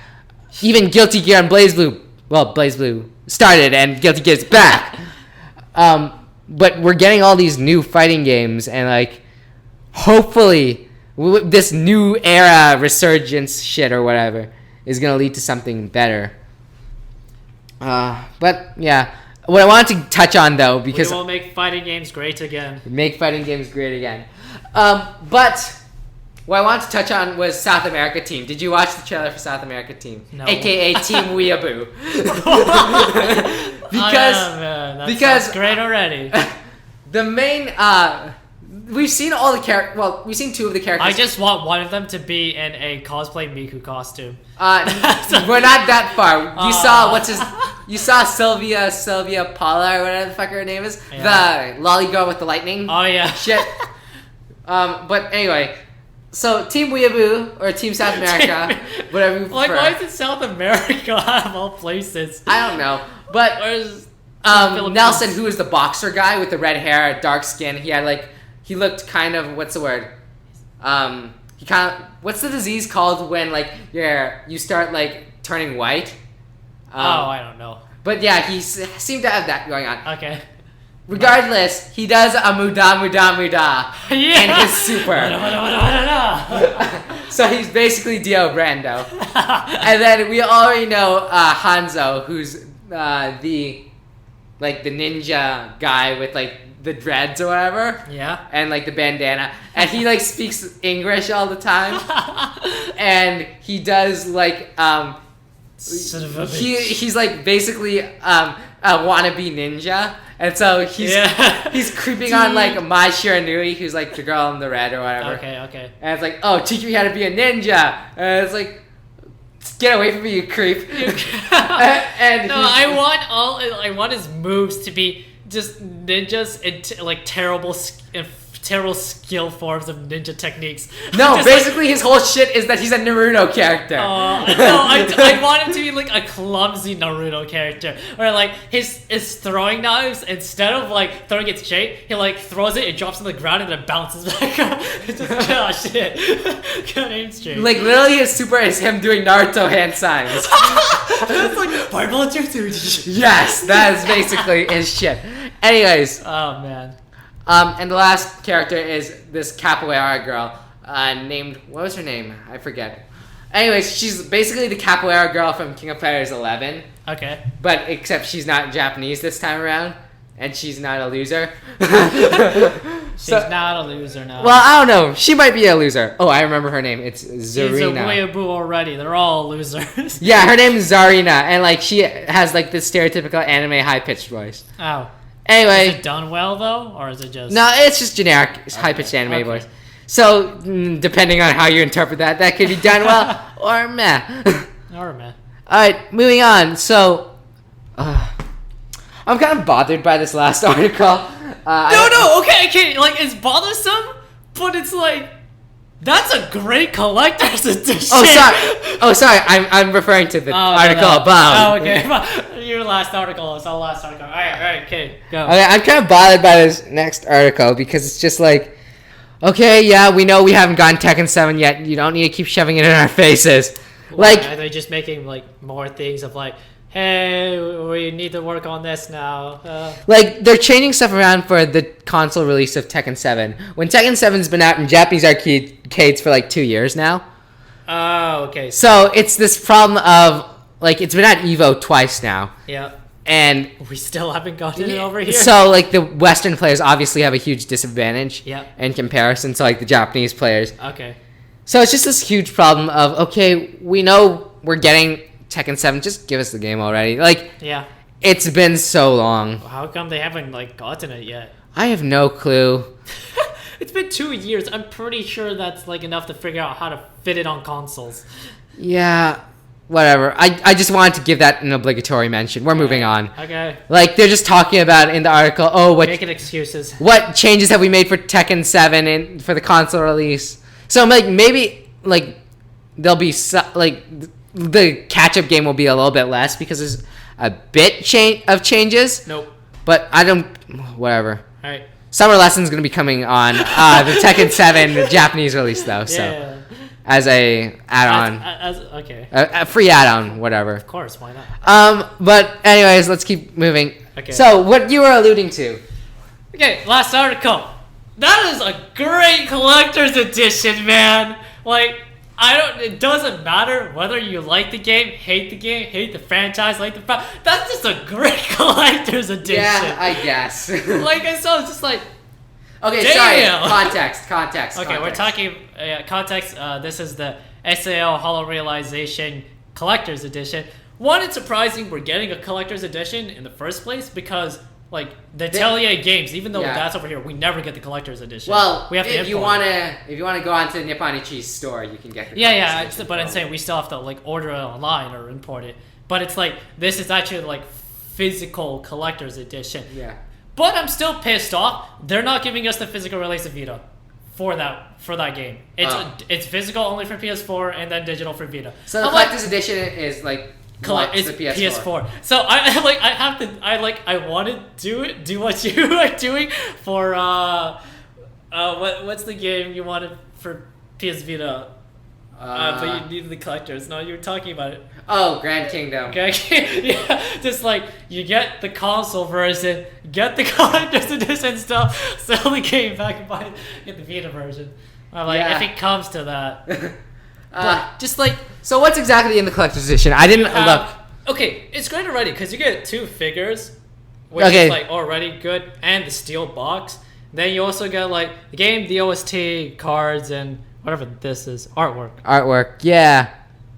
Speaker 4: even Guilty Gear and BlazBlue started and Guilty Gear is back. But we're getting all these new fighting games, and like hopefully this new era resurgence shit or whatever is gonna lead to something better. But yeah, what I wanted to touch on though, because
Speaker 3: we will make fighting games great again.
Speaker 4: But what I wanted to touch on was South America Team. Did you watch the trailer for South America Team?
Speaker 3: No.
Speaker 4: AKA Team Weeaboo.
Speaker 3: Because sounds great already.
Speaker 4: The main we've seen all the characters. Well, we've seen two of the characters.
Speaker 3: I just want one of them to be in a cosplay Miku costume.
Speaker 4: We're not that far. You saw Sylvia Paula or whatever the fuck her name is. Yeah. The lolly girl with the lightning.
Speaker 3: Oh yeah.
Speaker 4: Shit. But anyway, so Team Weeaboo or Team South America, whatever you prefer.
Speaker 3: Like, why is it South America out of all places?
Speaker 4: I don't know. But Nelson, who is the boxer guy with the red hair, dark skin, he looked kind of, what's the word? What's the disease called when like you start like turning white?
Speaker 3: I don't know. But
Speaker 4: yeah, he seemed to have that going on.
Speaker 3: Okay.
Speaker 4: Regardless, he does a muda in his super. So he's basically Dio Brando. And then we already know Hanzo, who's the ninja guy with like the dreads or whatever.
Speaker 3: Yeah.
Speaker 4: And like the bandana. And he like speaks English all the time. And he does like
Speaker 3: son of a bitch.
Speaker 4: He's like basically a wannabe ninja. And so he's creeping on like Mai Shiranui, who's like the girl in the red or whatever.
Speaker 3: Okay.
Speaker 4: And it's like, teach me how to be a ninja. And it's like, get away from me, you creep.
Speaker 3: I want his moves to be just ninjas and like terrible skill forms of ninja techniques.
Speaker 4: No, basically his whole shit is that he's a Naruto character.
Speaker 3: I want him to be like a clumsy Naruto character, where like his throwing knives, instead of like throwing it straight, he like throws it, it drops on the ground, and then it bounces back up. It's just shit. Can't aim straight.
Speaker 4: Like literally, his super is him doing Naruto hand signs.
Speaker 3: It's like fireball jutsu.
Speaker 4: Yes, that is basically his shit. Anyways.
Speaker 3: Oh man.
Speaker 4: And the last character is this capoeira girl, named, what was her name? I forget. Anyways, she's basically the capoeira girl from King of Fighters 11.
Speaker 3: Okay.
Speaker 4: But except she's not Japanese this time around, and she's not a loser.
Speaker 3: She's not a loser now.
Speaker 4: Well, I don't know. She might be a loser. Oh, I remember her name. It's Zarina.
Speaker 3: She's a weeaboo already. They're all losers.
Speaker 4: Yeah, her name is Zarina, and like she has like this stereotypical anime high-pitched voice.
Speaker 3: Oh.
Speaker 4: Anyway,
Speaker 3: is it done well though, or is it just?
Speaker 4: No, it's just generic high-pitched anime voice. So depending on how you interpret that could be done well or meh.
Speaker 3: Or meh.
Speaker 4: All right, moving on. So, I'm kind of bothered by this last article.
Speaker 3: Okay. Like it's bothersome, but it's like that's a great collector's edition.
Speaker 4: Oh, sorry. I'm referring to the article above.
Speaker 3: Oh, okay. Your last article. It's our last article. All right, okay, go.
Speaker 4: Okay, I'm kind of bothered by this next article because it's just like, okay, yeah, we know we haven't gotten Tekken 7 yet. You don't need to keep shoving it in our faces. Like,
Speaker 3: are they just making like more things of like, hey, we need to work on this now?
Speaker 4: Like, they're changing stuff around for the console release of Tekken 7. When Tekken 7's been out in Japanese arcades for like 2 years now.
Speaker 3: Oh, okay.
Speaker 4: So it's this problem of, like, it's been at Evo twice now.
Speaker 3: Yeah.
Speaker 4: And
Speaker 3: we still haven't gotten it over here.
Speaker 4: So, like, the Western players obviously have a huge disadvantage
Speaker 3: in
Speaker 4: comparison to, like, the Japanese players.
Speaker 3: Okay.
Speaker 4: So it's just this huge problem of, okay, we know we're getting Tekken 7, just give us the game already. Like,
Speaker 3: Yeah.
Speaker 4: it's been so long.
Speaker 3: How come they haven't like gotten it yet?
Speaker 4: I have no clue.
Speaker 3: It's been 2 years. I'm pretty sure that's like enough to figure out how to fit it on consoles.
Speaker 4: Yeah, whatever. I just wanted to give that an obligatory mention. We're moving on.
Speaker 3: Okay.
Speaker 4: Like, they're just talking about in the article,
Speaker 3: Making excuses.
Speaker 4: what changes have we made for Tekken 7 and for the console release? So, like, maybe, like, there'll be, the catch-up game will be a little bit less because there's a bit of changes.
Speaker 3: Nope.
Speaker 4: But I don't, whatever.
Speaker 3: All right.
Speaker 4: Summer Lesson's going to be coming on the Tekken 7 Japanese release, though, so.
Speaker 3: Yeah.
Speaker 4: As a add-on.
Speaker 3: Okay.
Speaker 4: A free add-on, whatever.
Speaker 3: Of course, why not?
Speaker 4: But anyways, let's keep moving.
Speaker 3: Okay.
Speaker 4: So, what you were alluding to.
Speaker 3: Okay, last article. That is a great collector's edition, man. Like, it doesn't matter whether you like the game, hate the franchise, that's just a great collector's edition.
Speaker 2: Yeah, I guess.
Speaker 3: Like, I saw, it's just like,
Speaker 2: Okay,
Speaker 3: damn.
Speaker 2: sorry. Context.
Speaker 3: okay, we're talking, context, this is the SAO Hollow Realization Collector's Edition. One, it's surprising we're getting a collector's edition in the first place because, like, the Atelier games, even though that's over here, we never get the collector's edition.
Speaker 2: Well,
Speaker 3: we have to
Speaker 2: if you
Speaker 3: import
Speaker 2: wanna go onto the Nipponichi's store, you can get the
Speaker 3: Yeah,
Speaker 2: edition
Speaker 3: but I'm
Speaker 2: from-
Speaker 3: saying we still have to like order it online or import it. But it's like this is actually like physical collector's edition.
Speaker 2: Yeah.
Speaker 3: But I'm still pissed off. They're not giving us the physical release of Vita for that game. It's physical only for PS4 and then digital for Vita.
Speaker 2: So the collector's edition is like
Speaker 3: It's
Speaker 2: the PS4.
Speaker 3: So I want to do what you are doing for what's the game you wanted for PS Vita? But you needed the collectors. No, you were talking about it.
Speaker 2: Oh, Grand Kingdom.
Speaker 3: Okay, yeah, just like you get the console version, get the collector's edition stuff, sell the game back and get the Vita version. If it comes to that, but just like
Speaker 4: So, what's exactly in the collector's edition? I didn't look.
Speaker 3: Okay, it's great already because you get 2 figures, which is like already good, and the steel box. Then you also get like the game, the OST, cards, and whatever this is, artwork.
Speaker 4: Yeah.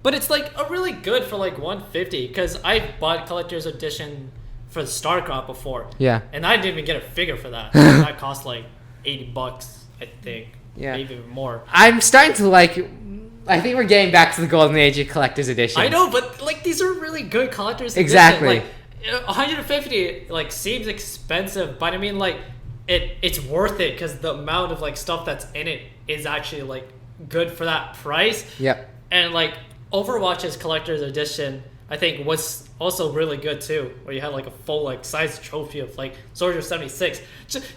Speaker 3: But it's like a really good for like $150 because I bought collector's edition for the StarCraft before.
Speaker 4: Yeah.
Speaker 3: And I didn't even get a figure for that. That cost like $80, I think.
Speaker 4: Yeah.
Speaker 3: Maybe even more.
Speaker 4: I'm starting to like. I think we're getting back to the golden age of collector's edition.
Speaker 3: I know, but like these are really good collector's
Speaker 4: Exactly.
Speaker 3: edition. Like $150 like seems expensive, but I mean like it's worth it because the amount of like stuff that's in it is actually like good for that price.
Speaker 4: Yep.
Speaker 3: And like Overwatch's collector's edition, I think was also really good too, where you had like a full like size trophy of like Soldier 76.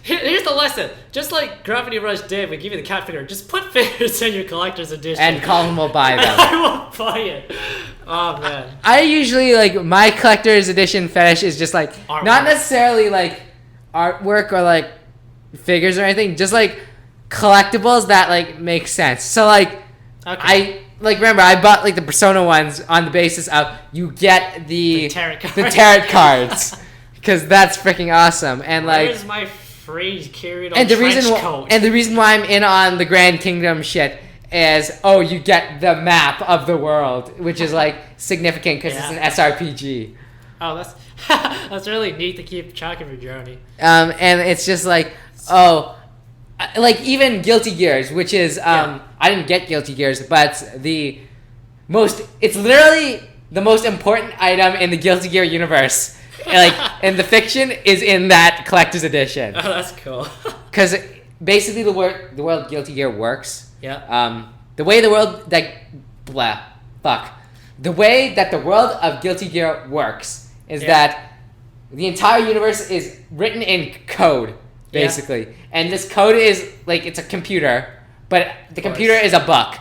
Speaker 3: Here's the lesson: just like Gravity Rush did, we give you the cat figure. Just put figures in your collector's edition,
Speaker 4: And Colin will buy
Speaker 3: and
Speaker 4: them.
Speaker 3: I won't buy it. Oh man.
Speaker 4: I usually like my collector's edition fetish is just like
Speaker 3: Artwork.
Speaker 4: not necessarily like artwork or like figures or anything, just like collectibles that like make sense. So like
Speaker 3: Okay.
Speaker 4: remember I bought like the Persona ones on the basis of you get the
Speaker 3: tarot cards.
Speaker 4: the tarot cards because that's freaking awesome. And like
Speaker 3: Where's my free Kirito
Speaker 4: and the
Speaker 3: trench
Speaker 4: reason
Speaker 3: coat?
Speaker 4: and the reason why I'm in on the Grand Kingdom shit is you get the map of the world, which is like significant because it's an SRPG.
Speaker 3: Oh, that's really neat to keep track of your journey.
Speaker 4: And it's just like like even Guilty Gears, which is I didn't get Guilty Gears, but it's literally the most important item in the Guilty Gear universe. Like in the fiction is in that collector's edition.
Speaker 3: Oh, that's cool.
Speaker 4: Because basically the world Guilty Gear works.
Speaker 3: Yeah.
Speaker 4: The way the world the way that the world of Guilty Gear works is that the entire universe is written in code, basically. And this code is like it's a computer, but the computer is a book.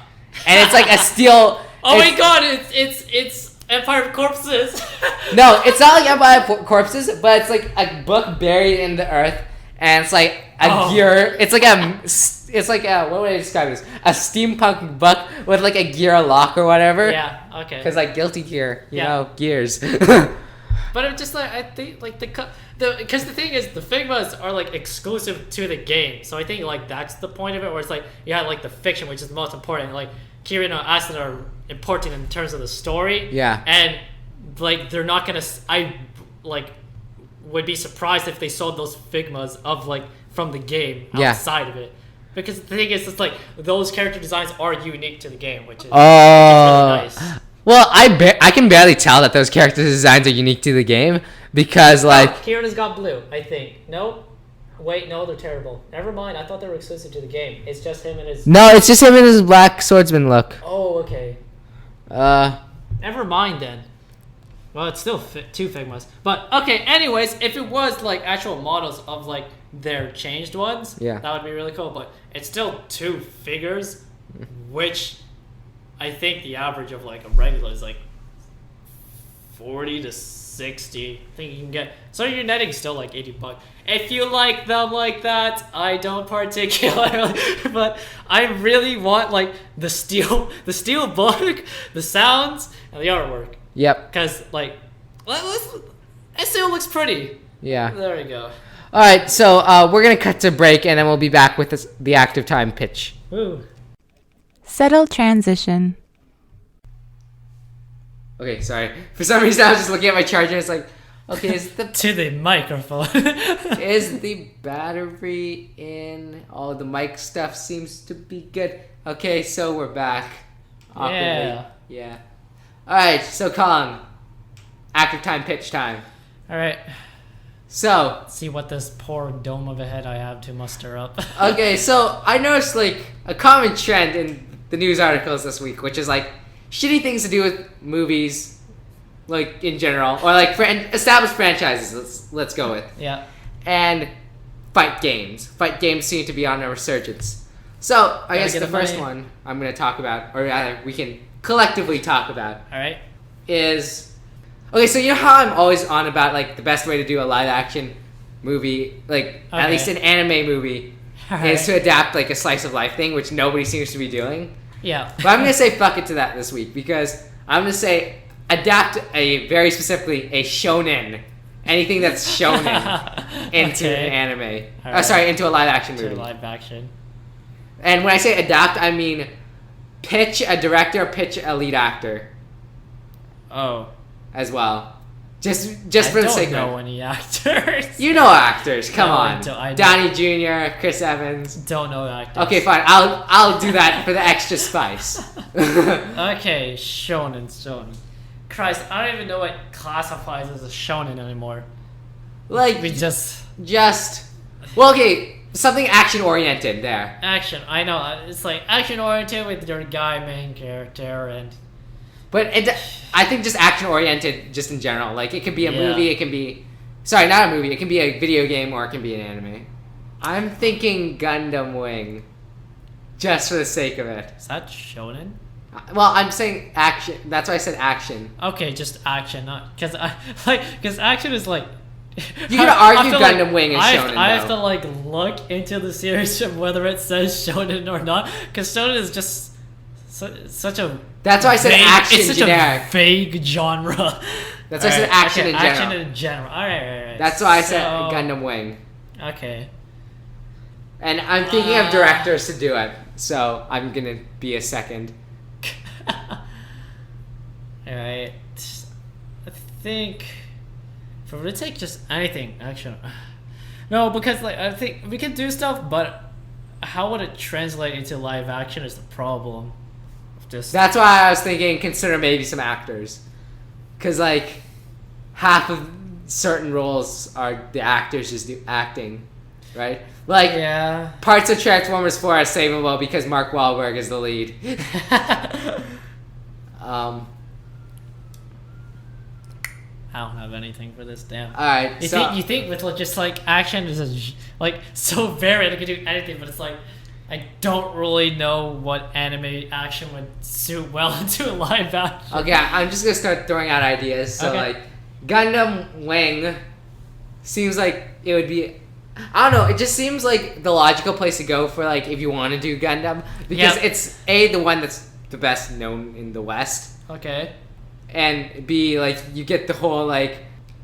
Speaker 4: And it's like a steel
Speaker 3: Oh my god, it's Empire of Corpses.
Speaker 4: No, it's not like Empire of Corpses, but it's like a book buried in the earth, and it's like a gear. It's like what would I describe this? A steampunk book with like a gear lock or whatever.
Speaker 3: Yeah. Okay.
Speaker 4: Because like Guilty Gear, you know, gears.
Speaker 3: But I'm just like, I think like because the thing is the Figmas are like exclusive to the game, so I think like that's the point of it, where it's like you have like the fiction, which is the most important. Like Kirin and Asuna are important in terms of the story.
Speaker 4: Yeah.
Speaker 3: And like they're not gonna. I like would be surprised if they sold those Figmas of like from the game outside of it. Because the thing is, it's like those character designs are unique to the game, which is really nice.
Speaker 4: Well, I can barely tell that those character designs are unique to the game because like
Speaker 3: Kieran's got blue, I think. No, wait, no, they're terrible. Never mind. I thought they were exclusive to the game. It's just him and his.
Speaker 4: No, it's just him and his black swordsman look.
Speaker 3: Oh, okay. Never mind then. Well, it's still two Figmas, but okay. Anyways, if it was like actual models of like their changed ones, that would be really cool. But it's still two figures, which I think the average of like a regular is like 40 to 60. I think you can get. So your netting's still like $80. If you like them like that, I don't particularly, but I really want like the steel book, the sounds, and the artwork.
Speaker 4: Yep.
Speaker 3: Because like, it still looks pretty.
Speaker 4: Yeah.
Speaker 3: There we go.
Speaker 4: All right, so we're gonna cut to break, and then we'll be back with the active time pitch.
Speaker 3: Ooh.
Speaker 1: Settle transition.
Speaker 2: Okay, sorry. For some reason, I was just looking at my charger. It's like, okay, is the
Speaker 3: To the microphone.
Speaker 2: is the battery in? Oh, the mic stuff seems to be good. Okay, so we're back. Awkwardly. Yeah. All right, so Colin, active time pitch time.
Speaker 3: All right.
Speaker 2: So,
Speaker 3: Let's see what this poor dome of a head I have to muster up.
Speaker 2: okay, so I noticed like a common trend in the news articles this week, which is like shitty things to do with movies, like in general, or like established franchises. Let's go with.
Speaker 3: Yeah.
Speaker 2: And fight games. Fight games seem to be on a resurgence. So I guess the first one I'm going to talk about, or rather we can collectively talk about,
Speaker 3: All right.
Speaker 2: is okay. So you know how I'm always on about like the best way to do a live action movie, like at least an anime movie, is to adapt like a slice of life thing, which nobody seems to be doing.
Speaker 3: Yeah.
Speaker 2: But I'm gonna say fuck it to that this week because I'm gonna say adapt a very specifically a shonen, anything that's shonen into an anime.
Speaker 3: Right.
Speaker 2: Sorry, into a live action movie.
Speaker 3: Live action.
Speaker 2: And when I say adapt, I mean pitch a director, pitch a lead actor
Speaker 3: Oh.
Speaker 2: as well. Just for the sake of it.
Speaker 3: I don't know any actors.
Speaker 2: You know actors, come
Speaker 3: No,
Speaker 2: on.
Speaker 3: I don't.
Speaker 2: Donnie Jr., Chris Evans.
Speaker 3: Don't know actors.
Speaker 2: Okay, fine. I'll do that for the extra spice.
Speaker 3: Okay, shonen. Christ, I don't even know what classifies as a shonen anymore.
Speaker 2: Like
Speaker 3: We just
Speaker 2: well, okay, something action oriented there.
Speaker 3: action. I know it's like action oriented with your guy main character and.
Speaker 2: But I think just action oriented, just in general. Like it could be a
Speaker 3: Yeah.
Speaker 2: movie, it can be, sorry, not a movie. It can be a video game or it can be an anime. I'm thinking Gundam Wing, just for the sake of it.
Speaker 3: Is that shonen?
Speaker 2: Well, I'm saying action. That's why I said action.
Speaker 3: Okay, just action, not because action is like.
Speaker 2: You can argue Gundam Wing is shonen,
Speaker 3: I have
Speaker 2: though.
Speaker 3: to like look into the series of whether it says shonen or not, because shonen is just such a.
Speaker 2: That's why I said
Speaker 3: vague,
Speaker 2: action
Speaker 3: it's such
Speaker 2: generic.
Speaker 3: a vague genre.
Speaker 2: That's why I said action in general.
Speaker 3: Action in general. All right.
Speaker 2: That's why I said Gundam Wing.
Speaker 3: Okay.
Speaker 2: And I'm thinking of directors to do it, so I'm gonna be a second.
Speaker 3: Alright. I think if we were to take just anything, action. No, because like I think we can do stuff, but how would it translate into live action is the problem.
Speaker 2: That's why I was thinking consider maybe some actors. Cause like half of certain roles are the actors just do acting. Right? Like parts of Transformers 4 are savable because Mark Wahlberg is the lead.
Speaker 3: I don't have anything for this. Damn.
Speaker 2: All right.
Speaker 3: You think with just like action is like so varied, it can do anything, but it's like I don't really know what anime action would suit well into a live action.
Speaker 2: Okay, I'm just gonna start throwing out ideas. So like Gundam Wing seems like it would be. I don't know. It just seems like the logical place to go for like if you want to do Gundam because it's the one that's the best known in the West.
Speaker 3: Okay.
Speaker 2: And B, like you get the whole like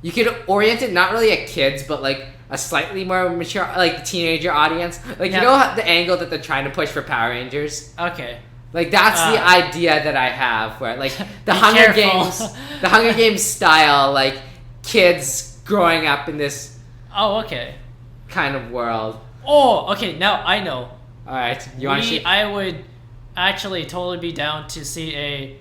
Speaker 4: you could orient it not really at kids, but like a slightly more mature, like teenager audience. Like you know how, the angle that they're trying to push for Power Rangers.
Speaker 3: Okay.
Speaker 4: Like that's the idea that I have, where like the Hunger Games style, like kids growing up in this.
Speaker 3: Oh, okay.
Speaker 4: Kind of world.
Speaker 3: Oh, okay. Now I know.
Speaker 4: All right, you want to see?
Speaker 3: I would actually totally be down to see a.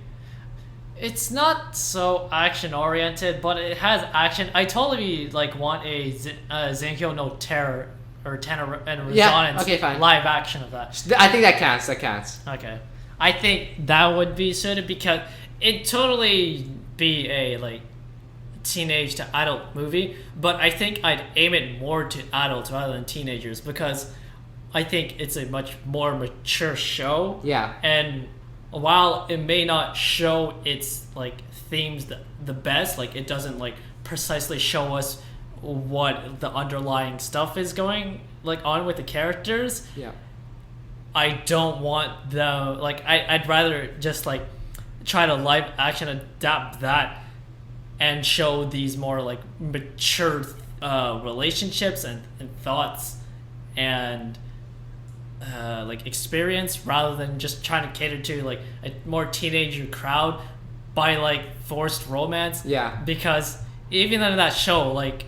Speaker 3: It's not so action oriented, but it has action. I totally like want a Zenkyo no Terror or Tenor and Resonance live action of that.
Speaker 4: I think that counts. That counts.
Speaker 3: Okay, I think that would be suited because it totally be a like teenage to adult movie, but I think I'd aim it more to adults rather than teenagers because I think it's a much more mature show.
Speaker 4: Yeah,
Speaker 3: and while it may not show its like themes the best, like it doesn't like precisely show us what the underlying stuff is going like on with the characters.
Speaker 4: Yeah,
Speaker 3: I don't want the like I'd rather just like try to live action adapt that and show these more like mature relationships and thoughts and like experience rather than just trying to cater to like a more teenager crowd by like forced romance.
Speaker 4: Yeah.
Speaker 3: Because even in that show, like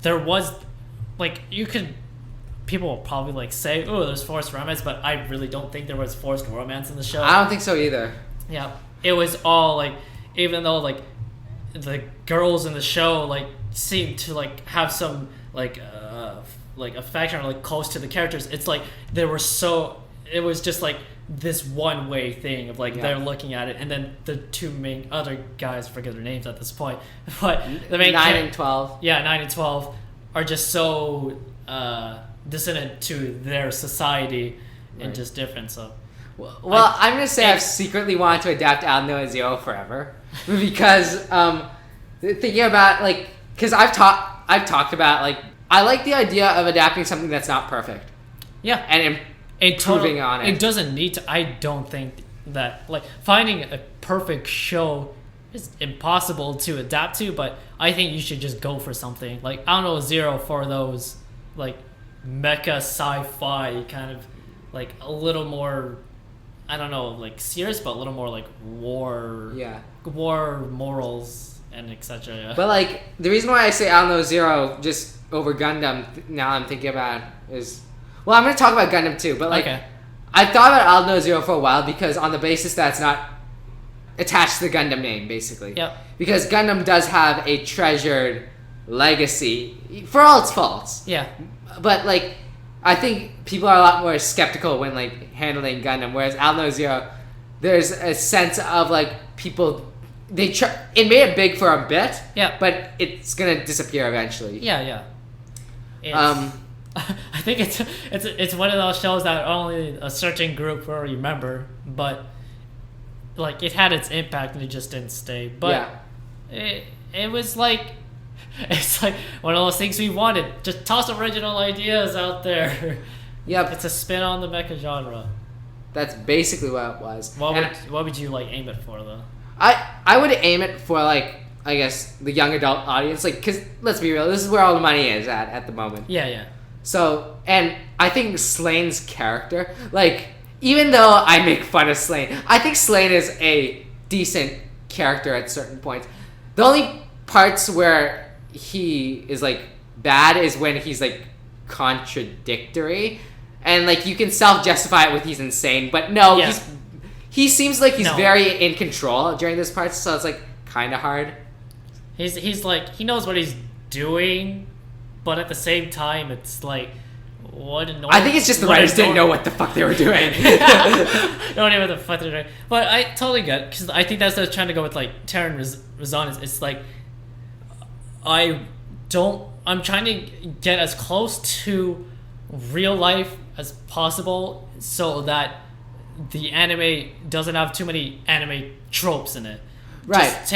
Speaker 3: there was like people will probably like say, oh, there's forced romance, but I really don't think there was forced romance in the show.
Speaker 4: I don't think so either.
Speaker 3: Yeah. It was all like, even though like the girls in the show like seemed to like have some like affection or like close to the characters, it's like it was just like this one way thing of like they're looking at it, and then the two main other guys, forget their names at this point, but the main
Speaker 4: 9 and 12
Speaker 3: 9 and 12 are just so dissonant to their society and just different. So
Speaker 4: well, I'm gonna say I've secretly wanted to adapt Al Noah Zero forever because thinking about like, because I've talked about like I like the idea of adapting something that's not perfect.
Speaker 3: Yeah.
Speaker 4: And improving on it.
Speaker 3: It doesn't need to. I don't think that like finding a perfect show is impossible to adapt to, but I think you should just go for something like I don't know, Zero for those like mecha sci-fi kind of like a little more, I don't know, like serious, but a little more like war morals and etc.
Speaker 4: But like the reason why I say I don't know Zero just over Gundam now I'm thinking about is, well, I'm going to talk about Gundam too, but like I thought about Al Noah Zero for a while because on the basis that it's not attached to the Gundam name, basically.
Speaker 3: Yep.
Speaker 4: Because Gundam does have a treasured legacy for all its faults.
Speaker 3: Yeah.
Speaker 4: But like I think people are a lot more skeptical when like handling Gundam, whereas Al Noah Zero, there's a sense of like people it made it big for a bit, but it's gonna disappear eventually.
Speaker 3: Yeah. I think it's one of those shows that only a certain group will remember, but like it had its impact and it just didn't stay. But it was like, it's like one of those things we wanted. Just toss original ideas out there.
Speaker 4: Yep.
Speaker 3: It's a spin on the mecha genre.
Speaker 4: That's basically what it was.
Speaker 3: What would you like aim it for though?
Speaker 4: I would aim it for like, I guess, the young adult audience, like, because let's be real, this is where all the money is at the moment.
Speaker 3: Yeah.
Speaker 4: So, and I think Slane's character, like, even though I make fun of Slane, I think Slane is a decent character at certain points. The only parts where he is like bad is when he's like contradictory, and like you can self-justify it with he's insane, but no, he seems like he's very in control during this part, so it's like kind of hard.
Speaker 3: He's like, he knows what he's doing, but at the same time, it's like, what annoying. I
Speaker 4: think it's just the writers didn't know what the fuck they were doing.
Speaker 3: Don't know what the fuck they're doing. But I totally get it, because I think that's what I was trying to go with, like, Terran Resonance. It's like, I'm trying to get as close to real life as possible so that the anime doesn't have too many anime tropes in it.
Speaker 4: Right.
Speaker 3: Just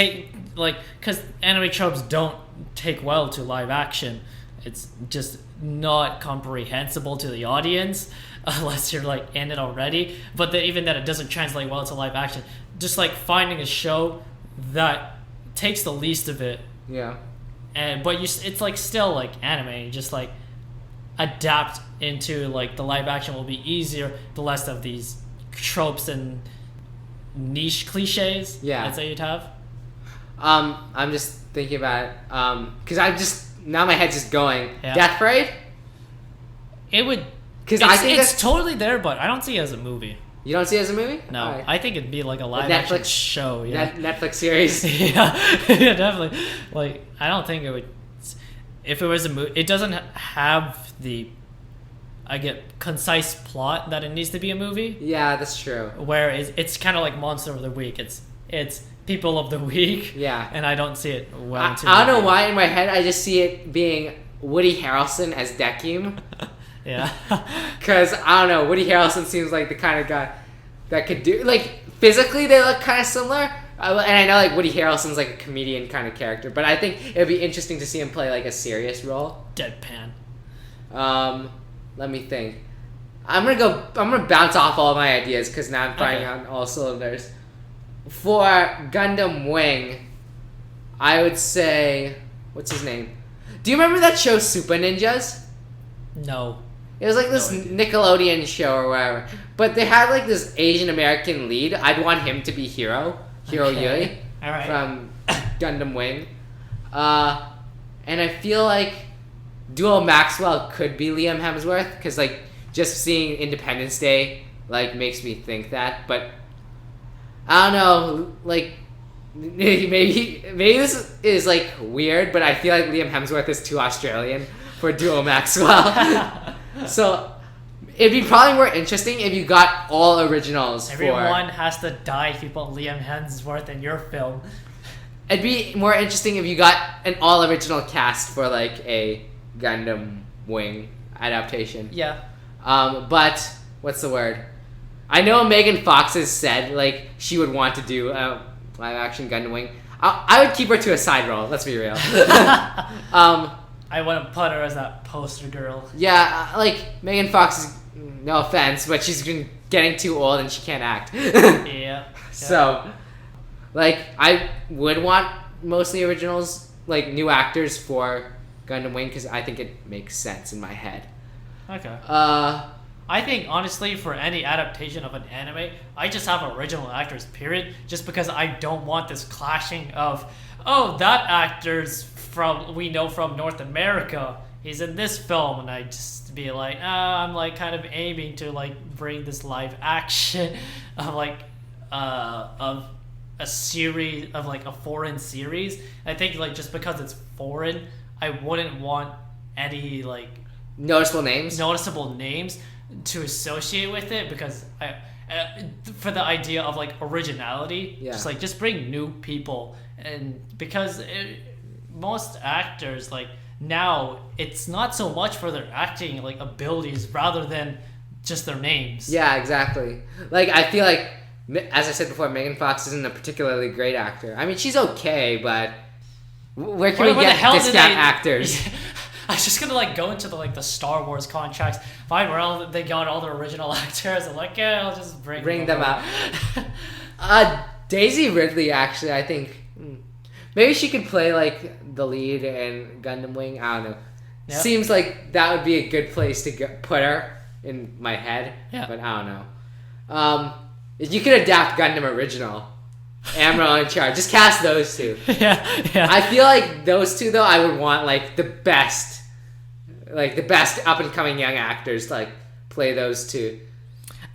Speaker 3: because anime tropes don't take well to live action. It's just not comprehensible to the audience unless you're like in it already. But even that, it doesn't translate well to live action. Just like finding a show that takes the least of it
Speaker 4: Yeah.
Speaker 3: But it's like still like anime. You just like adapt into like the live action will be easier. The less of these tropes and niche cliches.
Speaker 4: Yeah.
Speaker 3: I'd say you'd have.
Speaker 4: I'm just thinking about it. Because I'm just now my head's just going.
Speaker 3: Yeah.
Speaker 4: Death Parade.
Speaker 3: It would.
Speaker 4: Because I think
Speaker 3: it's totally there, but I don't see it as a movie.
Speaker 4: You don't see it as a movie?
Speaker 3: No,
Speaker 4: Alright.
Speaker 3: I think it'd be like a live
Speaker 4: Netflix
Speaker 3: action show. Yeah.
Speaker 4: Netflix series.
Speaker 3: yeah, yeah, definitely. Like, I don't think it would. If it was a movie, it doesn't have the, I get concise plot that it needs to be a movie.
Speaker 4: Yeah, that's true.
Speaker 3: Where it's kind of like Monster of the Week. It's People of the Week.
Speaker 4: Yeah.
Speaker 3: And I don't see it well.
Speaker 4: I don't know why in my head I just see it being Woody Harrelson as Dekim.
Speaker 3: Yeah.
Speaker 4: Because, I don't know, Woody Harrelson seems like the kind of guy that could do... Like, physically they look kind of similar. And I know, like, Woody Harrelson's like a comedian kind of character. But I think it would be interesting to see him play, like, a serious role.
Speaker 3: Deadpan.
Speaker 4: Let me think. I'm gonna bounce off all my ideas because now I'm firing on all cylinders. For Gundam Wing, I would say... What's his name? Do you remember that show Super Ninjas?
Speaker 3: No.
Speaker 4: It was like this Nickelodeon show or whatever. But they had like this Asian American lead. I'd want him to be Hiro Yui
Speaker 3: All right.
Speaker 4: from Gundam Wing. And I feel like Duo Maxwell could be Liam Hemsworth because like just seeing Independence Day like makes me think that. But I don't know, like maybe this is like weird, but I feel like Liam Hemsworth is too Australian for Duo Maxwell. So it'd be probably more interesting if you got all originals.
Speaker 3: Everyone has to die if you put Liam Hemsworth in your film.
Speaker 4: It'd be more interesting if you got an all original cast for like a Gundam Wing adaptation.
Speaker 3: Yeah.
Speaker 4: But what's the word? I know Megan Fox has said like she would want to do a live action Gundam Wing. I would keep her to a side role. Let's be real.
Speaker 3: I wouldn't put her as that poster girl.
Speaker 4: Yeah, like Megan Fox is, no offense, but she's been getting too old and she can't act.
Speaker 3: Yeah.
Speaker 4: So, like, I would want mostly originals, like new actors for Gundam Wing because I think it makes sense in my head.
Speaker 3: Okay. I think honestly, for any adaptation of an anime, I just have original actors. Period. Just because I don't want this clashing of, oh, that actor's we know from North America. He's in this film, and I just be like, I'm like kind of aiming to like bring this live action of like of a series of like a foreign series. I think like just because it's foreign, I wouldn't want any like
Speaker 4: noticeable names
Speaker 3: to associate with it because for the idea of like originality, just bring new people, and because most actors like now it's not so much for their acting like abilities rather than just their names.
Speaker 4: Yeah, exactly. Like I feel like, as I said before, Megan Fox isn't a particularly great actor. I mean, she's okay, but where can we get discount actors?
Speaker 3: I was just gonna like go into the Star Wars contracts, find where they got all the original actors, and like I'll just bring
Speaker 4: them out. Daisy Ridley, actually, I think maybe she could play like the lead in Gundam Wing. I don't know. Yep. Seems like that would be a good place to put her in my head.
Speaker 3: Yeah.
Speaker 4: But I don't know. You could adapt Gundam Original. Amuro and Char. Just cast those two.
Speaker 3: Yeah.
Speaker 4: I feel like those two though, I would want like the best up and coming young actors to like play those two.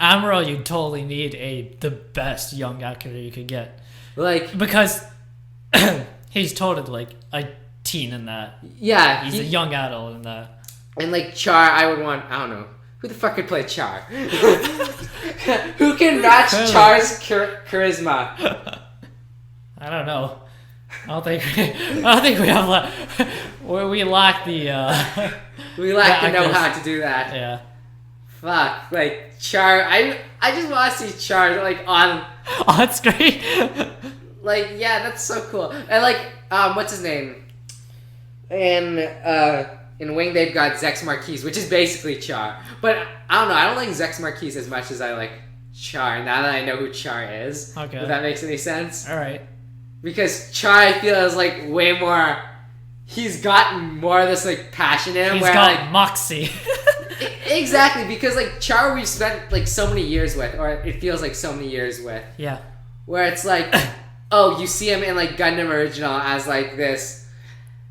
Speaker 3: Amuro, you totally need the best young actor you could get.
Speaker 4: Like
Speaker 3: because he's totally like a teen in that.
Speaker 4: Yeah.
Speaker 3: He's a young adult in that.
Speaker 4: And like Char, I would want, I don't know. Who the fuck could play Char? Who can match Char's charisma?
Speaker 3: I don't know. I don't think we have we lack the
Speaker 4: we lack the know-how to do that.
Speaker 3: Yeah.
Speaker 4: Fuck, like Char. I just want to see Char like on
Speaker 3: screen.
Speaker 4: Like yeah, that's so cool. And like what's his name? In Wing they've got Zex Marquise, which is basically Char. But I don't know. I don't like Zex Marquise as much as I like Char. Now that I know who Char is,
Speaker 3: okay.
Speaker 4: If that makes any sense.
Speaker 3: All right.
Speaker 2: because Char I feel is like way more. He's gotten more of this like passion in him.
Speaker 3: He's
Speaker 2: where,
Speaker 3: got
Speaker 2: like,
Speaker 3: moxie.
Speaker 2: Exactly, because like Char we've spent like so many years with, or it feels like so many years with.
Speaker 3: Yeah.
Speaker 2: Where it's like, oh, you see him in like Gundam Original as like this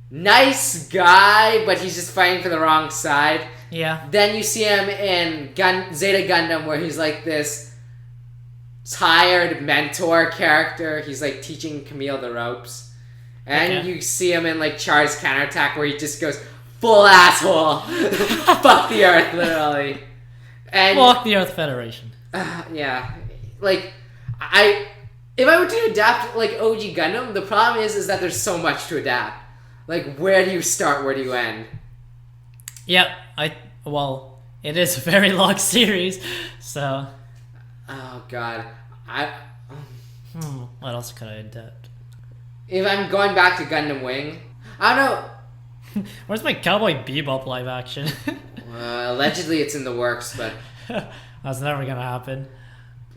Speaker 2: nice guy, but he's just fighting for the wrong side.
Speaker 3: Yeah.
Speaker 2: Then you see him in Zeta Gundam, where he's like this tired mentor character. He's like teaching Camille the ropes. And you see him in like Char's Counterattack, where he just goes full asshole, fuck the Earth, literally. And
Speaker 3: Fuck the Earth Federation.
Speaker 2: yeah, like if I were to adapt like OG Gundam, the problem is that there's so much to adapt. Like, where do you start? Where do you end?
Speaker 3: Yep. Well, it is a very long series, so.
Speaker 2: Oh God,
Speaker 3: What else could I adapt?
Speaker 2: If I'm going back to Gundam Wing, I don't know.
Speaker 3: Where's my Cowboy Bebop live action?
Speaker 2: Allegedly, it's in the works, but
Speaker 3: That's never gonna happen.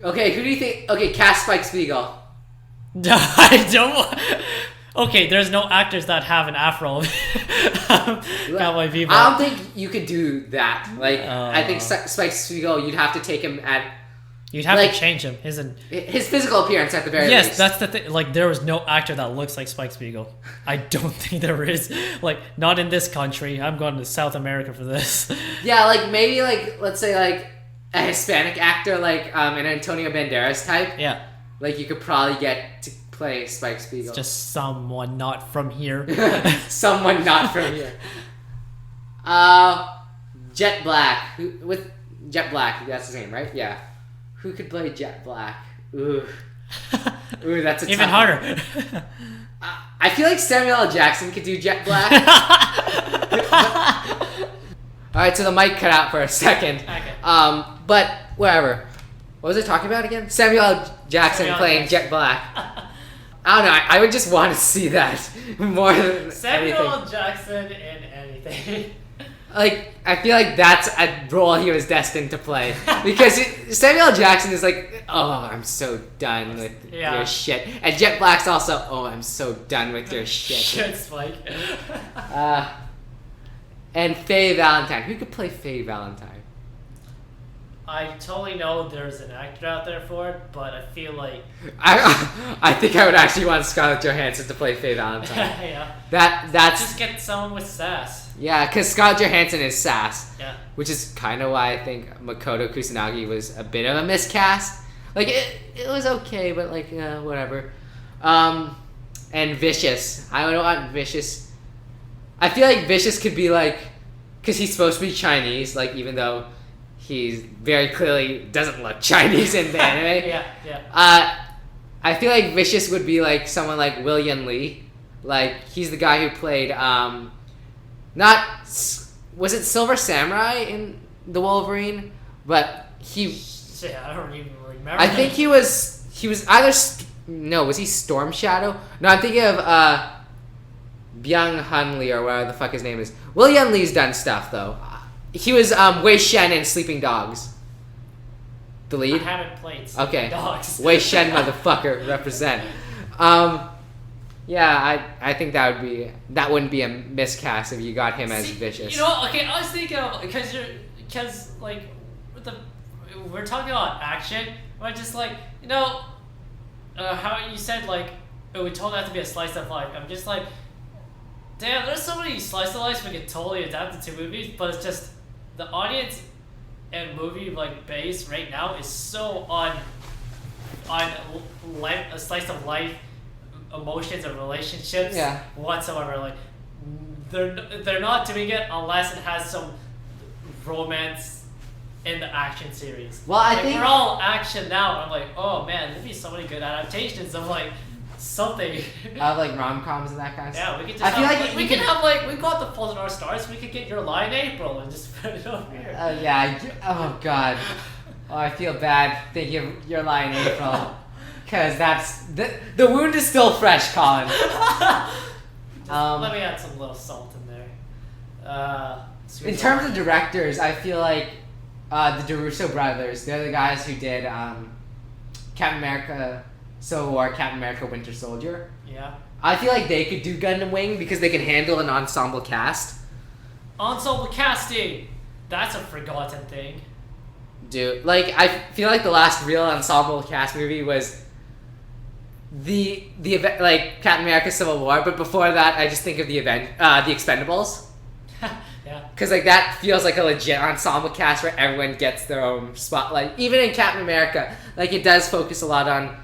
Speaker 2: okay. Who do you think? Okay, cast Spike Spiegel.
Speaker 3: I don't want... Okay, there's no actors that have an afro. Cowboy Bebop.
Speaker 2: I don't think you could do that. Like, I think Spike Spiegel, you'd have to take him at
Speaker 3: You'd have
Speaker 2: like,
Speaker 3: to change him.
Speaker 2: his physical appearance at the very least.
Speaker 3: Yes, that's the thing. Like, there was no actor that looks like Spike Spiegel. I don't think there is. Like, not in this country. I'm going to South America for this.
Speaker 2: Yeah, like maybe like let's say like a Hispanic actor, like an Antonio Banderas type.
Speaker 3: Yeah.
Speaker 2: Like you could probably get to play Spike Spiegel.
Speaker 3: It's just someone not from here.
Speaker 2: Someone not from here. Jet Black. With Jet Black, that's his name, right? Yeah. Who could play Jet Black? Ooh, that's a
Speaker 3: Even
Speaker 2: tough
Speaker 3: harder.
Speaker 2: I feel like Samuel L. Jackson could do Jet Black. All right, so the mic cut out for a second.
Speaker 3: Okay.
Speaker 2: But whatever. What was I talking about again? Samuel L. Jackson
Speaker 3: Samuel L.
Speaker 2: playing Jet Black. I don't know. I would just want to see that more than
Speaker 3: Samuel
Speaker 2: anything.
Speaker 3: L. Jackson in anything.
Speaker 2: Like, I feel like that's a role he was destined to play. Because Samuel L. Jackson is like, oh, I'm so done with your shit. And Jet Black's also, oh, I'm so done with your shit.
Speaker 3: Shit, Spike.
Speaker 2: And Faye Valentine. Who could play Faye Valentine?
Speaker 3: I totally know there's an actor out there for it, but I feel like...
Speaker 2: I think I would actually want Scarlett Johansson to play Faye Valentine.
Speaker 3: Yeah.
Speaker 2: That's...
Speaker 3: Just get someone with sass.
Speaker 2: Yeah, because Scarlett Johansson is sass.
Speaker 3: Yeah.
Speaker 2: Which is kind of why I think Makoto Kusanagi was a bit of a miscast. Like, it was okay, but, like, whatever. And Vicious. I don't want Vicious. I feel like Vicious could be, like... Because he's supposed to be Chinese, like, even though he very clearly doesn't look Chinese in the anime.
Speaker 3: Yeah.
Speaker 2: I feel like Vicious would be, like, someone like William Lee. Like, he's the guy who played, was it Silver Samurai in The Wolverine? But he...
Speaker 3: Yeah, I don't even remember.
Speaker 2: I think he was either... No, was he Storm Shadow? No, I'm thinking of, Byung Hun Lee, or whatever the fuck his name is. William Lee's done stuff, though. He was, Wei Shen in Sleeping Dogs. The lead?
Speaker 3: I haven't played Sleeping Dogs.
Speaker 2: Wei Shen, motherfucker, represent. Yeah, I think that wouldn't be a miscast if you got him as Vicious.
Speaker 3: You know what? Okay, I was thinking of, because like we're talking about action. I'm just like, you know, how you said like it would totally have to be a slice of life. I'm just like, damn, there's so many slice of life we could totally adapt into movies, but it's just the audience and movie like base right now is so on a slice of life. Emotions and relationships whatsoever. Like they're not doing it unless it has some romance in the action series.
Speaker 2: Well, I think
Speaker 3: we're all action now. I'm like, oh man, there'd be so many good adaptations of like something.
Speaker 2: Like rom-coms and that kind of stuff.
Speaker 3: Yeah, we could just we can have like we got the Fault in Our Stars. We could get Your Lie in April and just put it over here.
Speaker 2: Oh god. Oh, I feel bad thinking of Your Lie in April. Because that's... The wound is still fresh, Colin.
Speaker 3: Let me add some little salt in there.
Speaker 2: In terms of directors, I feel like the DeRusso brothers, they're the guys who did Captain America
Speaker 4: Civil War, Captain America, Winter Soldier.
Speaker 3: Yeah.
Speaker 4: I feel like they could do Gundam Wing because they can handle an ensemble cast.
Speaker 3: Ensemble casting. That's a forgotten thing.
Speaker 4: Dude, like I feel like the last real ensemble cast movie was the event, like Captain America: Civil War, but before that, I just think of the Expendables.
Speaker 3: Yeah.
Speaker 4: Because like that feels like a legit ensemble cast where everyone gets their own spotlight. Even in Captain America, like it does focus a lot on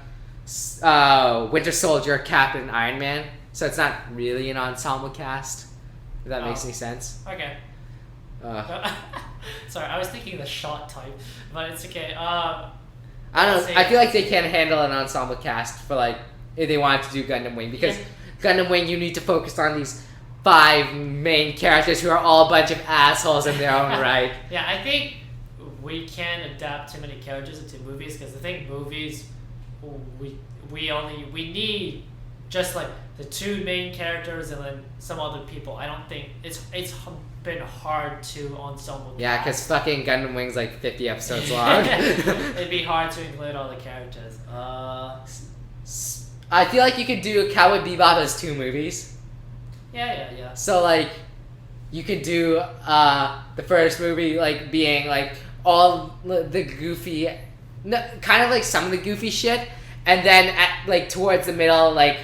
Speaker 4: Winter Soldier, Captain, and Iron Man. So it's not really an ensemble cast. If that makes any sense.
Speaker 3: Okay.
Speaker 4: Uh,
Speaker 3: Sorry, I was thinking the shot type, but it's okay.
Speaker 4: I don't know. I feel like they can handle an ensemble cast for like if they wanted to do Gundam Wing because Gundam Wing you need to focus on these 5 main characters who are all a bunch of assholes in their own right.
Speaker 3: Yeah, I think we can adapt too many characters into movies because I think movies we need just like the 2 main characters and then some other people. I don't think it's been hard to ensemble.
Speaker 4: Yeah, because fucking Gundam Wing's like 50 episodes long.
Speaker 3: It'd be hard to include all the characters.
Speaker 4: I feel like you could do Cowboy Bebop as 2 movies.
Speaker 3: Yeah.
Speaker 4: So like, you could do the first movie like being like all the goofy, kind of like some of the goofy shit, and then at like towards the middle like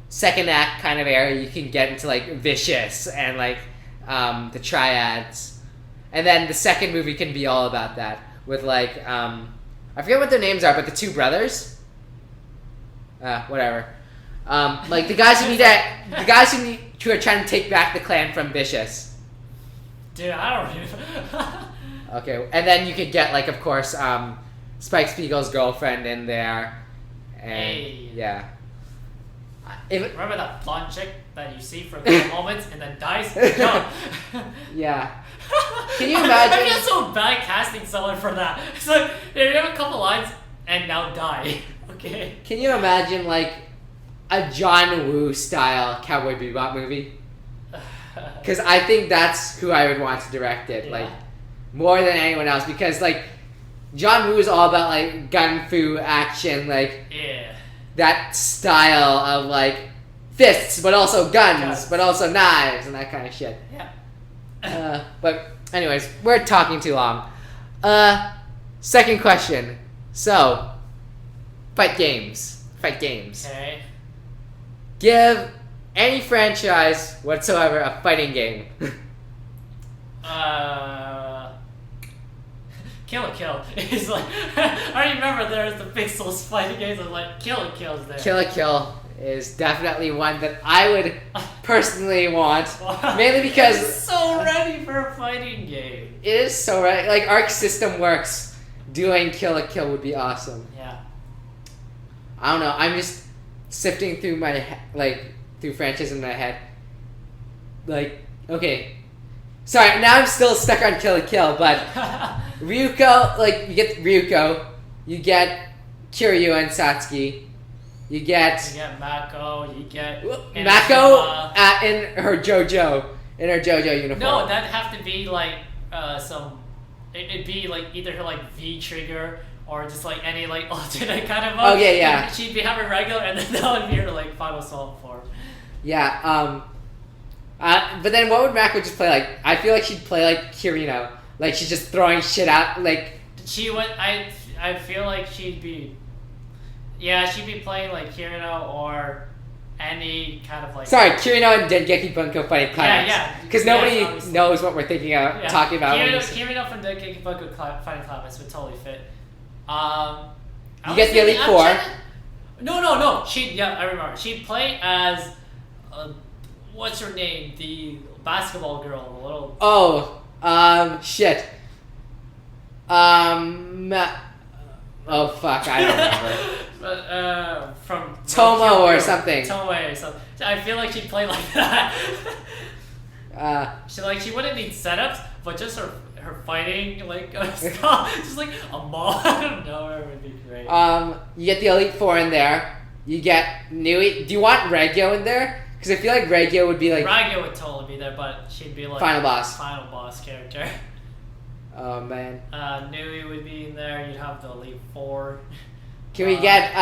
Speaker 4: second act kind of area you can get into like Vicious and like the Triads, and then the second movie can be all about that with like I forget what their names are, but the 2 brothers. Whatever. Like the guys who are trying to take back the clan from Vicious.
Speaker 3: Dude, I don't even.
Speaker 4: Okay, and then you could get like, of course, Spike Spiegel's girlfriend in there, and yeah.
Speaker 3: Remember that blonde chick that you see for a couple moments and then dies? No.
Speaker 4: Yeah. Can you imagine?
Speaker 3: I feel so bad casting someone for that. It's like they have a couple lines and now die. Okay.
Speaker 4: Can you imagine like a John Woo style Cowboy Bebop movie? Because I think that's who I would want to direct it, like more than anyone else. Because like John Woo is all about like gun fu action, like that style of like fists, but also guns, but also knives and that kind of shit.
Speaker 3: Yeah.
Speaker 4: But anyways, we're talking too long. Second question. So, fight games.
Speaker 3: Okay.
Speaker 4: Give any franchise whatsoever a fighting game.
Speaker 3: Kill a Kill. It's like I remember there was the Pixels fighting games. I was like Kill a Kill's there.
Speaker 4: Kill a Kill is definitely one that I would personally want, mainly because
Speaker 3: it's so ready for a fighting game.
Speaker 4: It is so ready. Like Arc System Works doing Kill a Kill would be awesome.
Speaker 3: Yeah.
Speaker 4: I don't know. I'm just sifting through through franchises in my head. Like, okay. Sorry, now I'm still stuck on Kill a Kill, but Ryuko, like, you get Ryuko, you get Kiryu and Satsuki, you get
Speaker 3: Mako, you get
Speaker 4: Mako in her JoJo uniform.
Speaker 3: No, that'd have to be like it'd be like either her like V trigger or just like any like alternate kind of mode.
Speaker 4: Okay, yeah.
Speaker 3: She'd be having regular, and then that would be her like final assault form.
Speaker 4: Yeah. But then what would Mako just play like? I feel like she'd play like Kirino, like she's just throwing shit out. Like
Speaker 3: she would. I feel like she'd be. Yeah, she'd be playing like Kirino or any kind of like.
Speaker 4: Sorry, Kirino and Dengeki Bunko Fighting Climax.
Speaker 3: Yeah.
Speaker 4: Because nobody knows what we're thinking of talking about.
Speaker 3: Kirino from Dengeki Bunko Fighting Climax would totally fit.
Speaker 4: You get the Elite Four.
Speaker 3: No. I remember. She'd play as, what's her name? The basketball girl, the little.
Speaker 4: Oh, shit. Oh fuck, I don't remember.
Speaker 3: But from
Speaker 4: Tomo or something.
Speaker 3: Tomo or something. I feel like she'd play like that. She wouldn't need setups, but just her fighting just like a ball out of nowhere would be great.
Speaker 4: You get the Elite Four in there. You get Nui. Do you want Regyo in there? Because I feel like Regyo would be like.
Speaker 3: Regyo would totally be there, but she'd be like
Speaker 4: final boss
Speaker 3: character.
Speaker 4: Oh man.
Speaker 3: Nui would be in there. You'd have the Elite Four.
Speaker 4: Can we get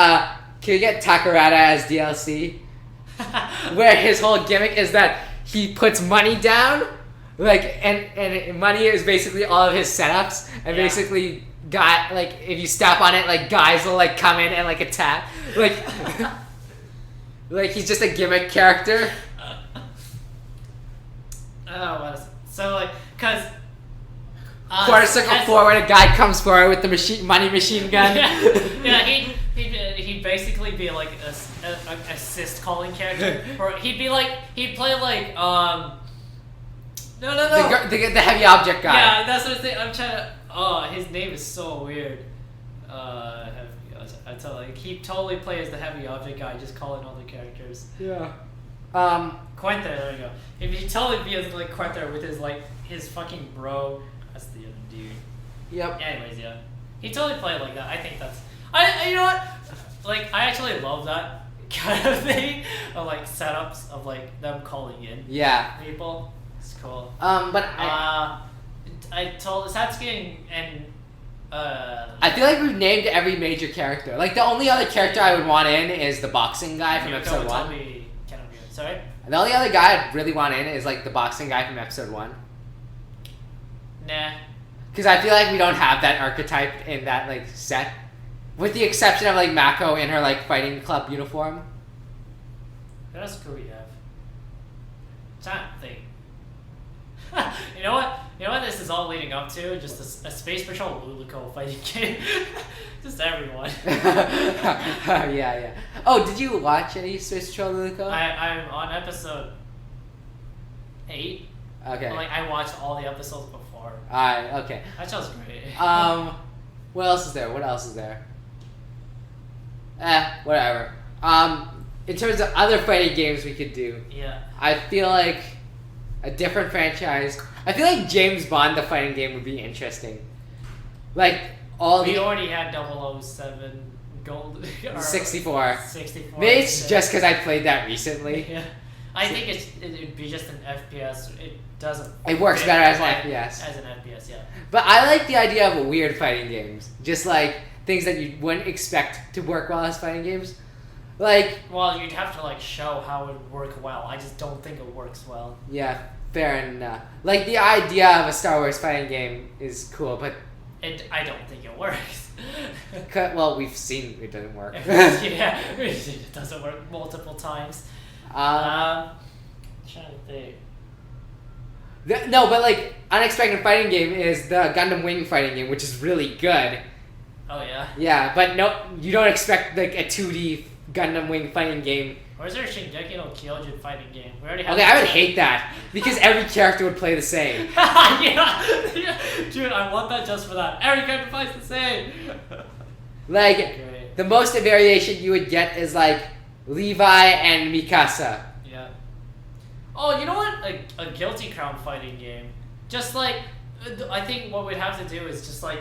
Speaker 2: can we get Takarada as DLC? Where his whole gimmick is that he puts money down, like, and money is basically all of his setups, and basically got like if you step on it, like guys will like come in and like attack, like, like he's just a gimmick character.
Speaker 3: Oh, what is it? So like, cause.
Speaker 2: Quarter circle forward, a guy comes forward with the money machine gun.
Speaker 3: Yeah, he'd basically be like a assist calling character, or he'd play like no.
Speaker 2: The heavy object guy.
Speaker 3: Yeah, that's what I'm saying. I'm trying to. Oh, his name is so weird. I tell like he totally plays the heavy object guy, just calling all the characters.
Speaker 2: Yeah.
Speaker 3: Quenter, there we go. If he totally be as like Quenter with his fucking bro. That's the other dude.
Speaker 2: Yep.
Speaker 3: Anyways, yeah. He totally played like that. I think that's... you know what? Like, I actually love that kind of thing. Of, like, setups of, like, them calling in people. It's cool.
Speaker 2: But
Speaker 3: I told Satsuki and
Speaker 2: I feel like we've named every major character. Like, the only other character I would want in is the boxing guy from episode 1.
Speaker 3: Sorry?
Speaker 2: The only other guy I'd really want in is, like, the boxing guy from episode 1.
Speaker 3: Nah.
Speaker 2: Because I feel like we don't have that archetype in that, like, set. With the exception of, like, Mako in her, like, fighting club uniform.
Speaker 3: What else could we have? Trying to think. You know what? You know what this is all leading up to? Just a Space Patrol Luluco fighting game. Just everyone.
Speaker 2: Yeah. Oh, did you watch any Space Patrol Luluco?
Speaker 3: I'm on episode 8.
Speaker 2: Okay.
Speaker 3: Like, I watched all the episodes before.
Speaker 2: Alright, okay.
Speaker 3: That show's great.
Speaker 2: What else is there? Whatever. In terms of other fighting games we could do, I feel like a different franchise. I feel like James Bond, the fighting game, would be interesting. Like,
Speaker 3: we already had 007 Gold...
Speaker 2: 64.
Speaker 3: 64.
Speaker 2: Maybe it's just because I played that recently.
Speaker 3: Yeah. I think it'd be just an FPS. It doesn't...
Speaker 2: It works better as an FPS.
Speaker 3: As an FPS, yeah.
Speaker 2: But I like the idea of weird fighting games. Just like things that you wouldn't expect to work well as fighting games. Like...
Speaker 3: Well, you'd have to like show how it would work well. I just don't think it works well.
Speaker 2: Yeah, fair enough. Like the idea of a Star Wars fighting game is cool, but...
Speaker 3: I don't think it works.
Speaker 2: Well, we've seen it doesn't work.
Speaker 3: Yeah, it doesn't work multiple times. Trying to think.
Speaker 2: No, but like unexpected fighting game is the Gundam Wing fighting game, which is really good.
Speaker 3: Oh yeah.
Speaker 2: Yeah, but no, you don't expect like a 2D Gundam Wing fighting game.
Speaker 3: Or is there a Shingeki no Kyojin fighting game? We already have.
Speaker 2: Okay, I would hate that because every character would play the same.
Speaker 3: Yeah, dude, I want that just for that. Every character plays the same.
Speaker 2: Like
Speaker 3: Great.
Speaker 2: the most variation you would get is like Levi and Mikasa.
Speaker 3: Yeah. Oh, you know what? A Guilty Crown fighting game. Just like, I think what we'd have to do is just like,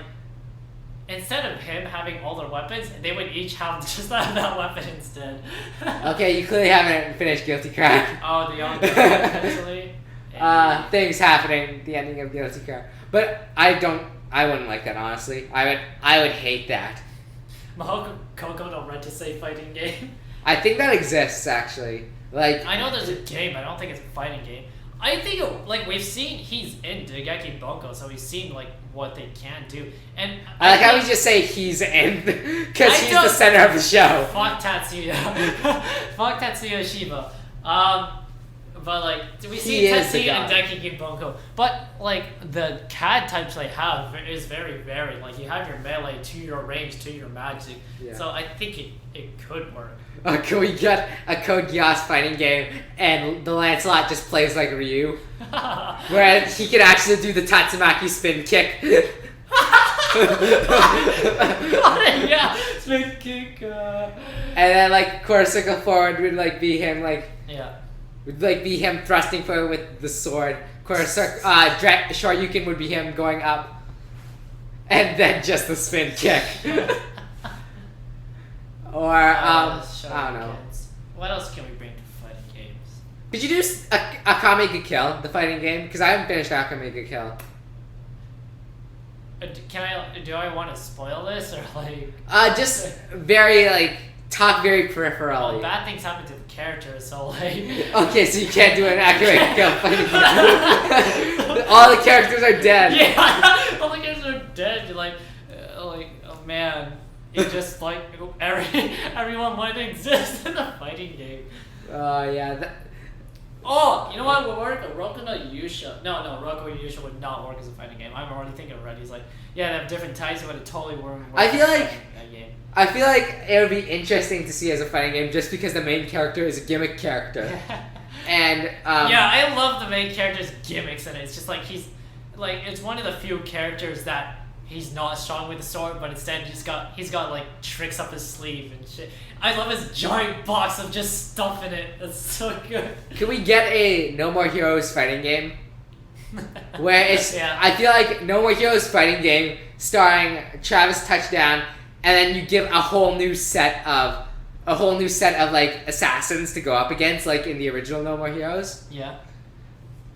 Speaker 3: instead of him having all their weapons, they would each have just that weapon instead.
Speaker 2: Okay, you clearly haven't finished Guilty Crown.
Speaker 3: Oh, the only actually.
Speaker 2: Things happening at the ending of Guilty Crown. But I wouldn't like that, honestly. I would hate that.
Speaker 3: Mahoko Coco no Rent to Say fighting game.
Speaker 2: I think that exists, actually. Like,
Speaker 3: I know there's a game, I don't think it's a fighting game. I think, like, we've seen he's in Dengeki Bunko, so we've seen, like, what they can do. And
Speaker 2: I like how we just say he's in, because he's the center of the show.
Speaker 3: Fuck Tatsuya. Fuck Tatsuya Shiba. But, like, we see Tetsuya and Dengeki Bunko. But, like, the CAD types they have is very varied. Like, you have your melee to your range to your magic. Yeah. So I think it could work.
Speaker 2: Can we get a Code Geass fighting game and the Lancelot just plays like Ryu? Where he can actually do the Tatsumaki spin kick.
Speaker 3: Yeah, spin kick.
Speaker 2: And then like quarter circle forward would like be him like would like be him thrusting forward with the sword. Quarter circle Shoryuken would be him going up, and then just the spin kick. Or, I don't know.
Speaker 3: What else can we bring to fighting games?
Speaker 2: Could you do Akame ga Kill, the fighting game? Because I haven't finished Akame ga Kill.
Speaker 3: Do I want to spoil this, or like...
Speaker 2: Just very, like, talk very
Speaker 3: Well,
Speaker 2: peripherally.
Speaker 3: bad things happen to the characters, so like.
Speaker 2: Okay, so you can't do an accurate kill fighting game. All the characters are dead.
Speaker 3: Yeah, all the characters are dead. You're like, oh man, it just like everyone wanted to exist in a fighting game.
Speaker 2: Yeah.
Speaker 3: Oh, you know what would work? Roku no Yusha. No, Roku no Yusha would not work as a fighting game. I'm already thinking already. It's like, yeah, they have different types, but it totally wouldn't work.
Speaker 2: I feel
Speaker 3: as a
Speaker 2: like-
Speaker 3: fighting game.
Speaker 2: I feel like it would be interesting to see as a fighting game just because the main character is a gimmick character. And
Speaker 3: yeah, I love the main character's gimmicks in it. It's just like it's one of the few characters that he's not strong with the sword, but instead he's got like tricks up his sleeve and shit. I love his giant box of just stuff in it. That's so good.
Speaker 2: can we get a No More Heroes fighting game? Where it's
Speaker 3: Yeah.
Speaker 2: I feel like No More Heroes fighting game starring Travis Touchdown, and then you give a whole new set of like assassins to go up against, like in the original No More Heroes.
Speaker 3: Yeah.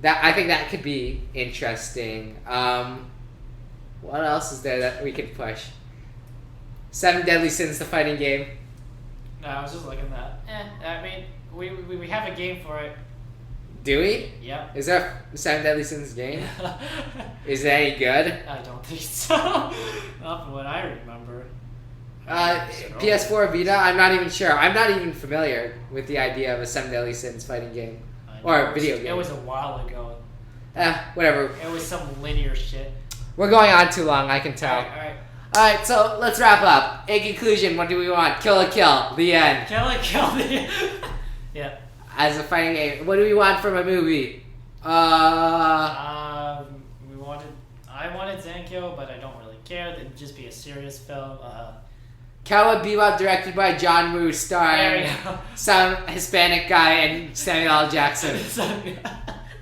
Speaker 2: That I think that could be interesting. What else is there that we could push? 7 Deadly Sins, the fighting game.
Speaker 3: No, I was just looking at that. I mean, we have a game for it.
Speaker 2: Do we?
Speaker 3: Yep.
Speaker 2: Is there a 7 Deadly Sins game? Is it any good?
Speaker 3: I don't think so. Not from what I remember.
Speaker 2: PS4 Vita? I'm not even sure. I'm not even familiar with the idea of a 7 Deadly Sins fighting game. Or a video game.
Speaker 3: It was a while ago.
Speaker 2: Whatever.
Speaker 3: It was some linear shit.
Speaker 2: We're going on too long, I can tell.
Speaker 3: Alright.
Speaker 2: Alright, so let's wrap up. In conclusion, what do we want? Kill a kill. The end.
Speaker 3: Kill it. Yeah.
Speaker 2: As a fighting game. What do we want from a movie?
Speaker 3: I wanted Zankyo, but I don't really care. It'd just be a serious film.
Speaker 2: Cowboy Bebop directed by John Woo,
Speaker 3: There
Speaker 2: starring
Speaker 3: we go.
Speaker 2: some Hispanic guy and Samuel L. Jackson.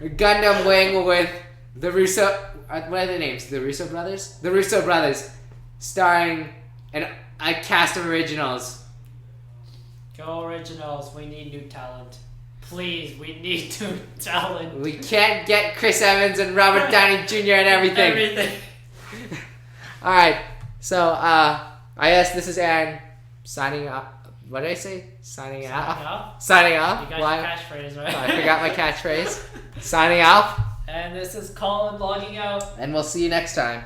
Speaker 2: Gundam Wing with the Russo... what are their names? The Russo brothers? The Russo brothers. Starring a cast of originals.
Speaker 3: Go Originals. We need new talent. Please, we need new talent.
Speaker 2: We can't get Chris Evans and Robert Downey Jr. and everything.
Speaker 3: Everything.
Speaker 2: Alright, so I guess this is Aaron signing off. What did I say? Signing off? Signing off.
Speaker 3: You got
Speaker 2: Why?
Speaker 3: your catchphrase, right?
Speaker 2: I forgot my catchphrase. Signing off.
Speaker 3: And this is Colin logging out.
Speaker 2: And we'll see you next time.